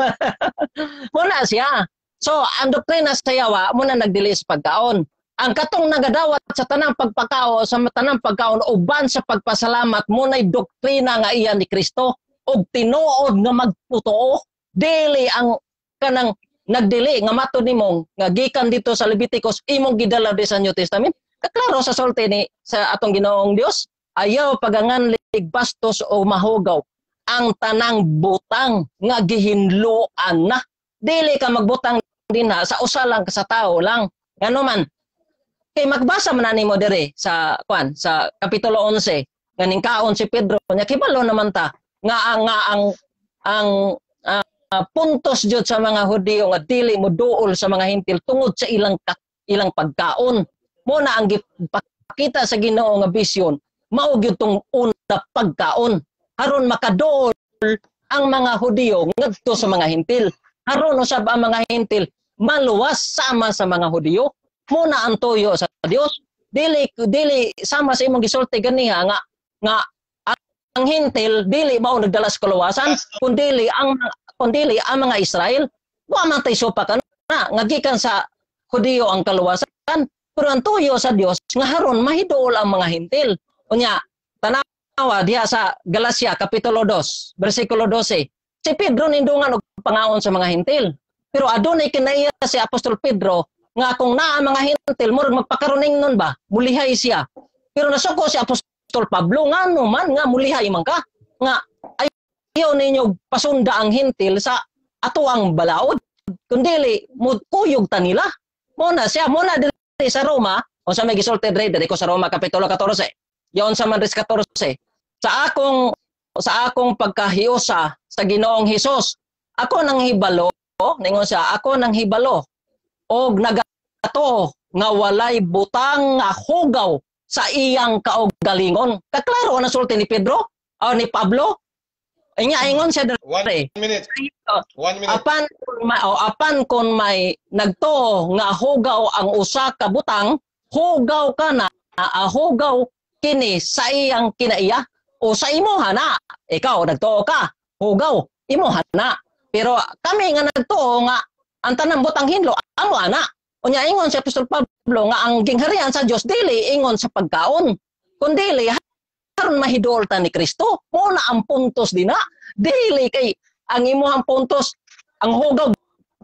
Muna siya. So ang doktrina sa yawa muna nagdili sa pagkaon. Ang katong nagadawat sa tanang pagpakao, sa tanang pagkaon uban sa pagpasalamat muna'y doktrina nga iya ni Kristo og tinuod nga magputuo. Dili ang kanang nagdili nga matud nimong nga gikan dito sa Leviticus imong gidala di sa New Testament. Kaklaro sa sulti ni sa atong Ginoong Dios, ayaw paganganlig bastos o mahugaw ang tanang butang nga gihinloan na. Dili ka magbutang dinha sa usa lang sa tao lang. Ngano man, kay magbasa man nimo dire sa sa kapitulo 11 nganing kaon si Pedro nya kibalo naman ta nga ang puntos jud sa mga Hudiyo nga dili mo duol sa mga Hintil tungod sa ilang pagkaon. Mo na ang gipakita sa Ginoo nga bisyon mao gyud tong una pagkaon aron makaduol ang mga Hudiyo ngadto sa mga Hintil. Aron usab ang mga Hintil maluwas sama sa mga Hudiyo. Muna ang tuyo sa Dios, dili sama sa imong gisulti ganiha nga ang Hintil dili mao nagdala sa kaluwasan, kundi ang mga Israel wa man tay sopa kana nga gikan sa Hudiyo ang kaluwasan, pero ang tuyo sa Dios nga haron mahiduol ang mga Hintil. Unya tanawa diha sa Galacia kapitulo 2 bersikulo 12, si Pedro nindungan og pangaon sa mga Hintil, pero adunay kinaiya si Apostol Pedro nga kung naa mga Hintil murag magpakaruning nun ba mulihay siya, pero nasuko si Apostol Pablo nga man nga mulihay man ka nga ayaw ninyo pasunda ang Hintil sa ato ang balaod kundi kuyog ta nila. Muna diri sa Roma o sa may gisulti diri ko sa Roma kapitulo 14 yon sa man 14 sa akong sa akong pagkahiusa sa Ginoong Hesus. Ako nang hibalo, ningon siya, ako nang hibalo og nagato nga walay butang nga hugaw sa iyang kaugalingon. Kaklaro na sulti ni Pedro o ni Pablo. Ingon siya dere. 1 minute. 1 minute. Apan kun may nagtuo nga hugaw ang usa ka butang, hugaw ka na, hugaw kini sa iyang kinaiya o sa imuha na. Ikaw nagtuo ka, hugaw imuha na. Pero kami nga nagtuo nga ang tanang butang hinlo amo ana. Unya ingon si Apostol Pablo nga ang gingharian sa Dios dili ingon sa pagkaon, kundi aron mahidol ta ni Kristo. Mo na ang puntos dina. Dili kay ang imuhang puntos ang hugaw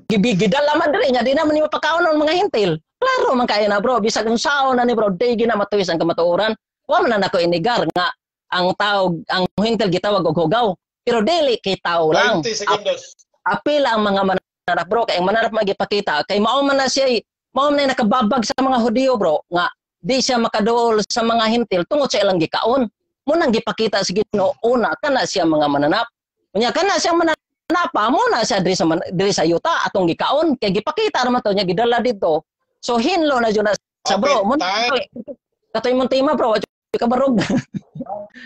gibigidala man diri nya di naman imo pagkaon mga hintil. Klaro man kay na bro, bisag unsaon na ni bro, day gina matuwis ang kamatuoran. Wa man na nako inigar nga ang tao ang hintil gitawag og hugaw. Pero dili kay tao lang. 20 segundos. Apil ang mga manarap bro, kay ang manarap magipakita kay mao man na siya, mao man na nakababag sa mga Hudiyo bro nga di siya makaduol sa mga hintil tungod sa ilang gikaon. Mo nang gipakita sa Ginoo una kana siya mga mananap. Unya kana siya mananap mo na siya diri sa yuta atong gikaon kay gipakita ra man to nya gidala dito. So hinlo na jud na sa bro. Katoy mong tema bro, ka barog.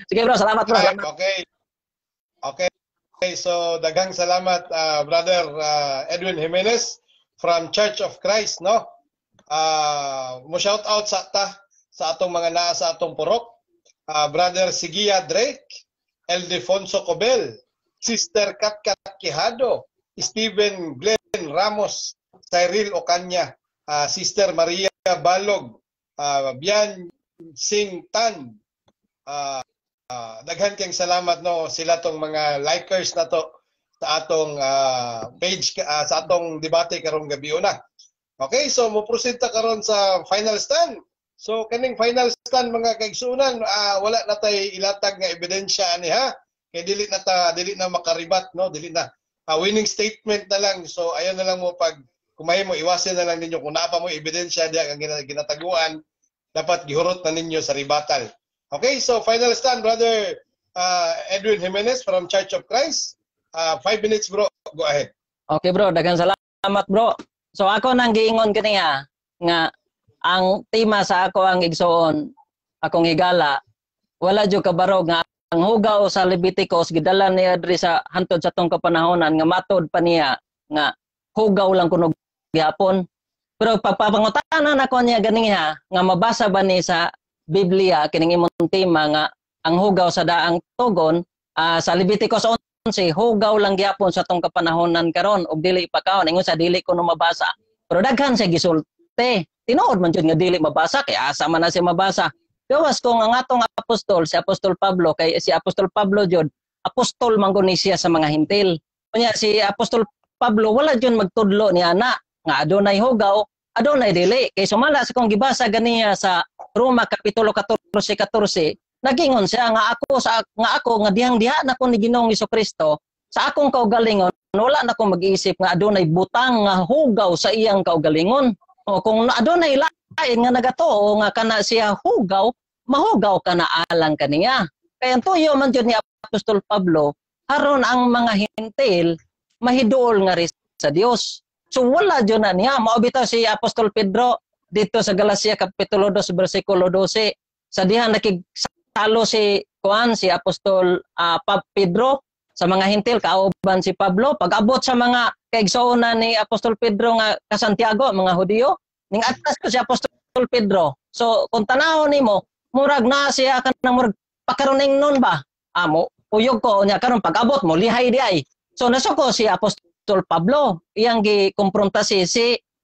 Sige bro, salamat bro. Okay. Okay, so daghang salamat Brother Edwin Jimenez from Church of Christ, no? Mo shout out sa atong mga naa sa atong purok. Brother Sigia Drake, Eldefonso Cobel, Sister Katkat Quijado, Stephen Glenn Ramos, Cyril Ocaña, Sister Maria Balog, Bian Sing Tan, daghan kayong salamat no sila tong mga likers na to sa atong page sa atong debate karong gabi una. Okay, so mo proceed ta karon sa final stand. So kaning final stand mga kaigsunan, wala na tay ilatag nga ebidensya ani ha. Kay dili na makaribat no, dili na winning statement na lang. So ayon na lang mo pag kumahi mo iwasin na lang ninyo kung naa pa mo ebidensya diya ang ginataguan, dapat gihurot na ninyo sa rebuttal. Okay, so final stand, Brother Edwin Jimenez from Church of Christ. 5 minutes, bro. Go ahead. Okay, bro. Daghang salamat, bro. So ako nang giingon kaniya nga ang tema sa ako ang igsoon, akong higala, wala jud kabarog nga ang hugaw sa Leviticus gidala niya diri sa hantod sa tong kapanahonan nga matod pa niya nga hugaw lang kuno gihapon. Pero pagpapangutanan ako niya ganiha nga mabasa ba ni sa Biblia kining imong tema nga ang hugaw sa daang tugon sa Leviticus 11 hugaw lang gyapon sa tong kapanahonan karon ug dili pa kaon ingon sa dili ko no mabasa pero daghan siya gisulti tinuod man jud nga dili mabasa kay asa man na siya mabasa gawas ko nga atong apostol si Apostol Pablo kay si Apostol Pablo jud apostol man guni siya sa mga hintil unya si Apostol Pablo wala jud magtudlo ni ana nga adunay hugaw adunay dili kay sumala sa kong gibasa ganiya sa Roma kapitulo 14:14 nagingon siya nga ako nga dihang-diha na ko ni Ginoong Hesukristo sa akong kaugalingon wala na ko mag-iisip nga adunay butang nga hugaw sa iyang kaugalingon o kung adunay lain nga nagatuo nga kana siya hugaw mahugaw kana alang kaniya kay tuyo man jud ni Apostol Pablo aron ang mga hintil mahidol nga ris sa Dios. So wala jud na niya mao bitaw si Apostol Pedro dito sa Galacia kapitulo 2 bersikulo 12 sa diha nakigsalo si Apostol Pedro sa mga hintil kauban si Pablo pag-abot sa mga kaigsuonan ni Apostol Pedro nga ka Santiago mga Hudiyo ning atas ko si Apostol Pedro. So kung tanawon nimo murag na siya kanang murag pakaroning nun ba amo uyog ko nya karon pag-abot mo lihay di ay. So nasuko si Apostol Pablo iyang gikompronta si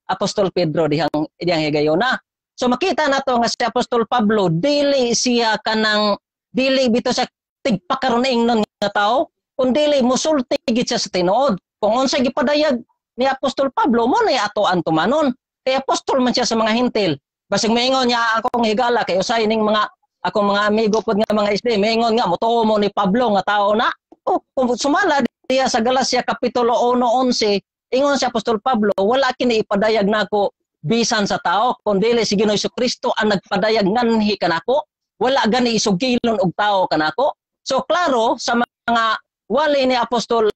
Apostol Pedro dihang higayona. So makita nato nga si Apostol Pablo dili siya kanang dili bito sa tigpakaroning nun nga tao kun dili musulti gid siya sa tinuod. Kung unsa gipadayag ni Apostol Pablo mo na ato an tumanon. Kay apostol man siya sa mga hintil. Basig moingon niya akong higala kay usay ning mga akong mga amigo pod nga mga isde moingon nga motuo mo ni Pablo nga tao na. Kung sumala diya sa Galacia kapitulo 1:11 ingon si Apostol Pablo, wala kini ipadayag nako bisan sa tao, kundi si Ginoong Hesukristo ang nagpadayag nganhi kanako. Wala gani isugilon og tao kanako. So klaro sa mga wali ni Apostol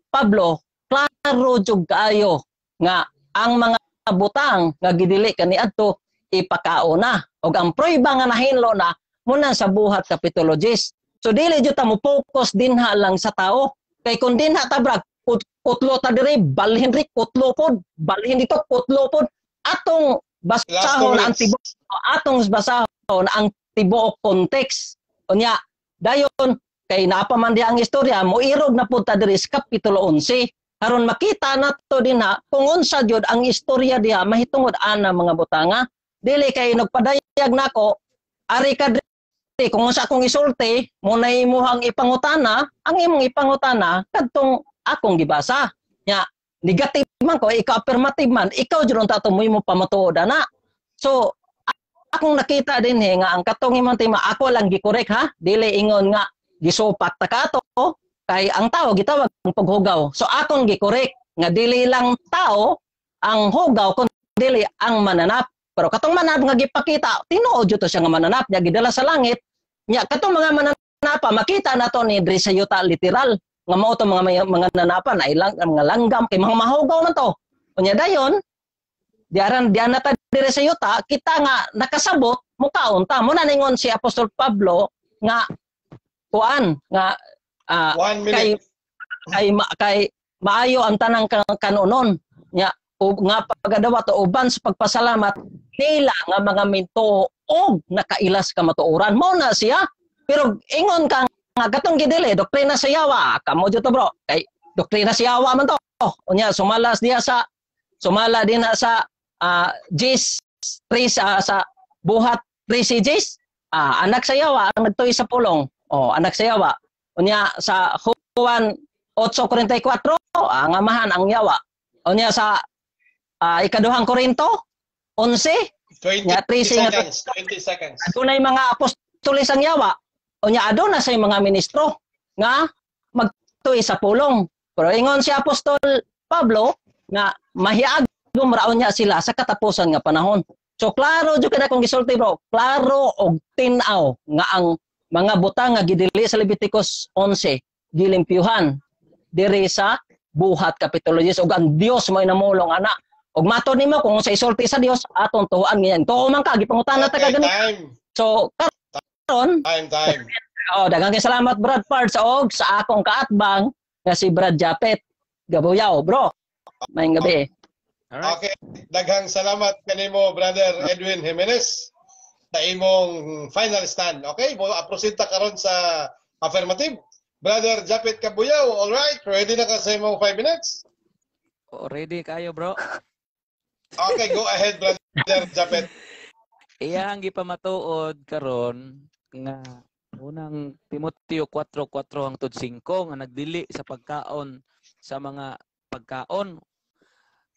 Pablo, klaro jud kaayo nga ang mga butang nga gidili kaniadto ipakaona og ang prueba nga nahinlo na muna sa buhat kapitulo 10. So dili jud ta mo focus dinha lang sa tao. Kay kun dinha ta brag kutlo ta diri, balhin ri kutlo pod, balhin dito kutlo pod. Atong basahon ang tibuok, atong basahon ang tibuok context. Unya dayon kay napaman di ang istorya mo irog na pud ta diri sa kapitulo 11 aron makita nato dinha kung unsa jud ang istorya diha mahitungod ana mga butanga. Dili kay nagpadayag nako ari ka diri kung unsa akong isulti mo na imuhang ipangutana, ang imong ipangutana kadtong akong gibasa. Nya negative man ko, ikaw affirmative man, ikaw jud unta mo imo pamatuod ana. So akong nakita din nga ang katong imong tema ako lang gikorek ha, dili ingon nga gisupat ta kato kay ang tao gitawag ang paghugaw. So akong gikorek nga dili lang tao ang hugaw kun dili ang mananap. Pero katong mananap nga gipakita, tinuod jud to siya nga mananap, nya gidala sa langit. Nya katong mga mananapa makita nato ni diri sa yuta literal nga mao to mga nanapan ay lang mga langgam kay mga mahugaw man to. Unya dayon diyan na ta diri sa yuta kita nga nakasabot mukaon ta mo na ningon si Apostol Pablo nga kuan nga kay maayo ang tanang kanunon nya nga pagadawat o uban sa pagpasalamat nila nga mga minto og nakailas ka matuoran mo na siya pero ingon ka nga gatong gidili doktrina sa yawa kamo jud to bro kay doktrina sa yawa man to unya sumala din na sa Jis 3 sa buhat 3 si Jis anak sa yawa ang nagtuy sa pulong anak sa yawa unya sa Juan 8:44 ang amahan ang yawa unya sa ikaduhang Korinto 11 20 seconds. Adunay mga apostoles ang yawa unya aduna say mga ministro nga magtuy sa pulong pero ingon si Apostol Pablo nga mahiagom raon niya sila sa katapusan nga panahon. So klaro jud kada kung gisulti bro, klaro og tin-aw nga ang mga butang nga gidili sa Leviticus 11 gilimpyuhan diri sa buhat kapitulo 10 ug ang Dios mo'y namulong ana. Og matud nimo kung sa isulti sa Dios atong tuhuan niyan. Tuo man ka gipangutana ta kagani. So karon time. daghang salamat Brad Pards og sa akong kaatbang nga si Brad Japet. Gabuyaw bro. Maayong gabi. Alright. Okay, daghang salamat kanimo Brother Edwin Jimenez sa imong final stand. Okay, mo proceed ta karon sa affirmative. Brother Japet Kabuyaw, all right? Ready na ka sa imong 5 minutes? Ready kayo, bro. Okay, go ahead Brother Japet. Iya ang gipamatuod karon nga unang Timoteo 4:4 hangtod 5 nga nagdili sa pagkaon sa mga pagkaon.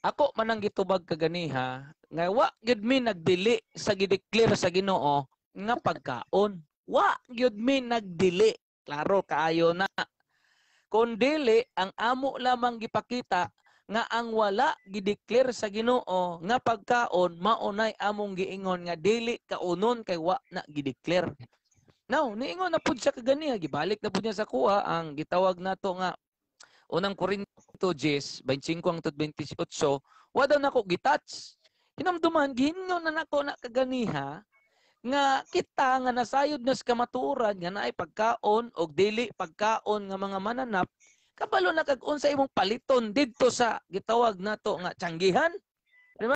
Ako man ang gitubag kaganiha nga wa gyud mi nagdili sa gideclare sa Ginoo nga pagkaon. Wa gyud mi nagdili. Klaro kaayo na. Kun dili ang amo lamang gipakita nga ang wala gideclare sa Ginoo nga pagkaon maunay among giingon nga dili kaunon kay wa na gideclare. Now, niingon na pud siya kaganiha, gibalik na pud niya sa kuha ang gitawag nato nga unang Korinto 10:25-28, wa daw nako gitouch. Hinamduman gihingon na nako na kaganiha nga kita nga nasayod na sa kamatuoran nga naay pagkaon og dili pagkaon nga mga mananap kabalo na kag unsa imong paliton didto sa gitawag nato nga tiyanggihan. Diba?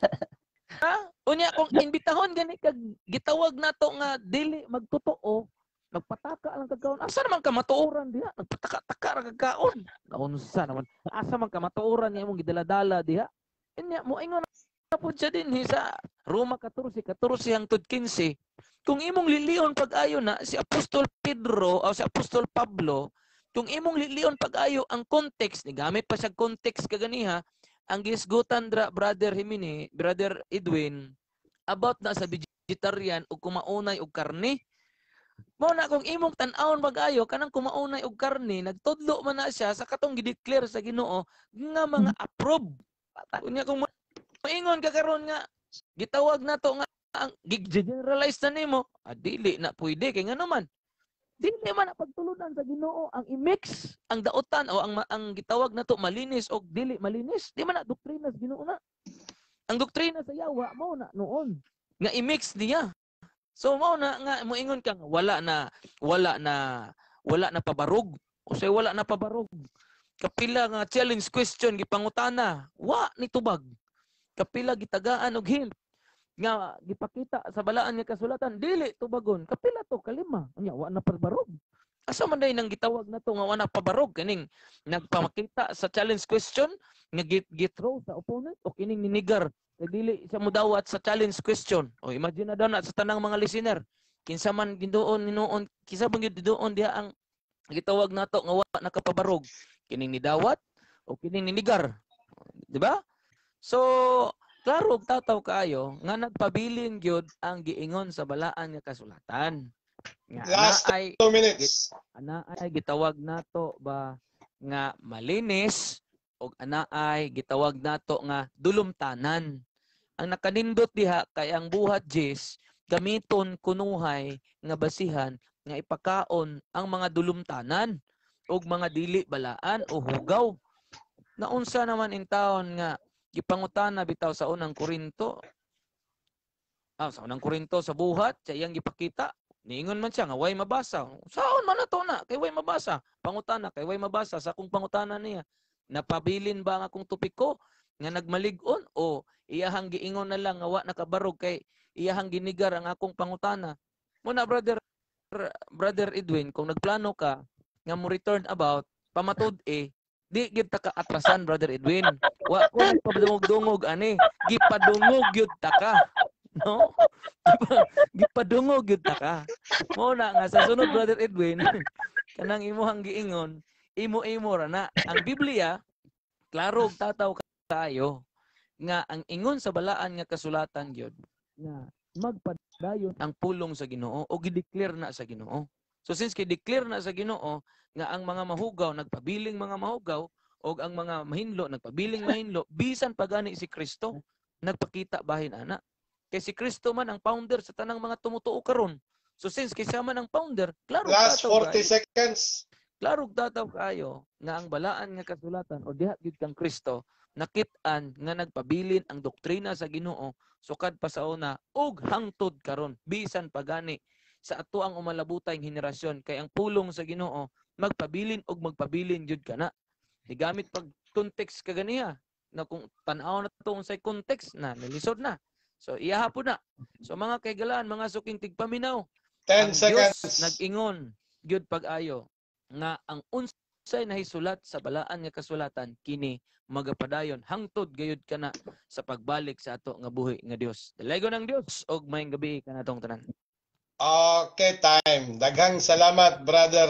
Ha? Unya kung imbitahon gani kag gitawag nato nga dili magtotoo, nagpataka lang kagkaon. Asa naman ka matuoran diha? Nagpataka-taka ra kagkaon. Unsa naman? Asa man ka matuoran nga imong gidaladala diha? Inya mo ingon na pud siya din sa Roma 14 hangtod 15. Kung imong lilion pag-ayo na si Apostol Pedro o si Apostol Pablo, kung imong lilion pag-ayo ang context, ni gamit pa siya context kaganiha, ang gisgutan Brother Jimenez, Brother Edwin, about na sa vegetarian o kumaunay og karne. Mo na kung imong tan-awon mag-ayo kanang kumaunay og karne, nagtudlo man na siya sa katong gideclare sa Ginoo nga mga approve. Unya kung maingon ka karon nga gitawag nato nga ang generalize na nimo, dili na pwede kay ngano man. Dili man na pagtulunan sa Ginoo ang i-mix ang daotan o ang gitawag nato malinis o dili malinis. Di man na doktrina sa Ginoo na. Ang doktrina sa Yawa mao na noon nga i-mix niya. So mao na nga moingon kang wala na pabarog. O say wala na pabarog. Kapila nga challenge question gipangutana, wa ni tubag. Kapila gitagaan og hint nga gipakita sa balaan nga kasulatan, dili tubagon. Kapila to kalima, nya wa na pabarog. Asa man day nang gitawag nato nga wa na pabarog kaning nagpamakita sa challenge question nga githrow sa opponent o kining ninigar kay dili siya modawat sa challenge question. O imagine na daw na sa tanang mga listener, kinsa man gindoon ninuon, kinsa man gindoon diha ang gitawag nato nga wa nakapabarog, kining nidawat o kining ninigar. Di ba? So, klaro tataw kaayo nga nagpabilin gyud ang giingon sa balaan nga kasulatan. Nga Last 2 minutes. Ana ay gitawag nato ba nga malinis o ana ay gitawag nato nga dulumtanan. Ang nakanindot diha kay ang buhat Jis gamiton kunuhay nga basihan nga ipakaon ang mga dulumtanan ug mga dili balaan o hugaw. Naunsa naman in taon nga gipangutana bitaw sa unang Korinto. Sa unang Korinto sa buhat, siya iyang gipakita. Niingon man siya nga way mabasa. Saon man nato na kay way mabasa. Pangutana kay way mabasa sa akong pangutana niya. Napabilin ba ang akong topiko nga nagmalig-on o iyahang giingon na lang nga wa nakabarog kay iyahang ginigar ang akong pangutana. Muna brother Edwin, kung nagplano ka nga mo return about pamatud di gid ta ka atrasan brother Edwin. Wa ko nagpadungog-dungog ani. Gipadungog gyud ta ka. No? Gipadungog gyud ta ka. Mo na nga sa sunod brother Edwin, kanang imuhang giingon, imo-imo ra na. Ang Biblia klaro og tataw kayo nga ang ingon sa balaan nga kasulatan gyud nga magpadayon ang pulong sa Ginoo o gideclare na sa Ginoo. So since gideclare na sa Ginoo nga ang mga mahugaw nagpabiling mga mahugaw o ang mga mahinlo nagpabiling mahinlo bisan pagani si Kristo nagpakita bahin ana. Kay si Kristo man ang founder sa tanang mga tumutuo karon. So since kay siya man ang founder, klaro Last 40 seconds. Klaro tataw kayo nga ang balaan nga kasulatan o diha gyud kang Kristo nakit-an nga nagpabilin ang doktrina sa Ginoo sukad pa sa una ug hangtod karon bisan pagani sa ato ang umalabutayng henerasyon kay ang pulong sa Ginoo magpabilin og magpabilin jud kana. Digamit pag context kaganiya na kung tan-aw na to unsay context na nilisod na. So iya hapon na. So mga kaigalaan, mga suking tigpaminaw. 10 seconds. Diyos nag-ingon gyud pag-ayo nga ang unsay nahisulat sa balaan nga kasulatan kini magapadayon hangtod gayud kana sa pagbalik sa ato nga buhi nga Dios. Dalaygon ang Dios og maayong gabi kanatong tanan. Okay, time. Daghang salamat, Brother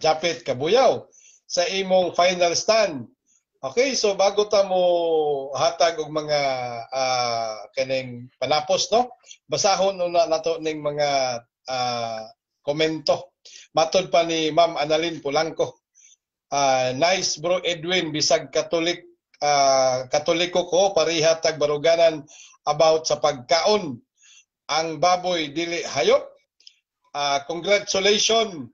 Japet Kabuyaw, sa imong final stand. Okay, so bago ta mo hatag og mga kaning panapos, no? Basahon na nato ning mga komento. Matod pa ni Ma'am Annalyn Polanco. Nice bro Edwin, bisag Katoliko ko, parihatag baruganan about sa pagkaon. Ang baboy dili hayop. Congratulations,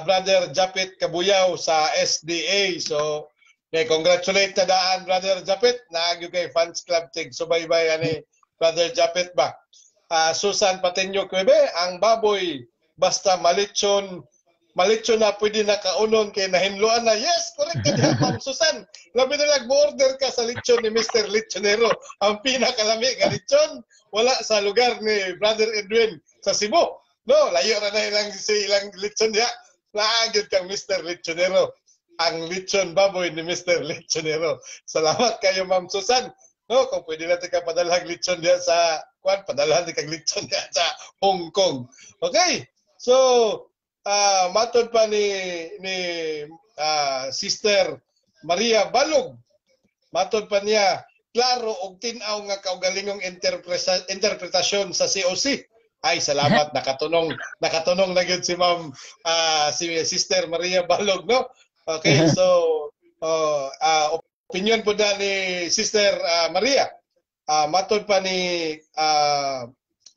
Brother Japet Kabuyaw sa SDA. So, congratulate na daan, Brother Japet. Naagyo kay Fans Club Tig. Subaybay ani, Brother Japet ba? Susan Pateño Cueve, ang baboy basta malitsyon na pwede na kaunon kay nahinluan na. Yes, correct ka diha, Ma'am Susan. Labi na nag-order ka sa litsyon ni Mr. Litsonero. Ang pinakalami nga litsyon, wala sa lugar ni Brother Edwin sa Cebu. No, layo na ilang litsyon diha. Naagid kang Mr. Litsonero. Ang litsyon baboy ni Mr. Litsonero. Salamat kayo, Ma'am Susan. No, kung pwede natin ka padalhag litsyon diha sa padalhan din kang litsyon diha sa Hong Kong. Okay. So, matod pa ni Sister Maria Balog. Matod pa niya, klaro og tin-aw nga kaugalingong interpretasyon sa COC. Ay, salamat, nakatunong na gyud si Ma'am si Sister Maria Balog, no? Okay, so opinion po na ni Sister Maria. Matod pa ni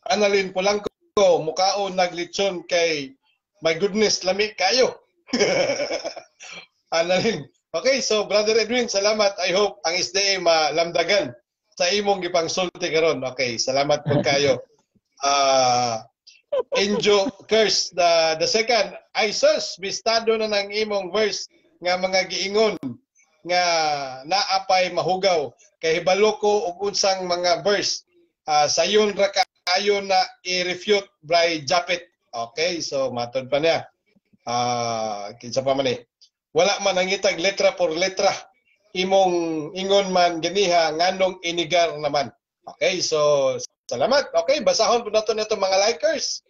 Annalyn Polanco, mukaon naglitsyon kay My goodness, lami kayo. Analin. Okay, so Brother Edwin, salamat. I hope ang SDA malamdagan sa imong gipangsulti karon. Okay, salamat po kayo. Enjo Curse the second. Ay sus, bistado na ng imong verse nga mga giingon nga naapay mahugaw kay hibalo ko og unsang mga verse sayon ra kayo na i-refute by Japet. Okay, so matod pa niya. Kinsa pa man eh. Wala man nangitag letra por letra. Imong ingon man ganiha nganong inigar naman. Okay, so salamat. Okay, basahon po nato nito mga likers.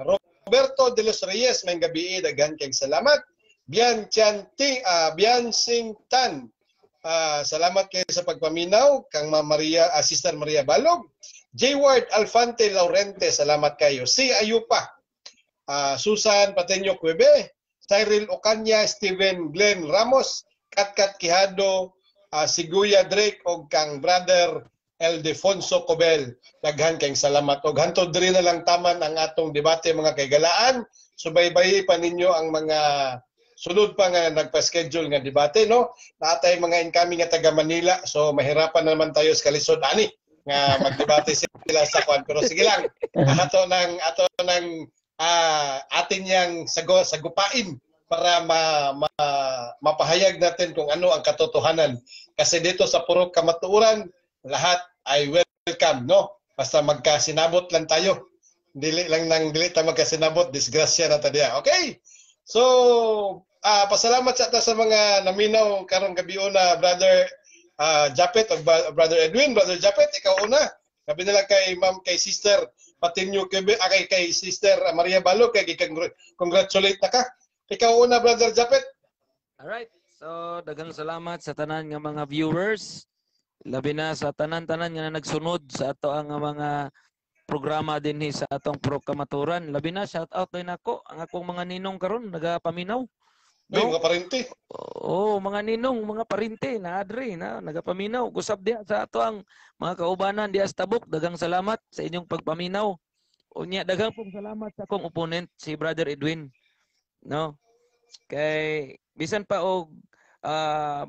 Roberto de los Reyes, may gabi, daghan kay salamat. Bian Sing Tan. Salamat kayo sa pagpaminaw kang Maria, Sister Maria Balog. J. Ward Alfante Laurente, salamat kayo. Si Ayupa. Susan Pateño Cueve. Cyril Ocaña, Steven Glenn Ramos, Katkat Quijado, Siguya Drake o kang brother Eldefonso Cobel. Daghan kayong salamat. O hantod diri na lang taman ang atong debate mga kaigalaan. Subaybay pa ninyo ang mga sunod pa nga nagpa-schedule nga debate, no? Naatay mga incoming nga taga Manila, so mahirapan naman tayo sa kalisod ani nga magdebate sila sa kwan. Pero sige lang, ato nang atin yang sagupain para mapahayag natin kung ano ang katotohanan. Kasi dito sa Purok Kamatuoran, lahat ay welcome, no? Basta magkasinabot lang tayo. Dili tayo magkasinabot, disgrasya na tayo. Okay? So, pasalamat sa mga naminaw karong gabi na Brother Japet o Brother Edwin. Brother Japet, ikaw una. Sabi nila kay Ma'am, kay Sister Patinyo, kay Sister Maria Balo, kay congratulate na ka. Ikaw una, Brother Japet. Alright. So, daghang salamat sa tanan nga mga viewers. Labi na sa tanan-tanan nga nagsunod sa ato ang mga programa din sa atong Purok Kamatuoran. Labi na, shout out din ako. Ang akong mga ninong karon nagapaminaw. No? Mga parinti. Oo, mga ninong, mga parinti, na adre, nagapaminaw. Gusap diya sa ato ang mga kaubanan diya sa Tabuk. Daghang salamat sa inyong pagpaminaw. Unya, daghang pong salamat sa akong opponent, si Brother Edwin. No? Kay, bisan pa og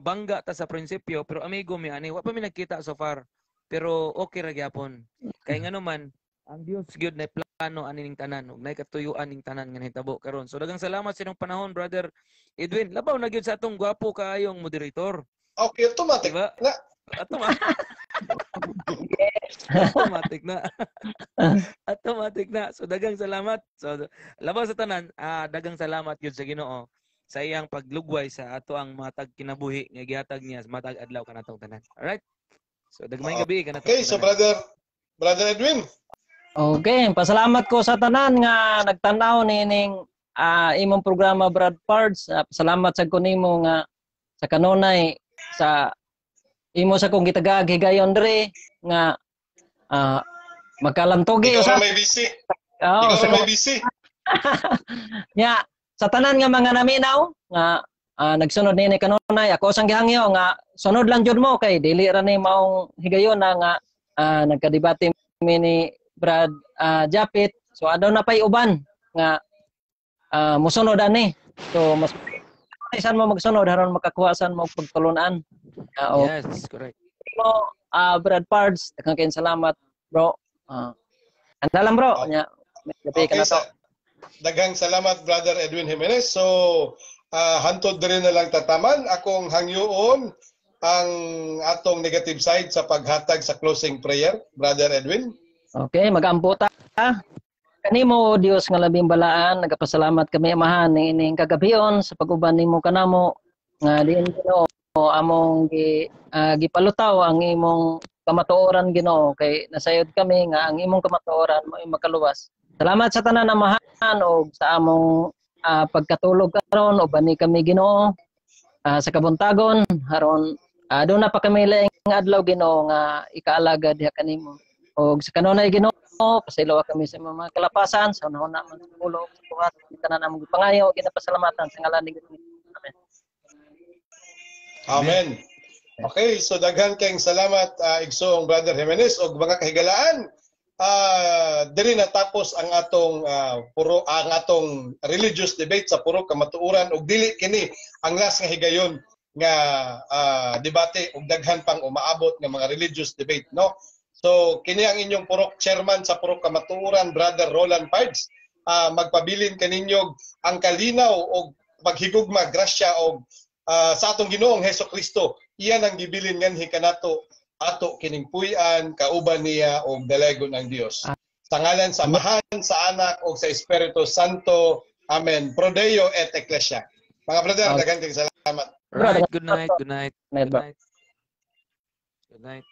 bangga ta sa prinsipyo, pero amigo mi ani, wa pa mi nagkita so far. Pero okay ra gyapon. Kay ngano man, ang Dios gyud na plano aning tanan ug nay katuyuan ning tanan nga nahitabo karon. So daghang salamat sa inyong panahon, Brother Edwin. Labaw na gyud sa atong gwapo kaayong moderator. Okay, automatic. Diba? Na. Automatic na. Automatic na. So daghang salamat. So labaw sa tanan, daghang salamat gyud sa Ginoo sa iyang paglugway sa ato ang matag kinabuhi nga gihatag niya sa matag adlaw kanatong tanan. Alright? So dagmay gabi kanatong. Okay, so Brother Edwin. Okay, pasalamat ko sa tanan nga nagtanaw nining imong programa Brad Pards. Pasalamat sa kunimo nga sa kanunay sa imo sa kong gitagag higayon dre nga magkalantogi Ikaw may busy. Ikaw may busy. Nya sa tanan nga mga naminaw nga nagsunod ni kanunay ako sang gihangyo nga sunod lang jud mo kay dili ra ni maong higayon na nga nagkadebate mi ni Brad Japet. So adto na pay uban nga musunod ani. So mas isan mo magsunod aron makakuha mo pagtulunan. Yes, correct. Mo Brad Pards, daghang salamat bro. Andalam bro nya. Okay, daghang salamat Brother Edwin Jimenez. So hantod rin na lang tataman akong hangyoon ang atong negative side sa paghatag sa closing prayer, Brother Edwin. Okay, mag-ampo ta. Kanimo Dios nga labing balaan, nagapasalamat kami amahan ning kagabion sa pag-uban nimo kanamo nga diin Ginoo among gipalutaw ang imong kamatuoran Ginoo kay nasayod kami nga ang imong kamatuoran mao makaluwas. Salamat sa tanan amahan og sa among pagkatulog karon o bani kami Ginoo sa kabuntagon aron doon na pa kami laing adlaw Ginoo nga ikaalaga diha kanimo og sa kanunay Ginoo pasilaw kami sa mga kalapasan sa unahon na man sa ulo sa tuwa kita na namong pangayo ginapasalamatan sa ngalan ni Ginoo. Amen. Amen. Okay, so daghan kayong salamat igsoong Brother Jimenez og mga kahigalaan. diri natapos ang atong religious debate sa puro kamatuoran ug dili kini ang last nga higayon nga debate ug daghan pang umaabot nga mga religious debate, no? So kini ang inyong purok chairman sa purok kamatuoran, Brother Roland Pards. Magpabilin kaninyo ang kalinaw og paghigugma grasya og sa atong Ginoong Hesukristo. Iyan ang gibilin nganhi kanato ato kining puy-an kauban niya og dalagon ang Dios. Sa ngalan sa Amahan, sa Anak ug sa Espiritu Santo. Amen. Pro Deo et Ecclesia. Mga brother, daghang salamat. Right, good night, good night. Night, Good bro. night. Good night.